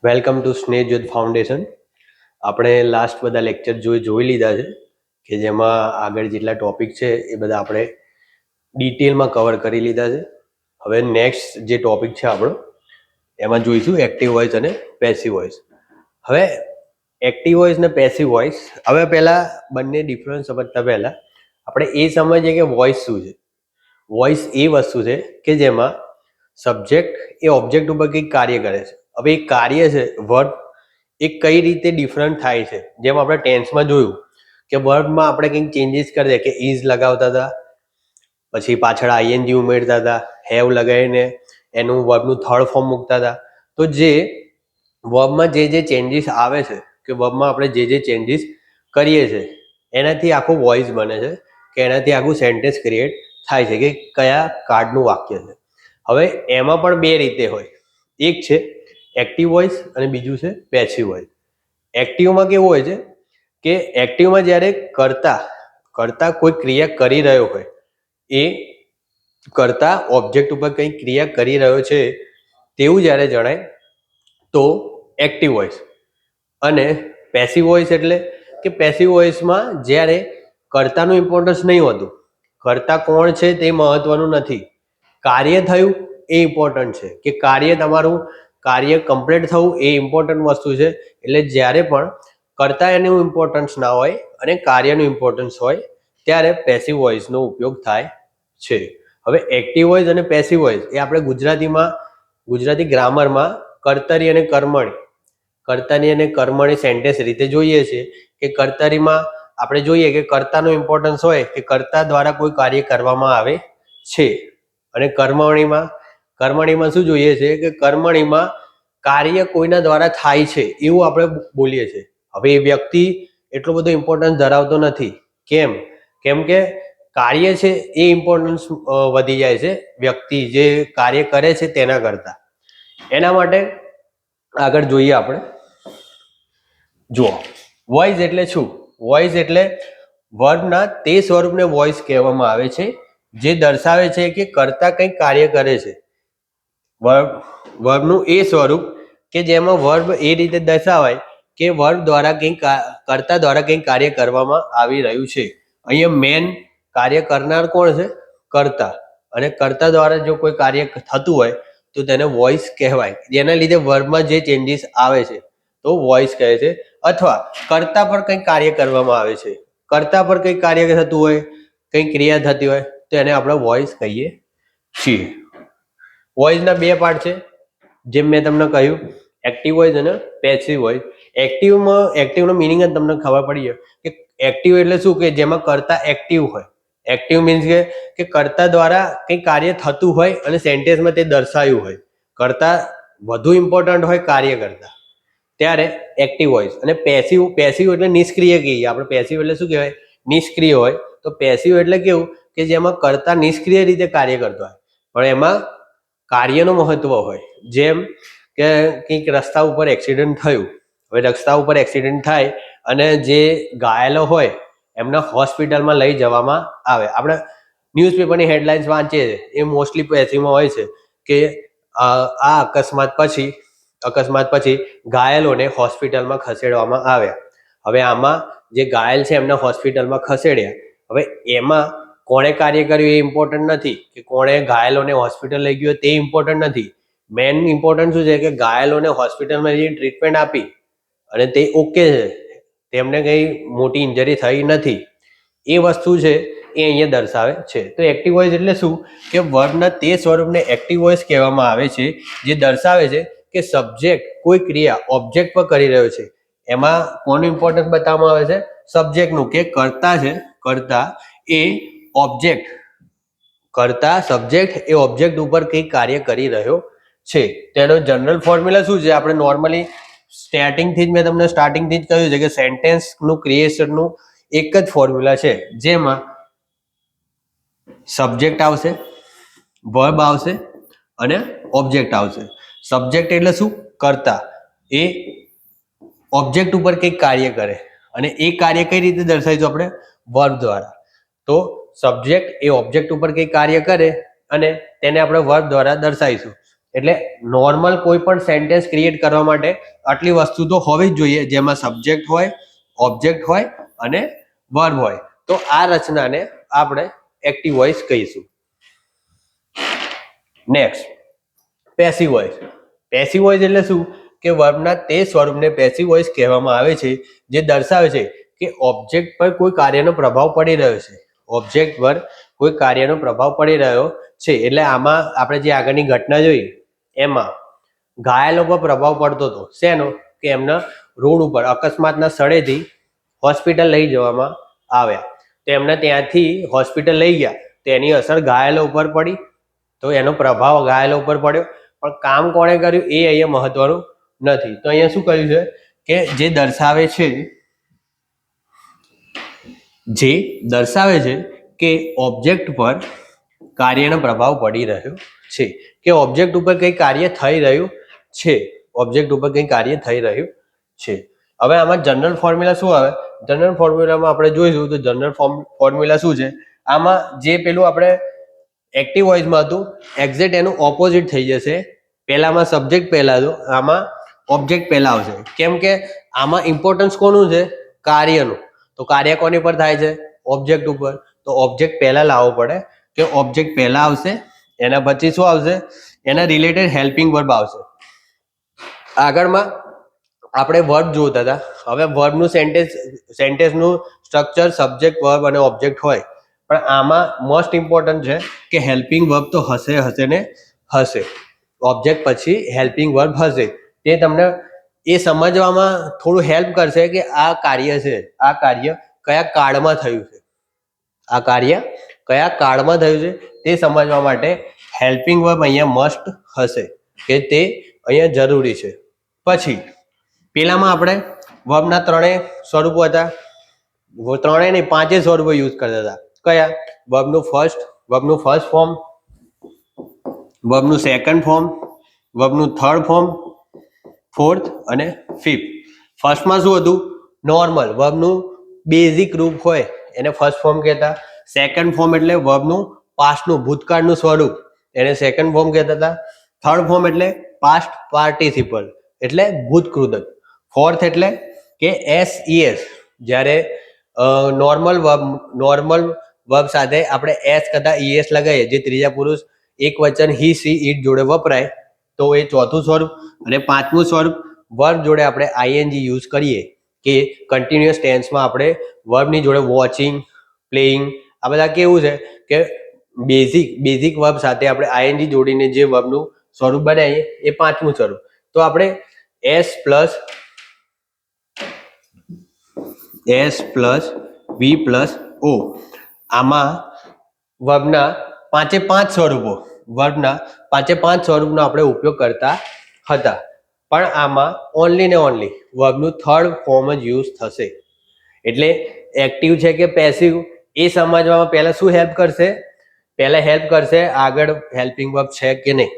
Welcome to Snehjyot foundation. આપણે last બધા lecture જોઈ લીધા છે કે જેમાં આગળ જેટલા ટોપિક છે એ બધા આપણે ડિટેલમાં કવર કરી લીધા છે. હવે નેક્સ્ટ જે ટોપિક છે આપણો એમાં જોઈશું એક્ટિવ વોઇસ અને પેસિવ વોઇસ. હવે એક્ટિવ વોઇસ અને પેસિવ વોઇસ, હવે પહેલાં બંને ડિફરન્સ સમજતા પહેલાં આપણે એ સમજીએ કે વોઇસ શું છે. વોઇસ એ વસ્તુ છે કે જેમાં સબ્જેક્ટ એ ઓબ્જેક્ટ ઉપર કંઈક કાર્ય કરે છે. હવે એ કાર્ય છે વર્બ, એ કઈ રીતે ડિફરન્ટ થાય છે. જેમ આપણે ટેન્સમાં જોયું કે વર્બમાં આપણે કંઈક ચેન્જીસ કરીએ કે ઇઝ લગાવતા હતા, પછી પાછળ આઈએનજી ઉમેરતા હતા, હેવ લગાવીને એનું વર્બનું થર્ડ ફોર્મ મૂકતા હતા. તો જે વર્બમાં જે ચેન્જીસ આવે છે કે વર્બમાં આપણે જે ચેન્જીસ કરીએ છીએ એનાથી આખું વોઇસ બને છે કે એનાથી આખું સેન્ટેન્સ ક્રિએટ થાય છે કે કયા કાર્ડનું વાક્ય છે. હવે એમાં પણ બે રીતે હોય, એક છે એક્ટિવ વોઇસ અને બીજું છે પેસિવ વોઇસ. એક્ટિવમાં કેવું હોય છે કે એક્ટિવમાં જ્યારે કરતા કોઈ ક્રિયા કરી રહ્યો હોય, એ કરતા ઓબ્જેક્ટ ઉપર કંઈ ક્રિયા કરી રહ્યો છે તેવું જ્યારે જણાય તો એક્ટિવ વોઇસ. અને પેસિવ વોઇસ એટલે કે પેસિવ વોઇસમાં જ્યારે કર્તાનું ઇમ્પોર્ટન્સ નહીં હોતું, કર્તા કોણ છે તે મહત્વનું નથી, કાર્ય થયું એ ઇમ્પોર્ટન્ટ છે કે કાર્ય કમ્પ્લીટ થવું એ ઇમ્પોર્ટન્ટ વસ્તુ છે. એટલે જ્યારે પણ કર્તા એનું ઇમ્પોર્ટન્સ ના હોય અને કાર્યનું ઇમ્પોર્ટન્સ હોય ત્યારે પેસિવ વોઇસનો ઉપયોગ થાય છે. હવે એક્ટિવ વોઇસ અને પેસિવ વોઇસ એ આપણે ગુજરાતી ગ્રામરમાં કર્તરી અને કર્મણી સેન્ટેન્સ રીતે જોઈએ છીએ કે કર્તરીમાં આપણે જોઈએ કે કર્તાનું ઇમ્પોર્ટન્સ હોય કે કર્તા દ્વારા કોઈ કાર્ય કરવામાં આવે છે, અને કર્મણીમાં શું જોઈએ છે કે કર્મણીમાં કાર્ય કોઈના દ્વારા થાય છે એવું આપણે બોલીએ છીએ. હવે એ વ્યક્તિ એટલો બધો ઇમ્પોર્ટન્સ ધરાવતો નથી. કેમ કે કાર્ય છે એ ઇમ્પોર્ટન્સ વધી જાય છે વ્યક્તિ જે કાર્ય કરે છે તેના કરતા. એના માટે આગળ જોઈએ આપણે. જુઓ, વોઇસ એટલે શું? વોઇસ એટલે વર્બના તે સ્વરૂપને વોઇસ કહેવામાં આવે છે જે દર્શાવે છે કે કર્તા કંઈક કાર્ય કરે છે. વર્બનું એ સ્વરૂપ કે જેમાં વર્બ એ રીતે દર્શાવાય કે વર્બ દ્વારા કર્તા દ્વારા કંઈક કાર્ય કરવામાં આવી રહ્યું છે. અહીંયા મેન કાર્ય કરનાર કોણ છે? કર્તા. અને કર્તા દ્વારા જો કોઈ કાર્ય થતું હોય તો તેને વોઇસ કહેવાય. જેના લીધે વર્બમાં જે ચેન્જીસ આવે છે તો વોઇસ કહે છે. અથવા કર્તા પર કંઈક કાર્ય કરવામાં આવે છે, કર્તા પર કંઈક કાર્ય થતું હોય, કંઈક ક્રિયા થતી હોય તો એને આપણે વોઇસ કહીએ છીએ. વોઇસના બે પાર્ટ છે, જેમ મેં તમને કહ્યું, એક્ટિવ વોઇસ અને પેસિવ વોઇસ. એક્ટિવનો મિનિંગ જ તમને ખબર પડી જાય કે એક્ટિવ એટલે શું, કે જેમાં કર્તા એક્ટિવ હોય. એક્ટિવ મીન્સ કે કર્તા દ્વારા કંઈ કાર્ય થતું હોય અને સેન્ટેન્સમાં તે દર્શાવ્યું હોય, કર્તા વધુ ઇમ્પોર્ટન્ટ હોય કાર્ય કરતા, ત્યારે એક્ટિવ વોઇસ. અને પેસિવ એટલે નિષ્ક્રિય કહીએ આપણે. પેસિવ એટલે શું કહેવાય? નિષ્ક્રિય હોય. તો પેસિવ એટલે કેવું કે જેમાં કર્તા નિષ્ક્રિય રીતે કાર્ય કરતો હોય પણ એમાં કાર્યનું મહત્વ હોય. જેમ કે કંઈક રસ્તા ઉપર એક્સિડન્ટ થયું. હવે રસ્તા ઉપર એક્સિડન્ટ થાય અને જે ઘાયલો હોય એમને હોસ્પિટલમાં લઈ જવામાં આવે. આપણે ન્યૂઝપેપરની હેડલાઇન્સ વાંચીએ છીએ, એ મોસ્ટલી પેસિવમાં હોય છે કે આ અકસ્માત પછી ઘાયલોને હોસ્પિટલમાં ખસેડવામાં આવ્યા. હવે આમાં જે ઘાયલ છે એમને હોસ્પિટલમાં ખસેડ્યા. હવે એમાં કોણે કાર્ય કર્યું એ ઇમ્પોર્ટન્ટ નથી, કે કોણે ઘાયલોને હોસ્પિટલ લઈ ગયો તે ઇમ્પોર્ટન્ટ નથી. મેન ઇમ્પોર્ટન્ટ શું છે કે ઘાયલોને હોસ્પિટલમાં જઈને ટ્રીટમેન્ટ આપી અને તે ઓકે છે, તેમને કંઈ મોટી ઇન્જરી થઈ નથી, એ વસ્તુ છે એ અહીંયા દર્શાવે છે. તો એક્ટિવ વોઇસ એટલે શું, કે વર્બના તે સ્વરૂપને એક્ટિવ વોઇસ કહેવામાં આવે છે જે દર્શાવે છે કે સબ્જેક્ટ કોઈ ક્રિયા ઓબ્જેક્ટ પર કરી રહ્યો છે. એમાં કોનું ઇમ્પોર્ટન્સ બતાવવામાં આવે છે? સબ્જેક્ટનું, કે કર્તા એ સબ્જેક્ટ એ ઓબ્જેક્ટ ઉપર કંઈક કાર્ય કરી રહ્યો છે. તેનો જનરલ ફોર્મ્યુલા શું છે? આપણે નોર્મલી સ્ટાર્ટિંગથી જ કહ્યું છે કે સેન્ટેન્સનું ક્રિએશનનું એક જ ફોર્મ્યુલા છે, જેમાં સબ્જેક્ટ આવશે, વર્બ આવશે અને ઓબ્જેક્ટ આવશે. સબ્જેક્ટ એટલે શું? કર્તા એ ઓબ્જેક્ટ ઉપર કંઈક કાર્ય કરે અને એ કાર્ય કઈ રીતે દર્શાવીશું આપણે? વર્બ દ્વારા. તો સબ્જેક્ટ એ ઓબ્જેક્ટ ઉપર કંઈક કાર્ય કરે અને તેને આપણે વર્બ દ્વારા દર્શાવીશું. એટલે નોર્મલ કોઈ પણ સેન્ટેન્સ ક્રિએટ કરવા માટે આટલી વસ્તુ તો હોવી જ જોઈએ, જેમાં સબ્જેક્ટ હોય, ઓબ્જેક્ટ હોય અને વર્બ હોય. તો આ રચનાને આપણે એક્ટિવ વોઇસ કહીશું. Next, passive voice. Passive voice એટલે શું કે વર્બના તે સ્વરૂપને પેસિવ વોઇસ કહેવામાં આવે છે જે દર્શાવે છે કે ઓબ્જેક્ટ પર કોઈ કાર્યનો પ્રભાવ પડી રહ્યો છે. ઓબ્જેક્ટ પર કોઈ કાર્યનો પ્રભાવ પડી રહ્યો છે. એટલે આમાં આપણે જે આગળની ઘટના જોઈ એમાં ઘાયલો પર પ્રભાવ પડતો હતો. શેનો? કે એમના રોડ ઉપર અકસ્માતના સ્થળેથી હોસ્પિટલ લઈ જવામાં આવ્યા, તો એમને ત્યાંથી હોસ્પિટલ લઈ ગયા, તો એની અસર ઘાયલો ઉપર પડી, તો એનો પ્રભાવ ઘાયલો ઉપર પડ્યો. પણ કામ કોણે કર્યું એ અહીંયા મહત્વનું નથી. તો અહીંયા શું કહ્યું છે કે જે દર્શાવે છે કે ઓબ્જેક્ટ પર કાર્યનો પ્રભાવ પડી રહ્યો છે, કે ઓબ્જેક્ટ ઉપર કંઈ કાર્ય થઈ રહ્યું છે. ઓબ્જેક્ટ ઉપર કંઈ કાર્ય થઈ રહ્યું છે. હવે આમાં જનરલ ફોર્મ્યુલા શું આવે? જનરલ ફોર્મ્યુલામાં આપણે જોઈશું તો જનરલ ફોર્મ્યુલા શું છે? આમાં જે પેલું આપણે એક્ટિવ વોઇસમાં હતું એક્ઝેક્ટ એનું ઓપોઝિટ થઈ જશે. પહેલામાં સબ્જેક્ટ પહેલા હતો, આમાં ઓબ્જેક્ટ પહેલા આવશે. કેમ કે આમાં ઇમ્પોર્ટન્સ કોનું છે? કાર્યનું. તો કાર્ય કોની પર થાય છે? ઓબ્જેક્ટ ઉપર. તો ઓબ્જેક્ટ પહેલા લાવવો પડે, કે ઓબ્જેક્ટ પહેલા આવશે, એના પછી શું આવશે? એના રિલેટેડ હેલ્પિંગ વર્બ આવશે. આગળમાં આપણે વર્બ જોતા હતા. હવે વર્બનું સેન્ટેન્સનું સ્ટ્રક્ચર સબ્જેક્ટ, વર્બ અને ઓબ્જેક્ટ હોય, પણ આમાં મોસ્ટ ઇમ્પોર્ટન્ટ છે કે હેલ્પિંગ વર્બ તો હશે ને હશે. ઓબ્જેક્ટ પછી હેલ્પિંગ વર્બ હશે. તે તમને એ સમજવામાં થોડું હેલ્પ કરશે કે આ કાર્ય છે, આ કાર્ય કયા કાળમાં થયું છે, આ કાર્ય કયા કાળમાં થયું છે તે સમજવા માટે હેલ્પિંગ વર્બ અહીંયા મસ્ટ હશે, કે તે અહીંયા જરૂરી છે. પછી પેલામાં આપણે વર્બના ત્રણેય સ્વરૂપો હતા, ત્રણેય નહીં પાંચેય સ્વરૂપો યુઝ કરતા હતા. કયા? વર્બનું ફર્સ્ટ ફોર્મ, વર્બનું સેકન્ડ ફોર્મ, વર્બનું થર્ડ ફોર્મ, ફોર્થ અને ફિફ્થ. ફર્સ્ટમાં શું હતું? નોર્મલ વર્બનું બેઝિક રૂપ હોય એને ફર્સ્ટ ફોર્મ કહેતા. સેકન્ડ ફોર્મ એટલે વર્બનું પાસ્ટનું ભૂતકાળનું સ્વરૂપ, એને સેકન્ડ ફોર્મ કહેતા હતા. થર્ડ ફોર્મ એટલે પાસ્ટ પાર્ટિસિપલ એટલે ભૂતકૃદક. ફોર્થ એટલે કે SES, જ્યારે નોર્મલ વર્બ સાથે આપણે એસ કરતા ES લગાવીએ, જે ત્રીજા પુરુષ એક વચન હી, સી, ઇટ જોડે વપરાય, તો એ ચોથું સ્વરૂપ. અને પાંચમું સ્વરૂપ વર્બ જોડે આપણે ING યુઝ કરીએ, કે કન્ટિન્યુઅસ ટેન્સમાં આપણે વર્બની જોડે વોચિંગ, પ્લેઇંગ, આ બધા કેવું છે કે બેઝિક વર્બ સાથે આપણે ING જોડીને જે વર્બનું સ્વરૂપ બનાવીએ એ પાંચમું સ્વરૂપ. તો આપણે S plus V plus O, આમાં વર્બના પાંચે પાંચ સ્વરૂપનો આપણે ઉપયોગ કરતા હતા. પણ આમાં ઓનલી ને ઓનલી વર્બનું થર્ડ ફોર્મ જ યુઝ થશે. એટલે એક્ટિવ છે કે પેસિવ એ સમજવામાં પહેલા શું હેલ્પ કરશે? પહેલા હેલ્પ કરશે આગળ હેલ્પિંગ વર્બ છે કે નહીં.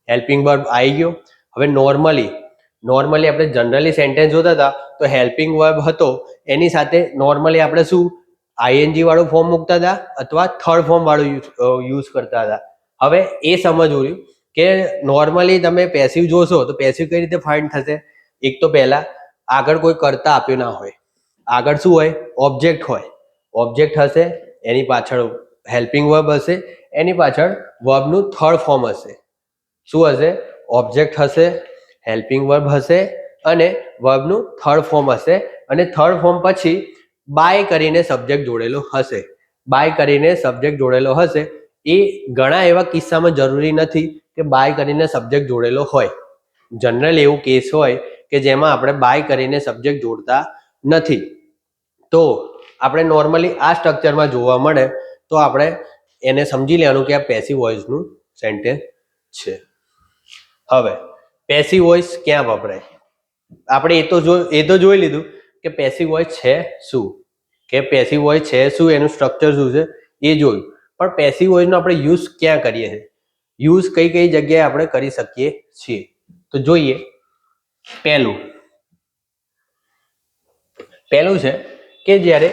હેલ્પિંગ વર્બ આવી ગયો. હવે નોર્મલી આપણે જનરલી સેન્ટેન્સ જોતા હતા તો હેલ્પિંગ વર્બ હતો, એની સાથે નોર્મલી આપણે શું ING વાળું ફોર્મ મૂકતા હતા અથવા થર્ડ ફોર્મ વાળું યુઝ કરતા હતા. હવે એ સમજવું કે નોર્મલી તમે પેસિવ જોશો તો પેસિવ કઈ રીતે ફાઇન્ડ થશે? એક તો પહેલા આગળ કોઈ કર્તા આપ્યું ના હોય, આગળ શું હોય? ઓબ્જેક્ટ હોય. ઓબ્જેક્ટ હશે, એની પાછળ હેલ્પિંગ વર્બ હશે, એની પાછળ વર્બનું થર્ડ ફોર્મ હશે. શું હશે? ઓબ્જેક્ટ હશે, હેલ્પિંગ વર્બ હશે અને વર્બનું થર્ડ ફોર્મ હશે. અને થર્ડ ફોર્મ પછી બાય કરીને સબ્જેક્ટ જોડેલો હશે. બાય કરીને સબ્જેક્ટ જોડેલો હશે. એ ઘણા એવા કિસ્સામાં જરૂરી નથી કે બાય કરીને સબ્જેક્ટ જોડેલો હોય. જનરલ એવું કેસ હોય કે જેમાં આપણે બાય કરીને સબ્જેક્ટ જોડતા નથી. તો આપણે નોર્મલી આ સ્ટ્રક્ચરમાં જોવા મળે તો આપણે એને સમજી લેવાનું કે આ પેસિવ વોઇસનું સેન્ટેન્સ છે. હવે પેસિવ વોઇસ ક્યાં વપરાય? આપણે એ તો જોઈ લીધું કે પેસિવ વોઇસ છે શું, એનું સ્ટ્રક્ચર શું છે એ જોયું. પણ પેસિવ વોઇસનો આપણે યુઝ ક્યાં કરીએ છીએ? યુઝ કઈ જગ્યાએ આપણે કરી શકીએ છીએ? તો જોઈએ. પહેલું છે કે જ્યારે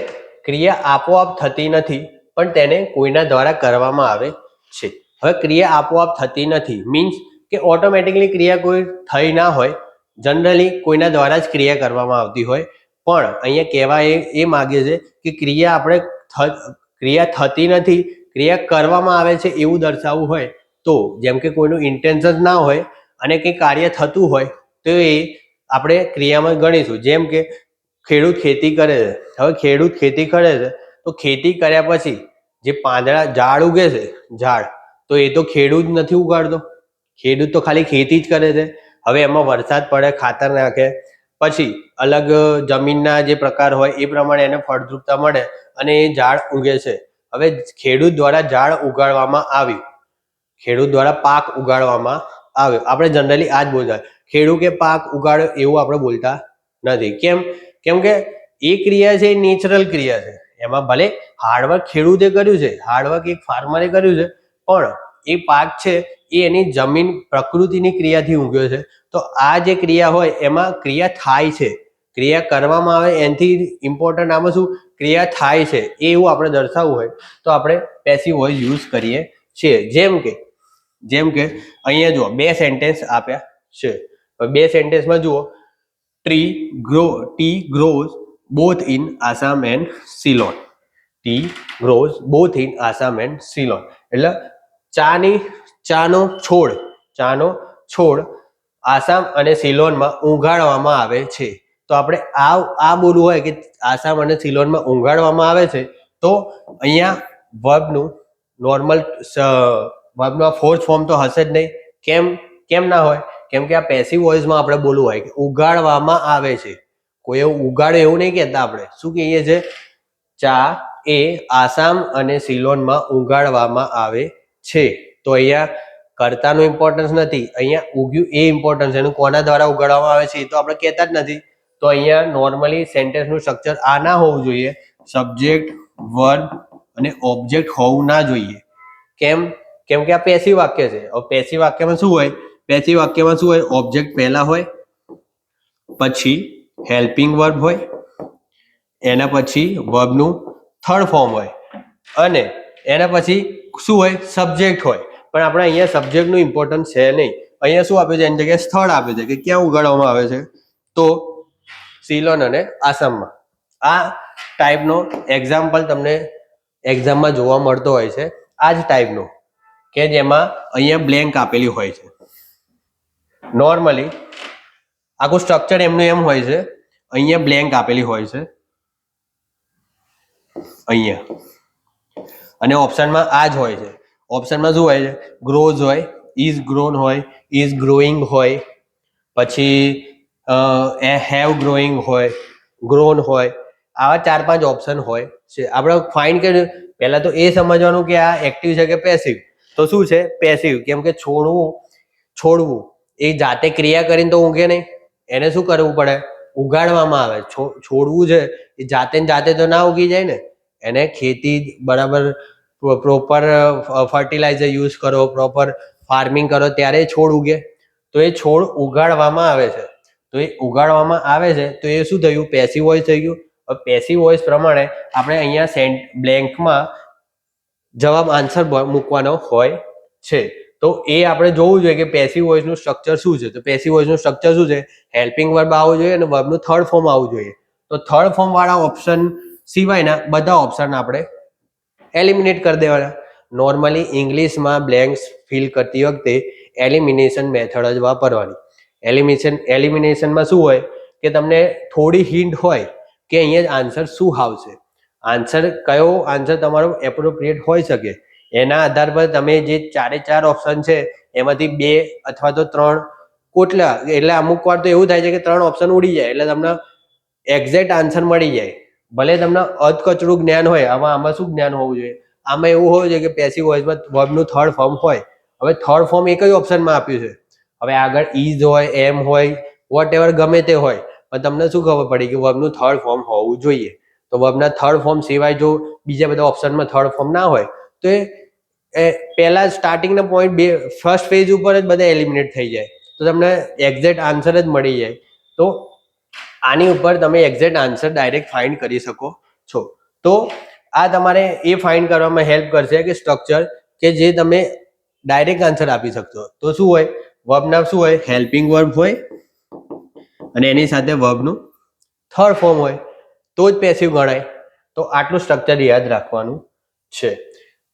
ક્રિયા આપોઆપ થતી નથી પણ તેને કોઈના દ્વારા કરવામાં આવે છે. હવે ક્રિયા આપોઆપ થતી નથી મીન્સ કે ઓટોમેટિકલી ક્રિયા કોઈ થઈ ના હોય, જનરલી કોઈના દ્વારા જ ક્રિયા કરવામાં આવતી હોય, પણ અહીંયા કહેવા એ માગે છે કે ક્રિયા થતી નથી, ક્રિયા કરવામાં આવે છે એવું દર્શાવવું હોય તો, જેમ કે કોઈનું ઇન્ટેન્શન ના હોય અને કંઈ કાર્ય થતું હોય તો એ આપણે ક્રિયામાં ગણીશું. જેમ કે ખેડૂત ખેતી કરે છે. હવે ખેડૂત ખેતી કરે છે તો ખેતી કર્યા પછી જે પાંદડા ઝાડ ઉગે છે, ઝાડ, તો એ તો ખેડૂત નથી ઉગાડતો, ખેડૂત તો ખાલી ખેતી જ કરે છે. હવે એમાં વરસાદ પડે, ખાતર નાખે, પછી અલગ જમીનના જે પ્રકાર હોય એ પ્રમાણે એને ફળદ્રુપતા મળે અને એ ઝાડ ઉગે છે. હવે ખેડૂત દ્વારા ઝાડ ઉગાડવામાં આવ્યું, ખેડૂત દ્વારા પાક ઉગાડવામાં આવ્યો. આપણે જનરલી આ જ બોલતા, ખેડૂતે પાક ઉગાડ્યો એવું આપણે બોલતા નથી. કેમ કે એ ક્રિયા છે એ નેચરલ ક્રિયા છે, એમાં ભલે હાર્ડવર્ક ખેડૂતે કર્યું છે, હાર્ડવર્ક એક ફાર્મરે કર્યું છે, પણ એ પાક છે એ એની જમીન પ્રકૃતિની ક્રિયાથી ઉગ્યો છે. તો આ જે ક્રિયા હોય એમાં ક્રિયા થાય છે, ક્રિયા કરવામાં આવે, એનાથી ઇમ્પોર્ટન્ટ આમાં શું ક્રિયા થાય છે એ એવું આપણે દર્શાવવું હોય તો આપણે પેસિવ વોઇસ યુઝ કરીએ છીએ. જેમ કે અહીંયા જુઓ, બે સેન્ટેન્સ આપ્યા છે. બે સેન્ટેન્સમાં જુઓ, T grows both in Assam and Ceylon. T grows both in Assam and Ceylon એટલે ચાનો છોડ આસામ અને સિલોનમાં ઉગાડવામાં આવે છે. તો આપણે આ બોલવું હોય કે આસામ અને સિલોનમાં ઉગાડવામાં આવે છે, તો અહીંયા વર્બનું નોર્મલ વર્બનો ફોર્થ ફોર્મ તો હશે જ નહીં. કેમ ના હોય? કેમ કે આ પેસિવ વોઇસમાં આપણે બોલવું હોય કે ઉગાડવામાં આવે છે. કોઈ એવું ઉગાડે એવું નહીં કહેતા, આપણે શું કહીએ છીએ? ચા એ આસામ અને સિલોનમાં ઉગાડવામાં આવે છે. તો અહીંયા કર્તાનું ઇમ્પોર્ટન્સ નથી, અહીંયા ઉગ્યું એ ઇમ્પોર્ટન્સ છે. એનું કોના દ્વારા ઉગાડવામાં આવે છે એ તો આપણે કહેતા જ નથી. તો અહીંયા નોર્મલી સેન્ટેન્સનું સ્ટ્રક્ચર આ ના હોવું જોઈએ, સબ્જેક્ટ, વર્બ અને ઓબ્જેક્ટ હોવું ના જોઈએ. કેમ કે આ પેસિવ વાક્ય છે. પેસિવ વાક્યમાં શું હોય? પેસિવ વાક્યમાં શું હોય? ઓબ્જેક્ટ પહેલા હોય, પછી હેલ્પિંગ વર્બ હોય, એના પછી વર્બનું થર્ડ ફોર્મ હોય, અને એના પછી શું હોય? સબ્જેક્ટ હોય. પણ આપણે અહીંયા સબ્જેક્ટનું ઇમ્પોર્ટન્સ છે નહીં. અહીંયા શું આપ્યું છે? એની જગ્યાએ સ્થળ આપ્યું છે કે ક્યાં ઉગાડવામાં આવે છે, તો સિલોન અને આસામમાં. આ ટાઈપનો એક્ઝામ્પલ તમને એક્ઝામમાં જોવા મળતો હોય છે, આ જ ટાઈપનો, કે જેમાં અહીંયા બ્લેન્ક આપેલી હોય છે. નોર્મલી આખું સ્ટ્રક્ચર એમનું એમ હોય છે, અહીંયા બ્લેન્ક આપેલી હોય છે, અહીંયા, અને ઓપ્શનમાં આ જ હોય છે. ઓપ્શનમાં શું હોય છે? ગ્રોઝ હોય, ઇઝ ગ્રોન હોય, ઇઝ ગ્રોઈંગ હોય, પછી હેવ ગ્રોઈંગ હોય, ગ્રોન હોય, આવા 4-5 ઓપ્શન હોય છે. આપણે ફાઇન્ડ કર્યું, પહેલા તો એ સમજવાનું કે આ એક્ટિવ છે કે પેસિવ. તો શું છે? પેસિવ. કેમ કે છોડવું એ જાતે ક્રિયા કરીને તો ઊંઘે નહીં, એને શું કરવું પડે? ઉગાડવામાં આવે. છોડવું છે એ જાતે તો ના ઉગી જાય ને, એને ખેતી બરાબર પ્રોપર ફર્ટિલાઇઝર યુઝ કરો, પ્રોપર ફાર્મિંગ કરો ત્યારે છોડ ઉગે. તો એ છોડ ઉગાડવામાં આવે છે. તો એ ઉગાડવામાં આવે છે તો એ શું થયું? પેસિવ વોઇસ થઈ ગયું. હવે પેસિવ વોઇસ પ્રમાણે આપણે અહીંયા બ્લેન્કમાં જવાબ આન્સર મૂકવાનો હોય છે. તો એ આપણે જોવું જોઈએ કે પેસિવ વોઇસનું સ્ટ્રક્ચર શું છે. તો પેસિવ વોઇસનું સ્ટ્રક્ચર શું છે? હેલ્પિંગ વર્બ આવવું જોઈએ અને વર્બનું થર્ડ ફોર્મ આવવું જોઈએ. તો થર્ડ ફોર્મ વાળા ઓપ્શન સિવાયના બધા ઓપ્શન આપણે એલિમિનેટ કરી દેવાના. નોર્મલી ઇંગ્લિશમાં બ્લેન્ક્સ ફિલ કરતી વખતે એલિમિનેશન મેથડ જ વાપરવાની. એલિમિનેશનમાં શું હોય કે તમને થોડી હિન્ટ હોય કે અહીંયા આન્સર શું આવશે, કયો આન્સર તમારો એપ્રોપ્રિએટ હોઈ શકે. એના આધાર પર તમે જે 4 ઓપ્શન છે એમાંથી 2 અથવા તો 3 કોટલા, એટલે અમુક વાર તો એવું થાય છે કે 3 ઓપ્શન ઉડી જાય એટલે તમને એક્ઝેક્ટ આન્સર મળી જાય. ભલે તમને અધકચરું જ્ઞાન હોય, આમાં શું જ્ઞાન હોવું જોઈએ? આમાં એવું હોવું જોઈએ કે પેસિવ વોઇસમાં વર્બનું થર્ડ ફોર્મ હોય. હવે થર્ડ ફોર્મ એ કઈ ઓપ્શનમાં આપ્યું છે? હવે આગળ ઇઝ હોય, એમ હોય, વોટ એવર ગમે તે હોય, પણ તમને શું ખબર પડી કે વર્બનું થર્ડ ફોર્મ હોવું જોઈએ. તો વર્બના થર્ડ ફોર્મ સિવાય જો બીજા બધા ઓપ્શનમાં થર્ડ ફોર્મ ના હોય તો એ પહેલા સ્ટાર્ટિંગના પોઈન્ટ ફર્સ્ટ પેજ ઉપર જ બધા એલિમિનેટ થઈ જાય, તો તમને એક્ઝેક્ટ આન્સર જ મળી જાય. તો આની ઉપર તમે એક્ઝેક્ટ આન્સર ડાયરેક્ટ ફાઇન્ડ કરી શકો છો. તો આ તમારે એ ફાઇન્ડ કરવામાં હેલ્પ કરશે કે સ્ટ્રક્ચર કે જે તમે ડાયરેક્ટ આન્સર આપી શકશો. તો શું હોય? વર્બના શું હોય? હેલ્પિંગ વર્બ હોય અને એની સાથે વર્બનું થર્ડ ફોર્મ હોય તો જ પેસિવ ગણાય. તો આટલું સ્ટ્રક્ચર યાદ રાખવાનું છે.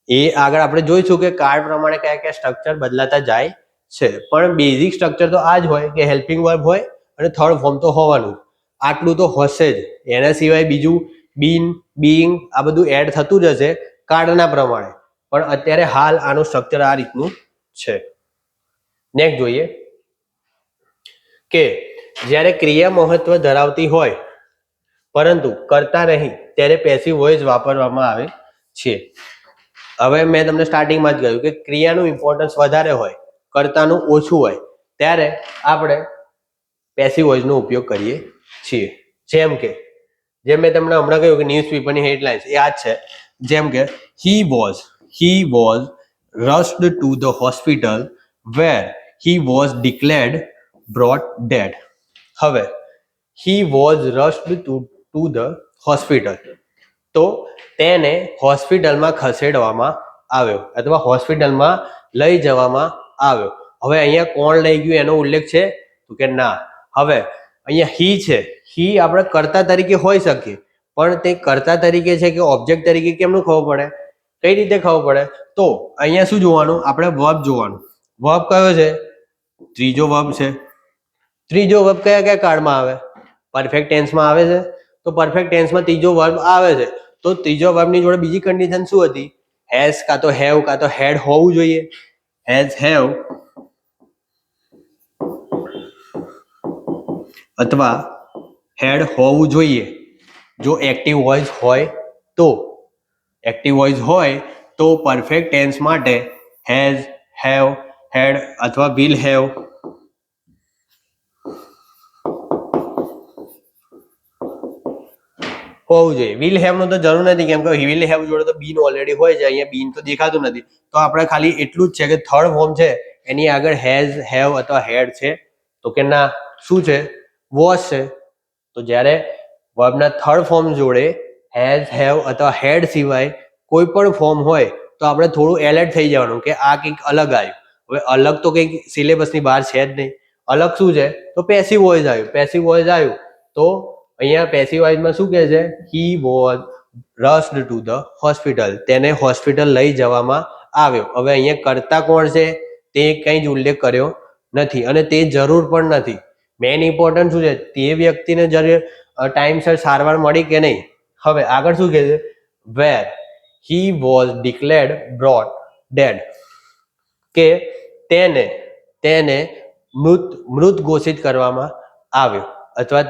એ આગળ આપણે જોઈશું કે કાર્ડ પ્રમાણે કયા કયા સ્ટ્રક્ચર બદલાતા જાય છે, પણ બેઝિક સ્ટ્રક્ચર તો આ જ હોય કે હેલ્પિંગ વર્બ હોય અને થર્ડ ફોર્મ તો હોવાનું. આટલું તો હશે જ. એના સિવાય બીજું બીન, બીઈંગ આ બધું એડ થતું જ હશે કાર્ડના પ્રમાણે, પણ અત્યારે હાલ આનું સ્ટ્રક્ચર આ રીતનું છે. નેક્સ્ટ જોઈએ કે જ્યારે ક્રિયા મહત્વ ધરાવતી હોય પરંતુ કરતા નહીં ત્યારે પેસિવ વોઇસ વાપરવામાં આવે છે. હવે મેં તમને સ્ટાર્ટિંગમાં જ કહ્યું કે ક્રિયાનું ઇમ્પોર્ટન્સ વધારે હોય, કર્તાનું ઓછું હોય, ત્યારે આપણે પેસિવ વોઇસનો ઉપયોગ કરીએ છીએ. જેમ મેં તમને હમણાં કહ્યું કે ન્યૂઝપેપરની હેડલાઇન્સ એ આ જ છે. જેમ કે he was rushed to the hospital where he was declared brought dead. હવે he was rushed to the hospital, તો તેને હોસ્પિટલમાં ખસેડવામાં આવ્યો અથવા હોસ્પિટલમાં લઈ જવામાં આવ્યો. હવે અહીંયા કોણ લઈ ગયું એનો ઉલ્લેખ છે? તો કે ના. હવે અહીંયા હી છે, હી આપણે કર્તા તરીકે હોઈ શકીએ, પણ તે કર્તા તરીકે છે કે ઓબ્જેક્ટ તરીકે કેમનું ખબર પડે? કઈ રીતે ખબર પડે? તો અહીંયા શું જોવાનું? આપણે વર્બ જોવાનું. વર્બ કયો છે? ત્રીજો વર્બ છે. ત્રીજો વર્બ કયા કયા કાળમાં આવે? પરફેક્ટ ટેન્સમાં આવે છે. તો પરફેક્ટ ટેન્સમાં ત્રીજો વર્બ આવે છે, તો ત્રીજો વર્બની જોડે બીજી કન્ડિશન શું હતી? હેઝ કાં તો હેવ કાં તો હેડ હોવું જોઈએ. હેઝ, હેવ અથવા હેડ હોવું જોઈએ. જો એક્ટિવ વોઇસ હોય તો, એક્ટિવ વોઇસ હોય તો પરફેક્ટ ટેન્સ માટે હેઝ, હેવ, હેડ અથવા વિલ હેવ હોવું જોઈએ. વિલ હેવ નું તો જરૂર નથી, કેમ કે વિલ હેવ જોડે તો બીન ઓલરેડી હોય છે. અહીંયા બીન તો દેખાતું નથી, તો આપણે ખાલી એટલું જ છે કે થર્ડ ફોર્મ છે એની આગળ હેઝ, હેવ અથવા હેડ છે. તો કે ના, શું છે? વોઝ છે. તો જ્યારે વર્બના થર્ડ ફોર્મ જોડે હેઝ, હેવ અથવા હેડ સિવાય કોઈ પણ ફોર્મ હોય તો આપણે થોડું એલર્ટ થઈ જવાનું કે આ કંઈક અલગ આવ્યું. હવે અલગ તો કંઈક સિલેબસની બહાર છે જ નહીં. અલગ શું છે? તો પેસિવ વોઇસ આવ્યું. પેસિવ વોઇસ આવ્યું તો અહીંયા પેસિવ વોઇસમાં શું કહે છે? He was rushed to the hospital, તેને હોસ્પિટલ લઈ જવામાં આવ્યો. હવે અહીંયા કર્તા કોણ છે તે કંઈ જ ઉલ્લેખ કર્યો નથી અને તે જરૂર પણ નથી. મેઇન ઇમ્પોર્ટન્ટ શું છે? તે વ્યક્તિને જ્યારે ટાઈમસર સારવાર મળી કે નહીં. હવે આગળ શું કહે છે? Where he was declared brought dead, કે તેને મૃત ઘોષિત કરવામાં આવ્યો અથવા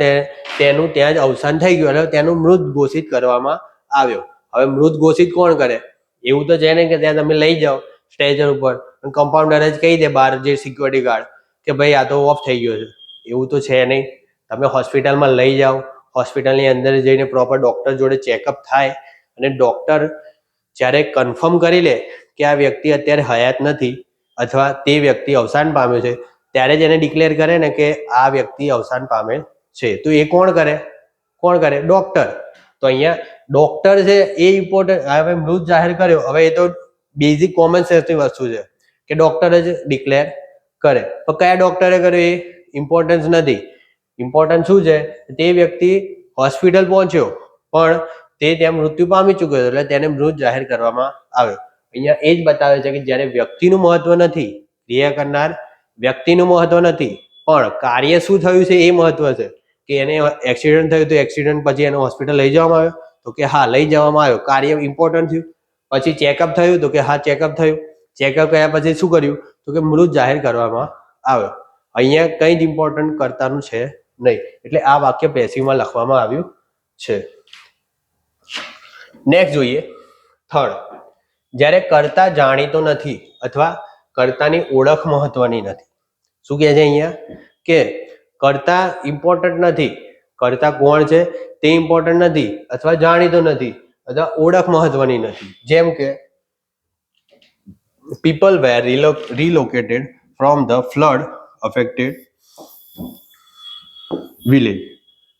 તેનું ત્યાં જ અવસાન થઈ ગયું અને તેનું મૃત ઘોષિત કરવામાં આવ્યો. હવે મૃત ઘોષિત કોણ કરે? એવું તો છે ને કે ત્યાં તમે લઈ જાઓ સ્ટેશન ઉપર, કમ્પાઉન્ડર જ કહી દે બહાર જે સિક્યોરિટી ગાર્ડ કે ભાઈ આ તો ઓફ થઈ ગયો છે. એવું તો છે નહીં. તમે હોસ્પિટલમાં લઈ જાઓ, હોસ્પિટલની અંદર જઈને પ્રોપર ડૉક્ટર જોડે ચેકઅપ થાય અને ડૉક્ટર જ્યારે કન્ફર્મ કરી લે કે આ વ્યક્તિ અત્યારે હયાત નથી અથવા તે વ્યક્તિ અવસાન પામ્યો છે, ત્યારે જ એને ડિક્લેર કરે ને કે આ વ્યક્તિ અવસાન પામે છે. તો એ કોણ કરે? ડૉક્ટર. તો અહીંયા ડૉક્ટર છે એ ઇમ્પોર્ટન્ટ. હવે મૃત જાહેર કર્યો, હવે એ તો બેઝિક કોમન સેન્સની વસ્તુ છે કે ડૉક્ટર જ ડિક્લેર કરે. તો કયા ડૉક્ટરે કર્યો એ ઇમ્પોર્ટન્સ નથી. ઇમ્પોર્ટન્ટ શું છે? તે વ્યક્તિ હોસ્પિટલ પહોંચ્યો પણ તે ત્યાં મૃત્યુ પામી ચૂક્યો એટલે તેને મૃત જાહેર કરવામાં આવ્યો. અહીંયા એ જ બતાવે છે કે જ્યારે વ્યક્તિનું મહત્વ નથી, ક્રિયા કરનાર વ્યક્તિનું મહત્વ નથી, પણ કાર્ય શું થયું છે એ મહત્વ છે. કે એને એક્સિડન્ટ થયું તો એક્સિડન્ટ પછી એને હોસ્પિટલ લઈ જવામાં આવ્યો, તો કે હા લઈ જવામાં આવ્યો, કાર્ય ઇમ્પોર્ટન્ટ થયું. પછી ચેકઅપ થયું, તો કે હા ચેકઅપ થયું. ચેકઅપ કર્યા પછી શું કર્યું? તો કે મૃત જાહેર કરવામાં આવ્યો. અહીંયા કંઈ જ ઇમ્પોર્ટન્ટ કર્તાનું છે નહીં, એટલે આ વાક્ય પેસિવમાં લખવામાં આવ્યું છે. નેક્સ્ટ જોઈએ થર્ડ. જ્યારે કર્તા જાણીતો નથી અથવા કર્તાની ઓળખ મહત્વની નથી. શું કહે છે અહીંયા? કે કર્તા ઇમ્પોર્ટન્ટ નથી, કર્તા કોણ છે તે ઇમ્પોર્ટન્ટ નથી અથવા જાણીતો નથી અથવા ઓળખ મહત્વની નથી. જેમ કે people were relocated from the flood affected village.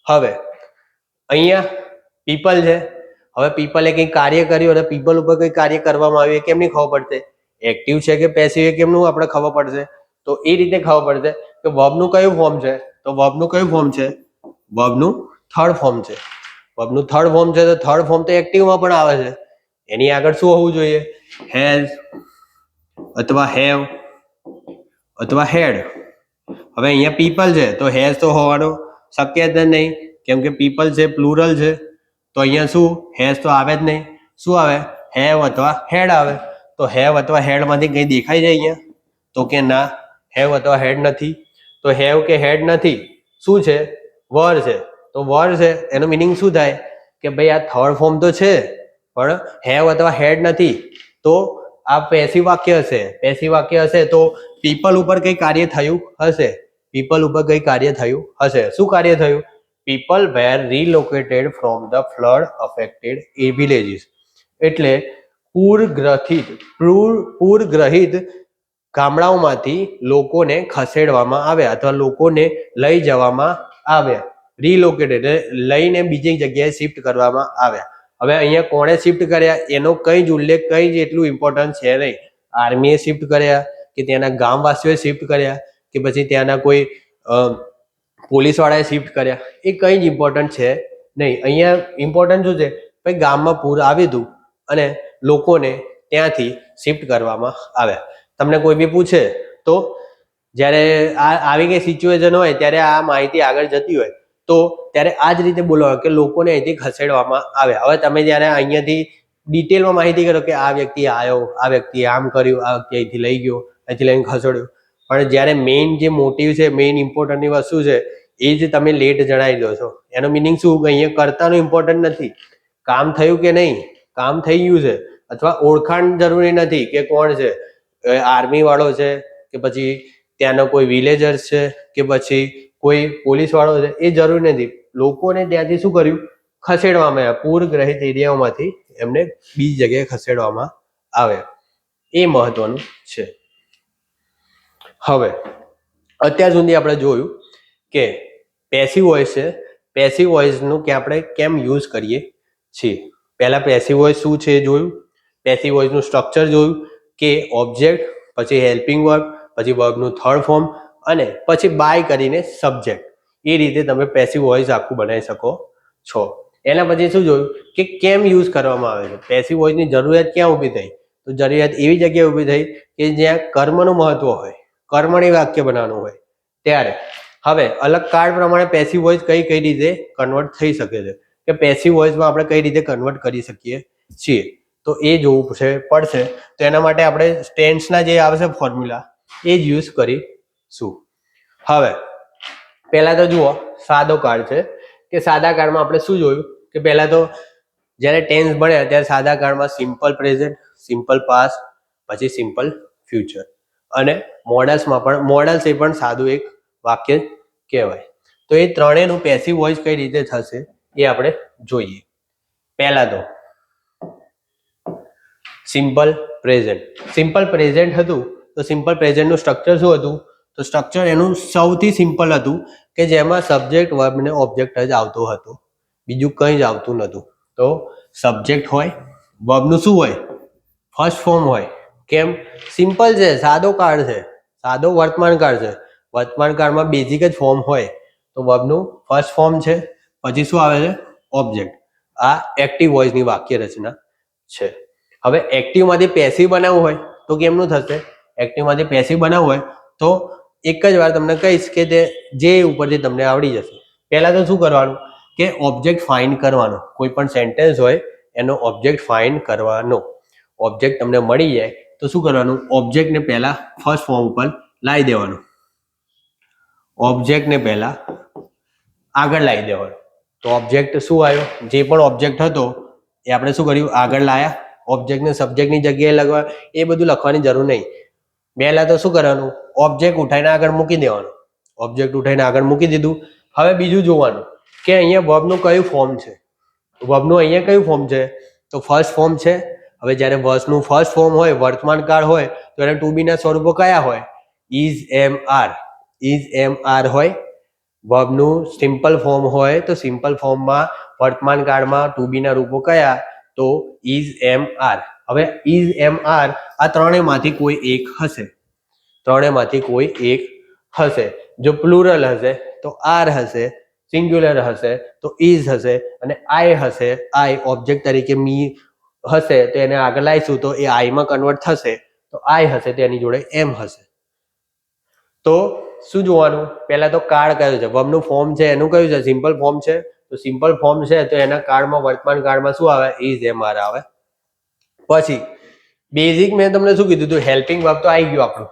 હવે અહીંયા પીપલ છે. હવે પીપલે કંઈક કાર્ય કર્યું અને પીપલ ઉપર કંઈક કાર્ય કરવામાં આવ્યું, એ કેમની ખબર પડશે? એક્ટિવ છે કે પેસિવ એ કેમનું આપણે ખબર પડશે? તો એ રીતે ખબર પડશે કે વર્બનું કયું ફોર્મ છે. તો વર્બનું કયું ફોર્મ છે? વર્બનું થર્ડ ફોર્મ છે. વર્બનું થર્ડ ફોર્મ છે તો થર્ડ ફોર્મ તો એક્ટિવમાં પણ આવે છે. એની આગળ શું હોવું જોઈએ? હેઝ અથવા હેવ અથવા હેડ. હવે અહીંયા પીપલ છે તો હેઝ તો હોવાનો શક્ય જ નહીં, કેમ કે પીપલ છે પ્લુરલ છે. તો અહીંયા શું? હેઝ તો આવે જ નહીં. શું આવે? હેવ અથવા હેડ આવે. તો હેવ અથવા હેડ માંથી કંઈ દેખાય છે અહીંયા? તો કે ના, હેવ અથવા હેડ નથી. તો હેવ કે હેડ નથી, શું છે? વર છે. તો વર છે એનો મિનિંગ શું થાય? કે ભાઈ આ થર્ડ ફોર્મ તો છે પણ હેવ અથવા હેડ નથી. તો આ પેસિવ વાક્ય હશે. પેસિવ વાક્ય હશે તો પીપલ ઉપર કઈ કાર્ય થયું હશે. પીપલ ઉપર કઈ કાર્ય થયું હશે. શું કાર્ય થયું? People were relocated from the flood affected villages. એટલે પૂરગ્રહિત ગામડાઓમાંથી લોકોને ખસેડવામાં આવ્યા અથવા લોકોને લઈ જવામાં આવ્યા. રીલોકેટેડ લઈને બીજી જગ્યાએ શિફ્ટ કરવામાં આવ્યા. હવે અહીંયા કોણે શિફ્ટ કર્યા એનો કઈ જ ઉલ્લેખ, કઈ જ એટલું ઇમ્પોર્ટન્સ છે નહીં. આર્મીએ શિફ્ટ કર્યા કે ત્યાંના ગામવાસીઓએ શિફ્ટ કર્યા કે પછી ત્યાંના કોઈ પોલીસવાળાએ શિફ્ટ કર્યા, એ કંઈ જ ઇમ્પોર્ટન્ટ છે નહીં. અહીંયા ઇમ્પોર્ટન્ટ શું છે? ભાઈ ગામમાં પૂર આવ્યું હતું અને લોકોને ત્યાંથી શિફ્ટ કરવામાં આવ્યા. તમને કોઈ બી પૂછે તો જ્યારે આવી કઈ સિચ્યુએશન હોય ત્યારે આ માહિતી આગળ જતી હોય તો ત્યારે આ જ રીતે બોલો કે લોકોને અહીંથી ખસેડવામાં આવ્યા. હવે તમે જ્યારે અહીંયાથી ડિટેલમાં માહિતી કરો કે આ વ્યક્તિ આવ્યો, આ વ્યક્તિએ આમ કર્યું, આ વ્યક્તિ અહીંથી લઈ ગયો, અહીંથી લઈને ખસેડ્યો, પણ જ્યારે મેઇન જે મોટિવ છે, મેઇન ઇમ્પોર્ટન્ટની વસ્તુ છે એ જ તમે લેટ જણાવી દો છો. એનો મિનિંગ શું? કે અહીંયા કર્તાનું ઇમ્પોર્ટન્ટ નથી. કામ થયું કે નહીં, કામ થઈ ગયું છે. અથવા ઓળખાણ જરૂરી નથી કે કોણ છે, આર્મી વાળો છે કે પછી ત્યાંનો કોઈ વિલેજર્સ છે કે પછી કોઈ પોલીસ વાળો છે, એ જરૂરી નથી. લોકોને ત્યાંથી શું કર્યું? ખસેડવામાં આવ્યા. પૂરગ્રહિત એરિયાઓમાંથી એમને બીજી જગ્યાએ ખસેડવામાં આવે. એ મહત્વનું છે. હવે અત્યાર સુધી આપણે જોયું કે પેસિવ વોઇસ છે. પેસિવ વોઇસનું કે આપણે કેમ યુઝ કરીએ છીએ. પહેલા પેસિવ વોઇસ શું છે એ જોયું. પેસિવ વોઇસનું સ્ટ્રક્ચર જોયું કે ઓબ્જેક્ટ, પછી હેલ્પિંગ વર્બ, પછી વર્બનું થર્ડ ફોર્મ અને પછી બાય કરીને સબ્જેક્ટ. એ રીતે તમે પેસિવ વોઇસ આખું બનાવી શકો છો. એના પછી શું જોયું કે કેમ યુઝ કરવામાં આવે છે. પેસિવ વોઇસની જરૂરિયાત ક્યાં ઊભી થઈ? તો જરૂરિયાત એવી જગ્યાએ ઊભી થઈ કે જ્યાં કર્મનું મહત્વ હોય, કર્મણી વાક્ય બનાવવાનું હોય ત્યારે. હવે અલગ કાર્ડ પ્રમાણે પેસિવ વોઇસ કઈ કઈ રીતે કન્વર્ટ થઈ શકે છે, કે પેસિવ વોઇસમાં આપણે કઈ રીતે કન્વર્ટ કરી શકીએ છીએ, તો એ જોવું પડશે. તો એના માટે આપણે ટેન્સના જે આવશે ફોર્મ્યુલા એ જ યુઝ કરીશું. હવે પહેલા તો જુઓ, સાદો કાર્ડ છે કે સાદા કાર્ડમાં આપણે શું જોયું કે પહેલા તો જ્યારે ટેન્સ ભણ્યા ત્યારે સાદા કાર્ડમાં સિમ્પલ પ્રેઝન્ટ, સિમ્પલ પાસ્ટ, પછી સિમ્પલ ફ્યુચર અને મોડલ્સમાં પણ, મોડલ્સ એ પણ સાદું એક વાક્ય કહેવાય. તો એ ત્રણેયનું પેસિવ વોઇસ કઈ રીતે થશે એ આપણે જોઈએ. પહેલા તો સિમ્પલ પ્રેઝન્ટ. સિમ્પલ પ્રેઝન્ટ હતું તો સિમ્પલ પ્રેઝન્ટનું સ્ટ્રક્ચર શું હતું? તો સ્ટ્રક્ચર એનું સૌથી સિમ્પલ હતું કે જેમાં સબ્જેક્ટ, વર્બ ને ઓબ્જેક્ટ જ આવતો હતો, બીજું કંઈ જ આવતું નહોતું. તો સબ્જેક્ટ હોય, વર્બનું શું હોય? ફર્સ્ટ ફોર્મ હોય. કેમ? સિમ્પલ છે, સાદો કાર્ડ છે, સાદો વર્તમાન કાળ છે. વર્તમાન કાળમાં બેઝિક જ ફોર્મ હોય તો વર્બનું ફર્સ્ટ ફોર્મ છે, પછી શું આવે છે? ઓબ્જેક્ટ. આ એક્ટિવ વોઇસની વાક્ય રચના છે. હવે એક્ટિવમાંથી પેસિવ બનાવવું હોય તો કેમનું થશે? એક્ટિવમાંથી પેસિવ બનાવવું હોય તો એક જ વાર તમને કહીશ કે તે જે ઉપરથી તમને આવડી જશે. પહેલા તો શું કરવાનું કે ઓબ્જેક્ટ ફાઇન્ડ કરવાનો. કોઈ પણ સેન્ટેન્સ હોય એનો ઓબ્જેક્ટ ફાઇન્ડ કરવાનો. ઓબ્જેક્ટ તમને મળી જાય તો શું કરવાનું? ઓબ્જેક્ટને પહેલા ફર્સ્ટ ફોર્મ ઉપર લાવી દેવાનું. ઓબ્જેક્ટને પહેલા આગળ લાવી દેવાનું. તો ઓબ્જેક્ટ શું આવ્યો? જે પણ ઓબ્જેક્ટ હતો એ આપણે શું કર્યું? આગળ લાયા. ઓબ્જેક્ટને સબ્જેક્ટની જગ્યાએ લખવા, એ બધું લખવાની જરૂર નહીં. પહેલા તો શું કરવાનું? ઓબ્જેક્ટ ઉઠાઈને આગળ મૂકી દેવાનું. ઓબ્જેક્ટ ઉઠાઈને આગળ મૂકી દીધું. હવે બીજું જોવાનું કે અહીંયા વર્બનું કયું ફોર્મ છે. વર્બનું અહીંયા કયું ફોર્મ છે? તો ફર્સ્ટ ફોર્મ છે. હવે જ્યારે વર્બનું ફર્સ્ટ ફોર્મ હોય, વર્તમાન કાળ હોય તો એના ટુ બી ના સ્વરૂપો કયા હોય? Is, am, are. Is, am, are હોય. વર્બનું સિમ્પલ ફોર્મ હોય તો સિમ્પલ ફોર્મમાં વર્તમાન કાળમાં ટુ બી ના રૂપો કયા? તો ઇઝ, એમ, આર. હવે ઇઝ, એમ, આર આ ત્રણેયમાંથી કોઈ એક હશે. ત્રણેયમાંથી કોઈ એક હશે. જો પ્લુરલ હશે તો આર હશે, સિંગ્યુલર હશે તો ઇઝ હશે, અને આઈ હશે, આઈ ઓબ્જેક્ટ તરીકે મી હશે તો એને આગળ લાવીશું તો એ આઈમાં કન્વર્ટ થશે, તો આઈ હશે તો એની જોડે એમ હશે. તો શું જોવાનું? પહેલા તો કાળ કયું છે, વર્બનું ફોર્મ છે એનું કયું છે? સિમ્પલ ફોર્મ છે. તો સિમ્પલ ફોર્મ છે તો એના કાળમાં વર્તમાન કાળમાં શું આવે? ઇઝ એમ આર આવે. પછી બેઝિક મેં તમને શું કીધું હતું? હેલ્પિંગ વર્બ તો આવી ગયું આપણું,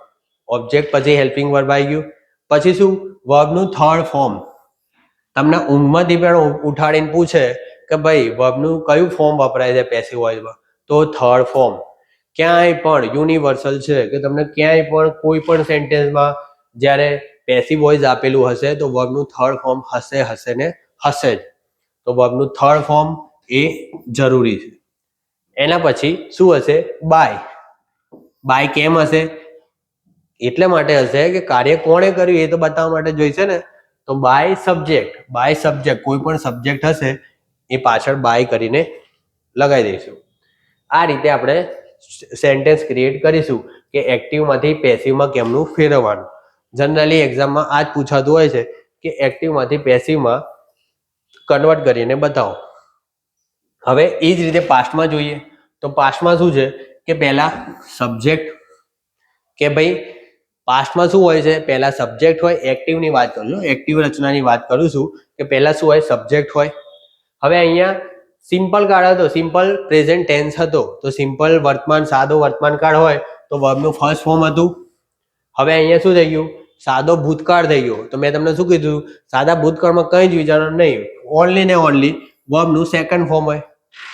ઓબ્જેક્ટ પછી હેલ્પિંગ વર્બ આવી ગયું. પછી શું? વર્બનું થર્ડ ફોર્મ. તમને ઊંઘમાંથી પણ ઉઠાડીને પૂછે કે ભાઈ વર્બનું કયું ફોર્મ વપરાય છે પેસિવ વોઇસમાં, તો થર્ડ ફોર્મ. ક્યાંય પણ યુનિવર્સલ છે કે તમને ક્યાંય પણ કોઈ પણ સેન્ટેન્સમાં જ્યારે પેસિવ વોઇસ આપેલું હશે તો વર્બનું થર્ડ ફોર્મ હશે ને હશે જ. તો વર્બનું થર્ડ ફોર્મ એ જરૂરી છે. એના પછી શું હશે? બાય. બાય કેમ હશે? એટલે માટે હશે કે કાર્ય કોણે કર્યું એ તો બતાવવા માટે જોઈશે ને. તો બાય સબ્જેક્ટ, બાય સબ્જેક્ટ કોઈ પણ સબ્જેક્ટ હશે એ પાછળ બાય કરીને લગાવી દઈશું. આ રીતે આપણે સેન્ટેન્સ ક્રિએટ કરીશું કે એક્ટિવમાંથી પેસિવમાં કેમનું ફેરવવાનું. જનરલી એક્ઝામમાં આ જ પૂછાતું હોય છે કે એક્ટિવમાંથી પેસિવમાં કન્વર્ટ કરીને બતાવો. હવે એ જ રીતે પાસ્ટમાં જોઈએ તો પાસ્ટમાં શું છે કે પહેલા સબ્જેક્ટ, કે ભાઈ પાસ્ટમાં શું હોય છે? પહેલા સબ્જેક્ટ હોય. એક્ટિવની વાત કરું છું, એક્ટિવ રચનાની વાત કરું છું કે પહેલા શું હોય? સબ્જેક્ટ હોય. હવે અહીંયા સિમ્પલ કાળ હતો, સિમ્પલ પ્રેઝન્ટ ટેન્સ હતો, તો સિમ્પલ વર્તમાન, સાદો વર્તમાન કાળ હોય તો વર્બનું ફર્સ્ટ ફોર્મ હતું. હવે અહીંયા શું થઈ ગયું? સાદો ભૂતકાળ થઈ ગયો. તો મેં તમને શું કીધું? સાદા ભૂતકાળમાં કંઈ જ વિચારવાનું નહીં, ઓનલી ને ઓનલી વર્બનું સેકન્ડ ફોર્મ હોય,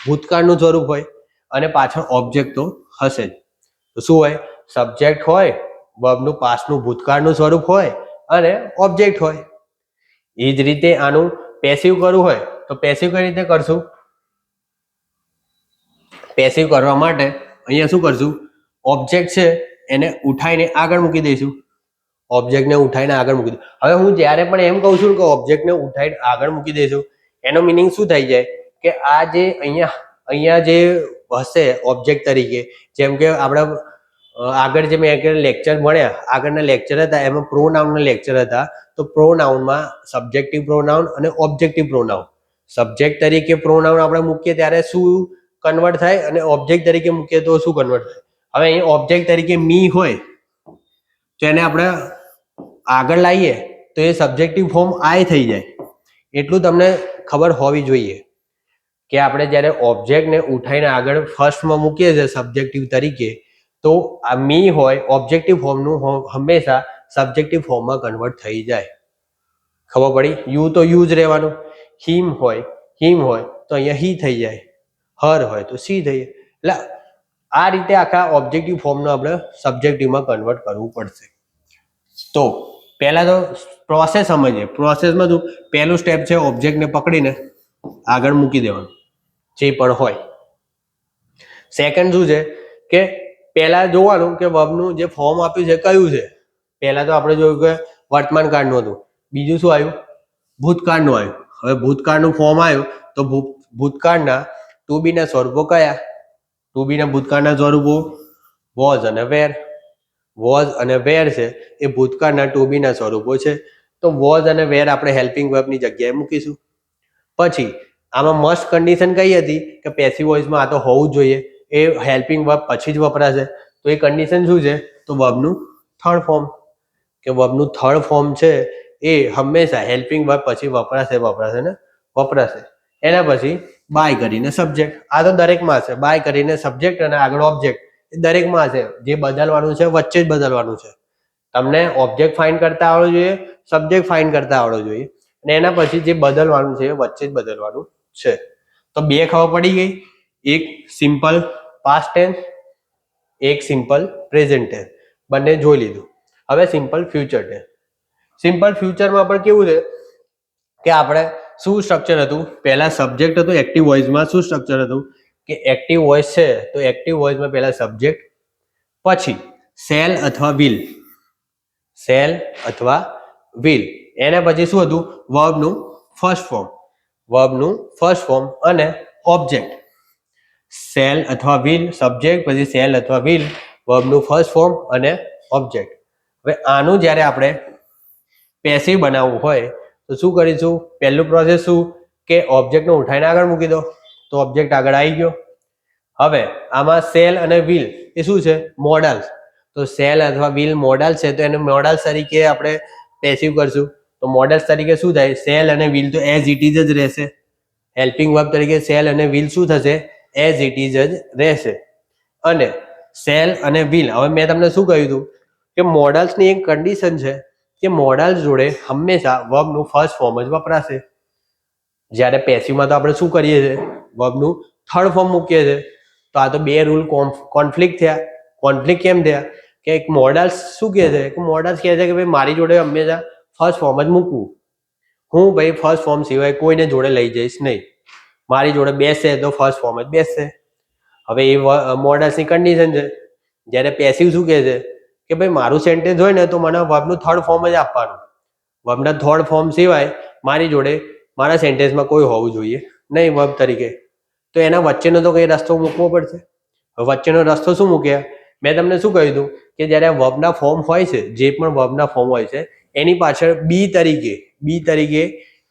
ભૂતકાળનું સ્વરૂપ હોય, અને પાછળ ઓબ્જેક્ટ તો હશે જ. તો શું હોય? સબ્જેક્ટ હોય, વર્બનું પાસ્ટનું ભૂતકાળનું સ્વરૂપ હોય, અને ઓબ્જેક્ટ હોય. એ જ રીતે આનું પેસિવ કરવું હોય તો પેસિવ કઈ રીતે કરશું? પેસિવ કરવા માટે અહીંયા શું કરશું? ઓબ્જેક્ટ છે એને ઉઠાઈને આગળ મૂકી દઈશું. ઓબ્જેક્ટને ઉઠાઈને આગળ મૂકી દઈશું. હવે હું જ્યારે પણ એમ કહું છું કે ઓબ્જેક્ટને ઉઠાઈને આગળ મૂકી દઈશું, એનો મિનિંગ શું થઈ જાય કે આ જે અહીંયા જે હશે ઓબ્જેક્ટ તરીકે, જેમ કે આપણે આગળ જે મેં લેક્ચર ભણ્યા, આગળના લેક્ચર હતા એમાં પ્રોનાઉનના લેક્ચર હતા. તો પ્રોનાઉનમાં સબ્જેક્ટિવ પ્રોનાઉન અને ઓબ્જેક્ટિવ પ્રોનાઉન. સબ્જેક્ટ તરીકે પ્રોનાઉન આપણે મૂકીએ ત્યારે શું કન્વર્ટ થાય, અને ઓબ્જેક્ટ તરીકે મૂકીએ તો શું કન્વર્ટ થાય? હવે અહીં ઓબ્જેક્ટ તરીકે મી હોય તો એને આપણે આગળ લાવીએ તો એ સબ્જેક્ટિવ ફોર્મ આઈ થઈ જાય. એટલું તમને ખબર હોવી જોઈએ કે આપણે જ્યારે ઓબ્જેક્ટને ઉઠાઈને આગળ ફર્સ્ટમાં મૂકીએ છીએ સબ્જેક્ટિવ તરીકે, તો આ મી હોય ઓબ્જેક્ટિવ ફોર્મનું હંમેશા સબ્જેક્ટિવ ફોર્મમાં કન્વર્ટ થઈ જાય. ખબર પડી? યુ તો યુ જ રહેવાનું. હિમ હોય તો અહીંયા હી થઈ જાય, હર હોય તો સી થઈ જાય. એટલે આ રીતે આખા ઓબ્જેક્ટિવ ફોર્મનો આપણે સબ્જેક્ટિવમાં કન્વર્ટ કરવું પડશે. તો પહેલા તો પ્રોસેસ સમજીએ. પ્રોસેસમાં શું? પહેલું સ્ટેપ છે ઓબ્જેક્ટને પકડીને આગળ મૂકી દેવાનું જે પણ હોય. સેકન્ડ શું છે કે પહેલા જોવાનું કે વર્બનું જે ફોર્મ આપ્યું છે કયું છે. પહેલા તો આપણે જોયું કે વર્તમાન કાળનું હતું. બીજું શું આવ્યું? ભૂતકાળનું આવ્યું. હવે ભૂતકાળનું ફોર્મ આવ્યું તો ભૂતકાળના ટુ બી ના સ્વરૂપો કયા? ટુ બી ના ભૂતકાળના સ્વરૂપો વોઝ અને વેર. વોઝ અને વેર છે એ ભૂતકાળના ટુ બી ના સ્વરૂપો છે. તો વોઝ અને વેર આપણે હેલ્પિંગ વર્બની જગ્યાએ મૂકીશું. પછી આમાં મસ્ટ કન્ડિશન કઈ હતી કે પેસિવ વોઇસમાં આ તો હોવું જ જોઈએ, એ હેલ્પિંગ વર્બ પછી જ વપરાશે. તો એ કન્ડિશન શું છે? તો વર્બનું થર્ડ ફોર્મ. કે વર્બનું થર્ડ ફોર્મ છે એ હંમેશા હેલ્પિંગ વર્બ પછી વપરાશે. એના પછી બાય કરીને સબ્જેક્ટ. આ તો દરેકમાં છે. બાય કરીને સબ્જેક્ટ અને આગળ ઓબ્જેક્ટ એ દરેકમાં છે. જે બદલવાનું છે વચ્ચે જ બદલવાનું છે. તમને ઓબ્જેક્ટ ફાઇન્ડ કરતા આવડવું જોઈએ, સબ્જેક્ટ ફાઇન્ડ કરતા આવડવું જોઈએ, અને એના પછી જે બદલવાનું છે એ વચ્ચે જ બદલવાનું છે. તો બે ખબર પડી ગઈ. એક સિમ્પલ પાસ્ટ ટેન્સ, એક સિમ્પલ પ્રેઝન્ટ ટેન્સ. બંને જોઈ લીધું. હવે સિમ્પલ ફ્યુચર ટેન્સ. સિમ્પલ ફ્યુચરમાં પણ કેવું છે કે આપણે શું સ્ટ્રક્ચર હતું? પહેલા સબ્જેક્ટ હતું. એક્ટિવ વોઇસમાં શું સ્ટ્રક્ચર હતું કે એક્ટિવ વોઇસ છે તો એક્ટિવ વોઇસમાં પહેલા સબ્જેક્ટ, પછી શેલ અથવા વિલ. શેલ અથવા વિલ. એના પછી શું હતું? વર્બનું ફર્સ્ટ ફોર્મ અને ઓબ્જેક્ટ. શેલ અથવા વિલ સબ્જેક્ટ, પછી શેલ અથવા વિલ વર્બનું ફર્સ્ટ ફોર્મ અને ઓબ્જેક્ટ. હવે આનું જ્યારે આપણે પેસિવ બનાવવું હોય તો શું કરીશું? પહેલું પ્રોસેસ શું કે ઓબ્જેક્ટને ઉઠાઈને આગળ મૂકી દો, તો ઓબ્જેક્ટ આગળ આવી ગયો. હવે આમાં સેલ અને વ્હીલ એ શું છે? મોડલ્સ. તો સેલ અથવા વ્હીલ મોડલ છે, તો એને મોડલ્સ તરીકે આપણે પેસિવ કરશું. તો મોડલ્સ તરીકે શું થાય? સેલ અને વ્હીલ તો એઝ ઇટ ઇઝ જ રહેશે. હેલ્પિંગ વર્બ તરીકે સેલ અને વ્હીલ શું થશે? એઝ ઇટ ઇઝ જ રહેશે. અને સેલ અને વ્હીલ, હવે મેં તમને શું કહ્યું હતું કે મોડલ્સની એક કન્ડિશન છે કે મોડલ્સ જોડે હંમેશા વર્બનું ફર્સ્ટ ફોર્મ જ વપરાશે. જ્યારે પેસિવમાં તો આપણે શું કરીએ છીએ? વર્બનું થર્ડ ફોર્મ મૂકીએ છીએ. તો આ તો બે રૂલ કોન્ફ્લિક્ટ થયા. કોન્ફ્લિક્ટ કેમ થયા? કે એક મોડલ્સ શું કહે છે કે મોડલ્સ કહે છે કે ભાઈ મારી જોડે હંમેશા ફર્સ્ટ ફોર્મ જ મૂકવું. હું ભાઈ ફર્સ્ટ ફોર્મ સિવાય કોઈને જોડે લઈ જઈશ નહીં. મારી જોડે બેસશે તો ફર્સ્ટ ફોર્મ જ બેસશે. હવે એ મોડલ્સની કન્ડિશન છે. જ્યારે પેસિવ શું કહે છે કે ભાઈ મારું સેન્ટેન્સ હોય ને તો મને વર્બનું થર્ડ ફોર્મ જ આપવાનું. વર્બના થર્ડ ફોર્મ સિવાય મારી જોડે મારા સેન્ટેન્સમાં કોઈ હોવું જોઈએ નહીં વર્બ તરીકે. તો એના વચ્ચેનો તો કઈ રસ્તો મૂકવો પડશે. વચ્ચેનો રસ્તો શું મૂક્યા? મેં તમને શું કહ્યું હતું કે જ્યારે વર્બના ફોર્મ હોય છે, જે પણ વર્બના ફોર્મ હોય છે એની પાછળ બી તરીકે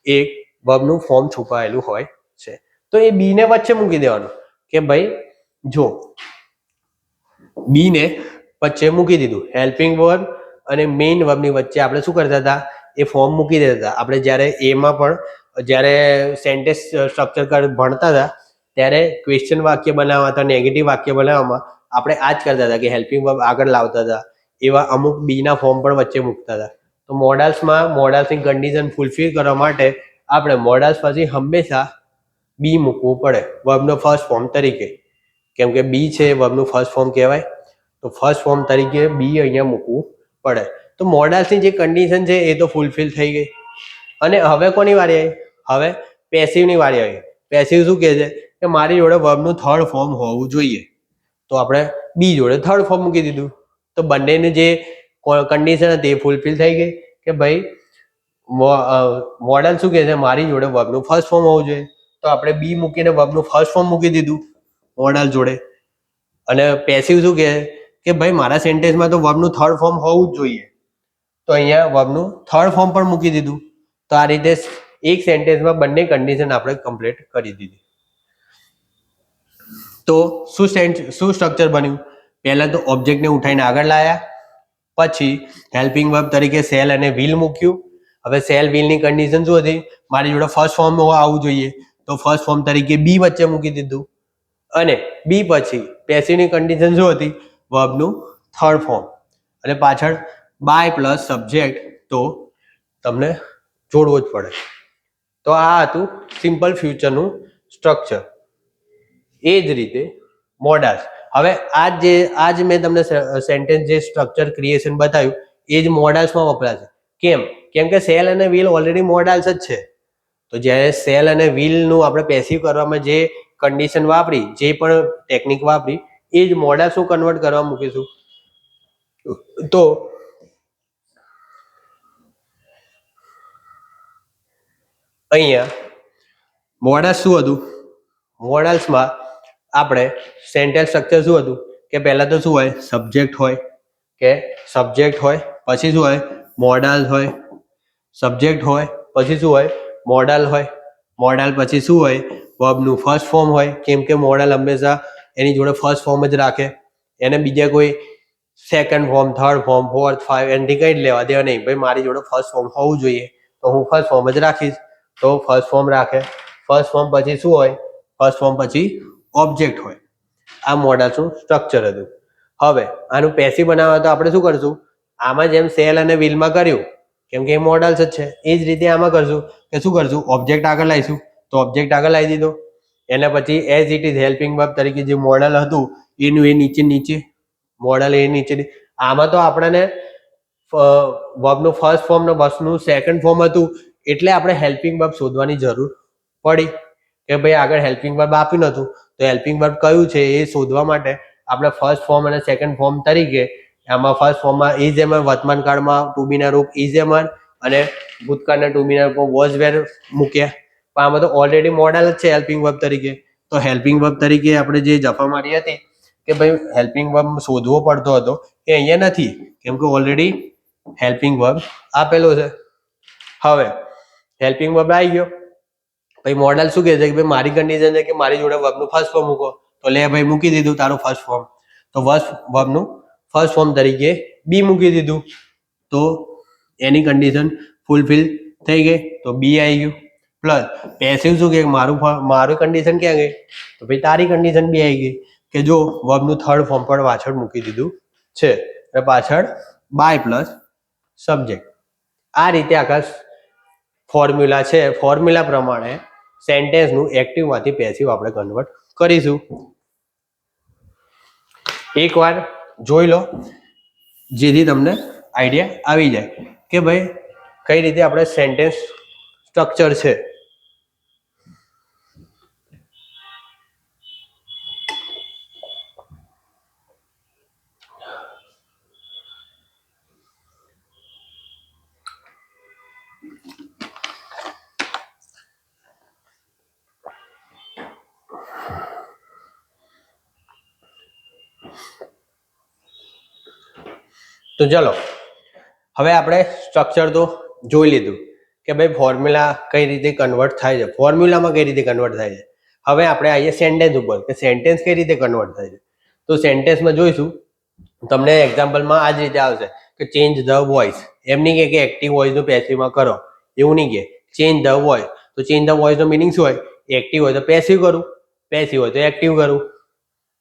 એક વર્બનું ફોર્મ છુપાયેલું હોય છે. તો એ બી ને વચ્ચે મૂકી દેવાનું કે ભાઈ જો બી ને વચ્ચે મૂકી દીધું. હેલ્પિંગ વર્બ અને મેઇન વર્બની વચ્ચે આપણે શું કરતા હતા? એ ફોર્મ મૂકી દેતા હતા. આપણે જ્યારે એમાં પણ જ્યારે સેન્ટેન્સ સ્ટ્રક્ચર ભણતા હતા ત્યારે ક્વેશ્ચન વાક્ય બનાવવા હતા, નેગેટિવ વાક્ય બનાવવામાં આપણે આ જ કરતા હતા કે હેલ્પિંગ વર્બ આગળ લાવતા હતા. એવા અમુક બીના ફોર્મ પણ વચ્ચે મૂકતા હતા. તો મોડલ્સની કન્ડિશન ફૂલફિલ કરવા માટે આપણે મોડલ્સ પછી હંમેશા બી મૂકવું પડે વર્બનો ફર્સ્ટ ફોર્મ તરીકે. કેમ કે બી છે વર્બનું ફર્સ્ટ ફોર્મ કહેવાય, તો ફર્સ્ટ ફોર્મ તરીકે બી અહીંયા મૂકવું પડે. તો મોડલ્સની જે કન્ડિશન છે એ તો ફૂલફિલ થઈ ગઈ. અને હવે કોની વારી આવી? હવે પેસિવની વારી આવી. પેસિવ શું કહે છે કે મારી જોડે વર્બનું થર્ડ ફોર્મ હોવું જોઈએ. તો આપણે બી જોડે થર્ડ ફોર્મ મૂકી દીધું. તો બંનેની જે કન્ડિશન હતી એ ફૂલફિલ થઈ ગઈ કે ભાઈ મોડલ શું કહે છે? મારી જોડે વર્બનું ફર્સ્ટ ફોર્મ હોવું જોઈએ. તો આપણે બી મૂકીને વર્બનું ફર્સ્ટ ફોર્મ મૂકી દીધું મોડલ જોડે. અને પેસિવ શું કહે કે ભાઈ મારા સેન્ટેન્સમાં તો વર્બનું થર્ડ ફોર્મ હોવું જ જોઈએ. તો અહીંયા વર્બનું થર્ડ ફોર્મ પણ મૂકી દીધું. તો આ રીતે એક સેન્ટેન્સમાં બંને કન્ડિશન આપણે કમ્પ્લીટ કરી દીધી. તો શું સ્ટ્રક્ચર બન્યું? પહેલા તો ઓબ્જેક્ટને ઉઠાઈને આગળ લાયા, પછી હેલ્પિંગ વર્બ તરીકે સેલ અને વ્હીલ મૂક્યું. હવે સેલ વ્હીલની કન્ડિશન શું હતી? મારી જોડે ફર્સ્ટ ફોર્મ આવવું જોઈએ, તો ફર્સ્ટ ફોર્મ તરીકે બી વચ્ચે મૂકી દીધું. અને બી પછી પેસિવની કન્ડિશન શું હતી? વર્બનું થર્ડ ફોર્મ અને પાછળ બાય પ્લસ સબ્જેક્ટ, તો તમને જોડવું જ પડે. તો આ હતું સિમ્પલ ફ્યુચરનું સ્ટ્રક્ચર. એ જ રીતે મોડલ્સ. હવે આ જ મેં તમને સેન્ટેન્સ જે સ્ટ્રક્ચર ક્રિએશન બતાવ્યું એ જ મોડલ્સમાં વપરાશે. કેમ કે સેલ અને વ્હીલ ઓલરેડી મોડલ્સ જ છે. તો જ્યારે સેલ અને વ્હીલનું આપણે પેસિવ કરવામાં જે કન્ડિશન વાપરી, જે પણ ટેકનિક વાપરી, એ જ મોડલ્સનું કન્વર્ટ કરવા મૂકીશું. તો અહીંયા મોડલ્સ શું હતું? મોડલ્સમાં આપણે સેન્ટેન્સ સ્ટ્રક્ચર શું હતું કે પહેલા તો શું હોય? સબ્જેક્ટ હોય, પછી શું હોય? મોડલ હોય. સબ્જેક્ટ હોય પછી શું હોય? મોડલ હોય. મોડલ પછી શું હોય? વર્બનું ફર્સ્ટ ફોર્મ હોય. કેમ કે મોડલ હંમેશા એની જોડે ફર્સ્ટ ફોર્મ જ રાખે. એને બીજા કોઈ second form, third form, fourth, five એનાથી કંઈ જ લેવા દેવા નહીં. ભાઈ મારી જોડે ફર્સ્ટ ફોર્મ હોવું જોઈએ તો હું ફર્સ્ટ ફોર્મ જ રાખીશ. તો ફર્સ્ટ ફોર્મ રાખે. ફર્સ્ટ ફોર્મ પછી શું હોય? ફર્સ્ટ ફોર્મ પછી ઓબ્જેક્ટ હોય. આ મોડલ્સનું સ્ટ્રક્ચર હતું. હવે આનું પેસિવ બનાવવા તો આપણે શું કરશું? આમાં જેમ સેલ અને વ્હીલમાં કર્યું, કેમ કે એ મોડલ્સ જ છે, એ જ રીતે આમાં કરશું કે શું કરશું? ઓબ્જેક્ટ આગળ લાવીશું. તો ઓબ્જેક્ટ આગળ લાવી દીધો. એના પછી as it is helping verb તરીકે જે મોડલ હતું એનું એ નીચે મોડલ એ નીચે. આમાં તો આપણને વર્બનું ફર્સ્ટ ફોર્મ ને વર્બનું સેકન્ડ ફોર્મ હતું એટલે આપણે હેલ્પિંગ વર્બ શોધવાની જરૂર પડી કે ભાઈ આગળ હેલ્પિંગ વર્બ આપ્યું નતું, તો હેલ્પિંગ વર્બ કયું છે એ શોધવા માટે આપણે ફર્સ્ટ ફોર્મ અને સેકન્ડ ફોર્મ તરીકે આમાં ફર્સ્ટ ફોર્મમાં ઇઝ એમર, વર્તમાન કાળમાં ટુ બીના રૂપ ઇઝ એમર અને ભૂતકાળના ટુ બીના રૂપ વોઝ વેર મૂક્યા. પણ આમાં તો ઓલરેડી મોડલ જ છે હેલ્પિંગ વર્બ તરીકે. તો હેલ્પિંગ વર્બ તરીકે આપણે જે જફા મારી હતી કે ભાઈ હેલ્પિંગ વર્બ શોધવો પડતો હતો એ અહીંયા નથી, કેમ કે ઓલરેડી હેલ્પિંગ વર્બ આપેલો છે. હવે હેલ્પિંગ વર્બ આવી ગયો, ભાઈ મોડેલ શું કહે છે કે ભાઈ મારી કન્ડિશન છે કે મારી જોડે વર્બનું ફર્સ્ટ ફોર્મ મૂકો, તો લે ભાઈ મૂકી દીધું તારું ફર્સ્ટ ફોર્મ, તો વર્બનું ફર્સ્ટ ફોર્મ તરીકે બી મૂકી દીધું, તો એની કન્ડિશન ફૂલફિલ થઈ ગઈ, તો બી આવી ગયું. પ્લસ પેસિવ શું કે મારું કન્ડિશન ક્યાં ગઈ, તો ભાઈ તારી કન્ડિશન બી આવી ગઈ કે જો વર્બનું થર્ડ ફોર્મ પણ પાછળ મૂકી દીધું છે, એટલે પાછળ બાય પ્લસ સબ્જેક્ટ. આ રીતે આખા ફોર્મ્યુલા છે, ફોર્મ્યુલા પ્રમાણે સેન્ટેન્સનું એક્ટિવમાંથી પેસિવ આપણે કન્વર્ટ કરીશું. એકવાર જોઈ લો જેથી તમને આઈડિયા આવી જાય કે ભાઈ કઈ રીતે આપણે સેન્ટેન્સ સ્ટ્રક્ચર છે. તો ચલો હવે આપણે સ્ટ્રક્ચર તો જોઈ લીધું કે ભાઈ ફોર્મ્યુલા કઈ રીતે કન્વર્ટ થાય છે, ફોર્મ્યુલામાં કઈ રીતે કન્વર્ટ થાય છે. હવે આપણે આવીએ સેન્ટેન્સ ઉપર કે સેન્ટેન્સ કઈ રીતે કન્વર્ટ થાય છે. તો સેન્ટેન્સમાં જોઈશું, તમને એક્ઝામ્પલમાં આ જ રીતે આવશે કે ચેન્જ ધ વોઇસ. એમ નહીં કે એક્ટિવ વોઇસનું પેસિવમાં કરો, એવું નહીં કે ચેન્જ ધ વોઇસ. તો ચેન્જ ધ વોઇસનો મિનિંગ શું હોય, એક્ટિવ હોય તો પેસિવ કરું, પેસિવ હોય તો એક્ટિવ કરું,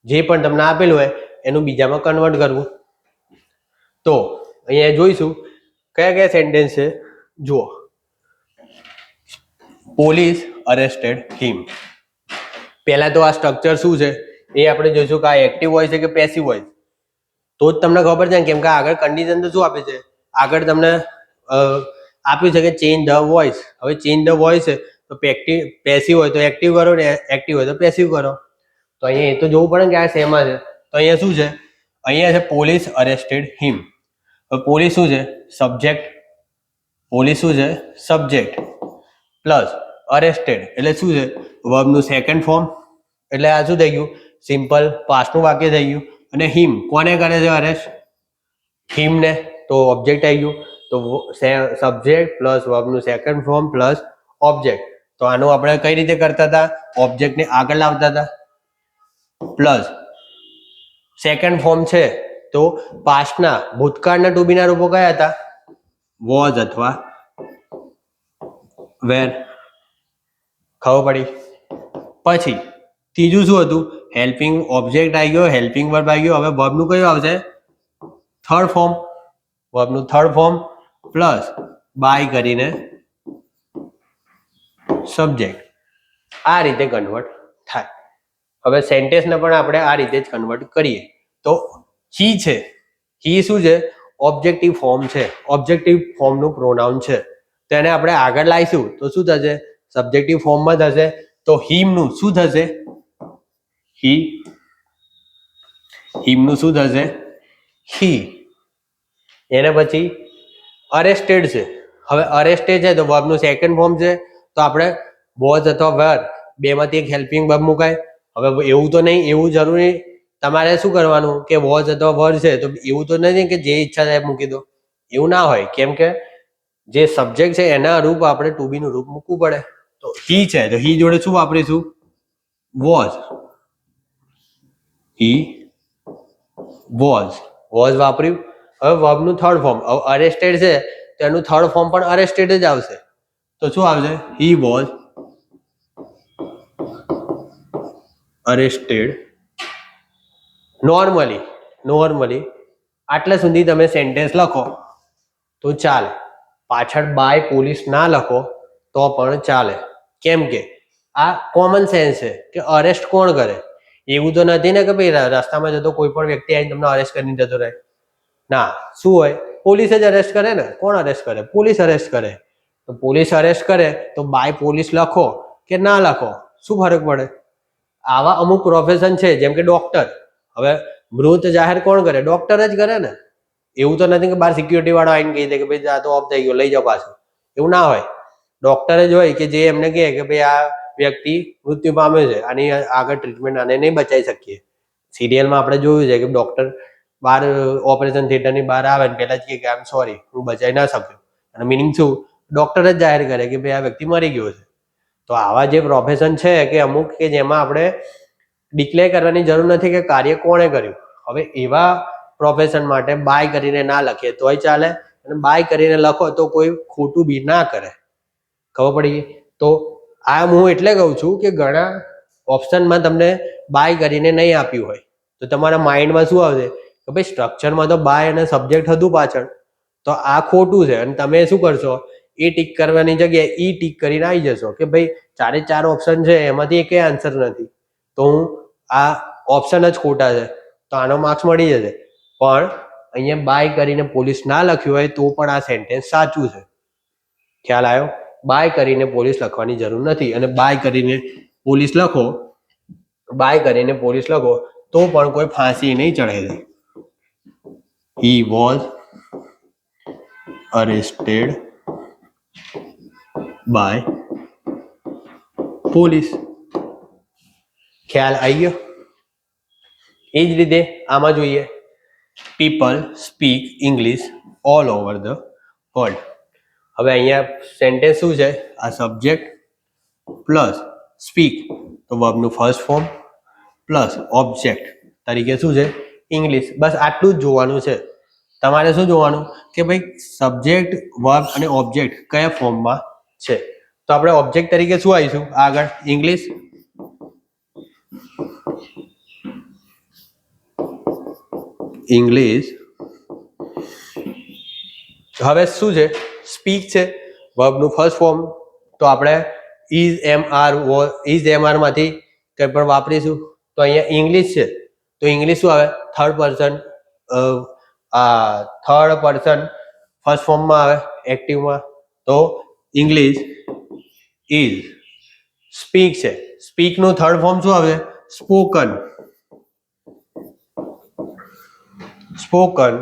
જે પણ તમને આપેલું હોય એનું બીજામાં કન્વર્ટ કરવું. તો અહીંયા જોઈશું કયા કયા સેન્ટેન્સ છે. જુઓ, પોલીસ અરેસ્ટેડ હિમ. પહેલા તો આ સ્ટ્રક્ચર શું છે એ આપણે જોઈશું કે આ એક્ટિવ વોઇસ છે કે પેસિવ વોઇસ, તો જ તમને ખબર છે ને, કેમ કે આગળ કન્ડિશન તો શું આપે છે, આગળ તમને આપ્યું છે કે ચેન્જ ધ વોઇસ. હવે ચેન્જ ધ વોઇસ છે તો પેસિવ હોય તો એક્ટિવ કરો ને એક્ટિવ હોય તો પેસિવ કરો. તો અહીંયા એ તો જોવું પડે ને કે આ શેમાં છે. તો અહીંયા શું છે, અહીંયા છે પોલીસ અરેસ્ટેડ હિમ. હવે પોલીસ શું છે, સબ્જેક્ટ, પોલીસ શું છે સબ્જેક્ટ, પ્લસ અરેસ્ટેડ એટલે શું છે વર્બનું સેકન્ડ ફોર્મ, એટલે આ શું થઈ ગયું, સિમ્પલ પાસ્ટનું વાક્ય થઈ ગયું. અને હિમ કોને કરે છે અરેસ્ટ, હિમને, તો ઓબ્જેક્ટ આવી ગયું. તો સબ્જેક્ટ પ્લસ વર્બનું સેકન્ડ ફોર્મ પ્લસ ઓબ્જેક્ટ. તો આનું આપણે કઈ રીતે કરતા હતા, ઓબ્જેક્ટને આગળ લાવતા હતા, પ્લસ સેકન્ડ ફોર્મ છે તો પાસ્ટના ભૂતકાળના ટુ બીના રૂપો કયા હતા, વોઝ અથવા વેર. ખબર પડી. પછી ત્રીજું શું હતું, હેલ્પિંગ ઓબ્જેક્ટ આવી ગયો, હેલ્પિંગ વર્બ આવી ગયો. હવે વર્બનું કયું આવશે, થર્ડ ફોર્મ, વર્બનું થર્ડ ફોર્મ પ્લસ બાય કરીને સબ્જેક્ટ. આ રીતે કન્વર્ટ થાય. હવે સેન્ટેન્સને પણ આપણે આ રીતે જ કન્વર્ટ કરીએ. તો હી છે, હી શું છે, ઓબ્જેક્ટિવ ફોર્મ છે, ઓબ્જેક્ટિવ ફોર્મનું પ્રોનાઉન છે. તો એને આપણે આગળ લાવીશું તો શું થશે, સબ્જેક્ટિવ ફોર્મમાં થશે. તો હિમનું શું થશે, હિમનું શું થશે, હી. એને પછી અરેસ્ટેડ છે. હવે અરેસ્ટેડ છે તો વર્બનું સેકન્ડ ફોર્મ છે, તો આપણે વોઝ અથવા વેર બેમાંથી એક હેલ્પિંગ વર્બ મુકાય. હવે એવું તો નહીં, એવું જરૂરી તમારે શું કરવાનું કે વોઝ અથવા વર્બ છે તો એવું તો નથી કે જે ઈચ્છા થાય મૂકી દો, એવું ના હોય. કેમ કે જે સબ્જેક્ટ છે એના રૂપ આપણે ટુ બી નું રૂપ મૂકવું પડે. તો હી છે તો હી જોડે શું વાપરીશું, વોઝ, હી વોઝ વાપર્યું. હવે વર્બનું થર્ડ ફોર્મ, હવે અરેસ્ટેડ છે તો એનું થર્ડ ફોર્મ પણ અરેસ્ટેડ જ આવશે. તો શું આવશે, હી વોઝ અરેસ્ટેડ. નોર્મલી આટલા સુધી તમે સેન્ટેન્સ લખો તો ચાલે, પાછળ બાય પોલીસ ના લખો તો પણ ચાલે. કેમ કે આ કોમન સેન્સ છે કે અરેસ્ટ કોણ કરે. એવું તો નથી ને કે ભાઈ રસ્તામાં જતો કોઈ પણ વ્યક્તિ આવીને તમને અરેસ્ટ કરીને જતો રહે. ના, શું હોય, પોલીસ જ અરેસ્ટ કરે ને. કોણ અરેસ્ટ કરે, પોલીસ અરેસ્ટ કરે. તો પોલીસ અરેસ્ટ કરે તો બાય પોલીસ લખો કે ના લખો શું ફરક પડે. આવા અમુક પ્રોફેશન છે જેમ કે ડોક્ટર. હવે મૃત જાહેર કોણ કરે, ડોક્ટર જ કરે ને. એવું તો નથી કે બહાર સિક્યુરિટી વાળો આવીને કહી દે કે ભાઈ આ તો ઓફ થઈ ગયો, લઈ જાઓ પાછું. એવું ના હોય. ડોક્ટર જ હોય કે જે એમને કહે કે ભાઈ આ વ્યક્તિ મૃત્યુ પામ્યો છે, આની આગળ ટ્રીટમેન્ટ આને નહીં બચાવી શકીએ. સિરિયલમાં આપણે જોયું છે કે ડોક્ટર બહાર ઓપરેશન થિયેટરની બહાર આવે ને પહેલા જ કે આમ સોરી હું બચાવી ના શક્યો, અને મિનિંગ શું, ડોક્ટર જ જાહેર કરે કે ભાઈ આ વ્યક્તિ મરી ગયો છે. તો આવા જે પ્રોફેશન છે કે અમુક કે જેમાં આપણે ડિક્લેર કરવાની જરૂર નથી કે કાર્ય કોણે કર્યું. હવે એવા પ્રોફેશન માટે બાય કરીને ના લખીએ તોય ચાલે, અને બાય કરીને લખો તો કોઈ ખોટું બી ના કરે. ખબર પડી ગઈ? તો આ હું એટલે કહું છું કે ઘણા ઓપ્શનમાં તમને બાય કરીને નહીં આપ્યું હોય તો તમારા માઇન્ડમાં શું આવશે કે ભાઈ સ્ટ્રક્ચરમાં તો બાય અને સબ્જેક્ટ હતું પાછળ, તો આ ખોટું છે, અને તમે શું કરશો, એ ટીક કરવાની જગ્યાએ ઈ ટીક કરીને આવી જશો કે ભાઈ 4 ઓપ્શન છે એમાંથી એકે આન્સર નથી, તો હું આ ઓપ્શન જ ખોટા છે, તો આનો માર્ક્સ મળી જશે. પણ અહીંયા બાય કરીને પોલીસ ના લખ્યું હોય તો પણ આ સેન્ટેન્સ સાચું છે. ખ્યાલ આવ્યો? બાય કરીને પોલીસ લખવાની જરૂર નથી, અને બાય કરીને પોલીસ લખો, બાય કરીને પોલીસ લખો તો પણ કોઈ ફાંસી નહીં ચડાવી દે. He was arrested by police. ખ્યાલ આવી ગયો? એ જ રીતે આમાં જોઈએ, people speak English all over the world. હવે અહીંયા સેન્ટેન્સ શું છે, આ સબ્જેક્ટ પ્લસ સ્પીક તો વર્બનું ફર્સ્ટ ફોર્મ પ્લસ ઓબ્જેક્ટ તરીકે શું છે, ઇંગ્લિશ. બસ આટલું જ જોવાનું છે. તમારે શું જોવાનું કે ભાઈ સબ્જેક્ટ, વર્બ અને ઓબ્જેક્ટ કયા ફોર્મમાં છે. તો આપણે ઓબ્જેક્ટ તરીકે શું આવીશું આગળ, ઇંગ્લિશ. ઇંગ્લિશ. હવે શું છે, સ્પીક છે, વર્બનું ફર્સ્ટ ફોર્મ, તો આપણે ઇઝ એમ આર માંથી કંઈ પણ વાપરીશું. તો અહીંયા ઇંગ્લિશ છે તો ઇંગ્લિશ શું આવે, થર્ડ પર્સન ફર્સ્ટ ફોર્મમાં આવે એક્ટિવમાં, તો ઇંગ્લિશ ઇઝ. સ્પીક છે, સ્પીકનું થર્ડ ફોર્મ શું આવે, સ્પોકન. સ્પોકન.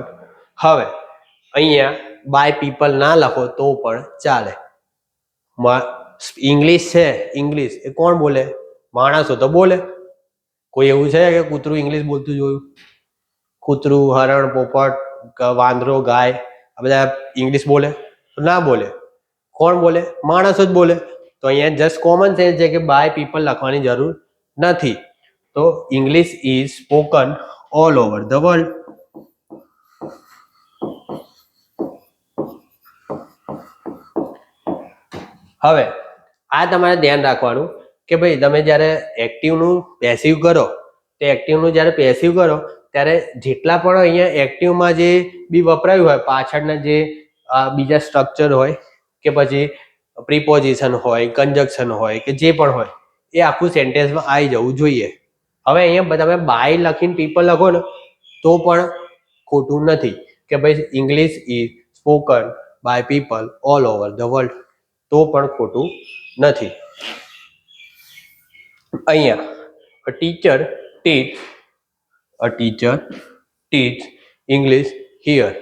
હવે અહીંયા બાય પીપલ ના લખો તો પણ ચાલે. ઇંગ્લિશ છે, ઇંગ્લિશ એ કોણ બોલે, માણસો તો બોલે. કોઈ એવું છે કે કૂતરું ઇંગ્લિશ બોલતું જોયું? કૂતરું, હરણ, પોપટ, વાંદરો, ગાય આ બધા ઇંગ્લિશ બોલે? ના બોલે. કોણ બોલે? માણસો જ બોલે. તો અહીંયા જસ્ટ કોમન સેન્સ છે કે બાય પીપલ લખવાની જરૂર નથી. તો English is spoken all over the world. હવે આ તમારે ધ્યાન રાખવાનું કે ભાઈ તમે જ્યારે એક્ટિવનું પેસિવ કરો, તો એક્ટિવનું જ્યારે પેસિવ કરો ત્યારે જેટલા પણ અહીંયા એક્ટિવમાં જે બી વપરાયું હોય, પાછળના જે બીજા સ્ટ્રક્ચર હોય કે પછી પ્રિપોઝિશન હોય, કંજક્શન હોય કે જે પણ હોય, એ આખું સેન્ટેન્સમાં આવી જવું જોઈએ. હવે અહીંયા તમે બાય લખીને પીપલ લખો ને તો પણ ખોટું નથી કે ભાઈ English is spoken by people all over the world, તો પણ ખોટું નથી. અહીંયા a teacher teach English here,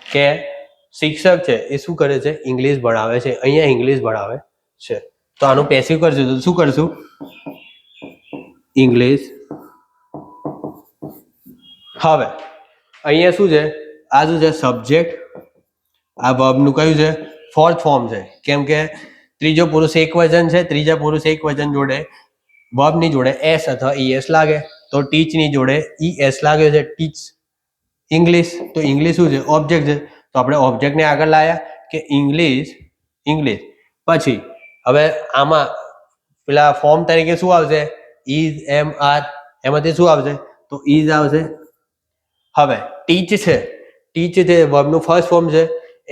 કે શિક્ષક છે એ શું કરે છે, ઇંગ્લિશ ભણાવે છે. અહીંયા ઇંગ્લિશ ભણાવે છે, તો આનું પેસિવ કરશું તો શું કરશું, ઇંગ્લિશ. હવે અહીંયા શું છે, આ શું છે, સબ્જેક્ટ. આ વર્બનું કયું છે, ફોર્થ ફોર્મ છે, કેમ કે ત્રીજો પુરુષ એક વચન છે. ત્રીજા પુરુષ એક વચન જોડે વર્બની જોડે એસ અથવા ઈએસ લાગે, તો ટીચની જોડે ઈએસ લાગ્યો છે, ટીચ. ઇંગ્લિશ, તો ઇંગ્લિશ શું છે, ઓબ્જેક્ટ છે, તો આપણે ઓબ્જેક્ટને આગળ લાવ્યા કે ઇંગ્લિશ. પછી હવે આમાં પેલા ફોર્મ તરીકે શું આવશે, ઇઝ એમ આર, એમાંથી શું આવશે, તો ઇઝ આવશે. હવે ટીચ છે વર્બનું ફર્સ્ટ ફોર્મ છે,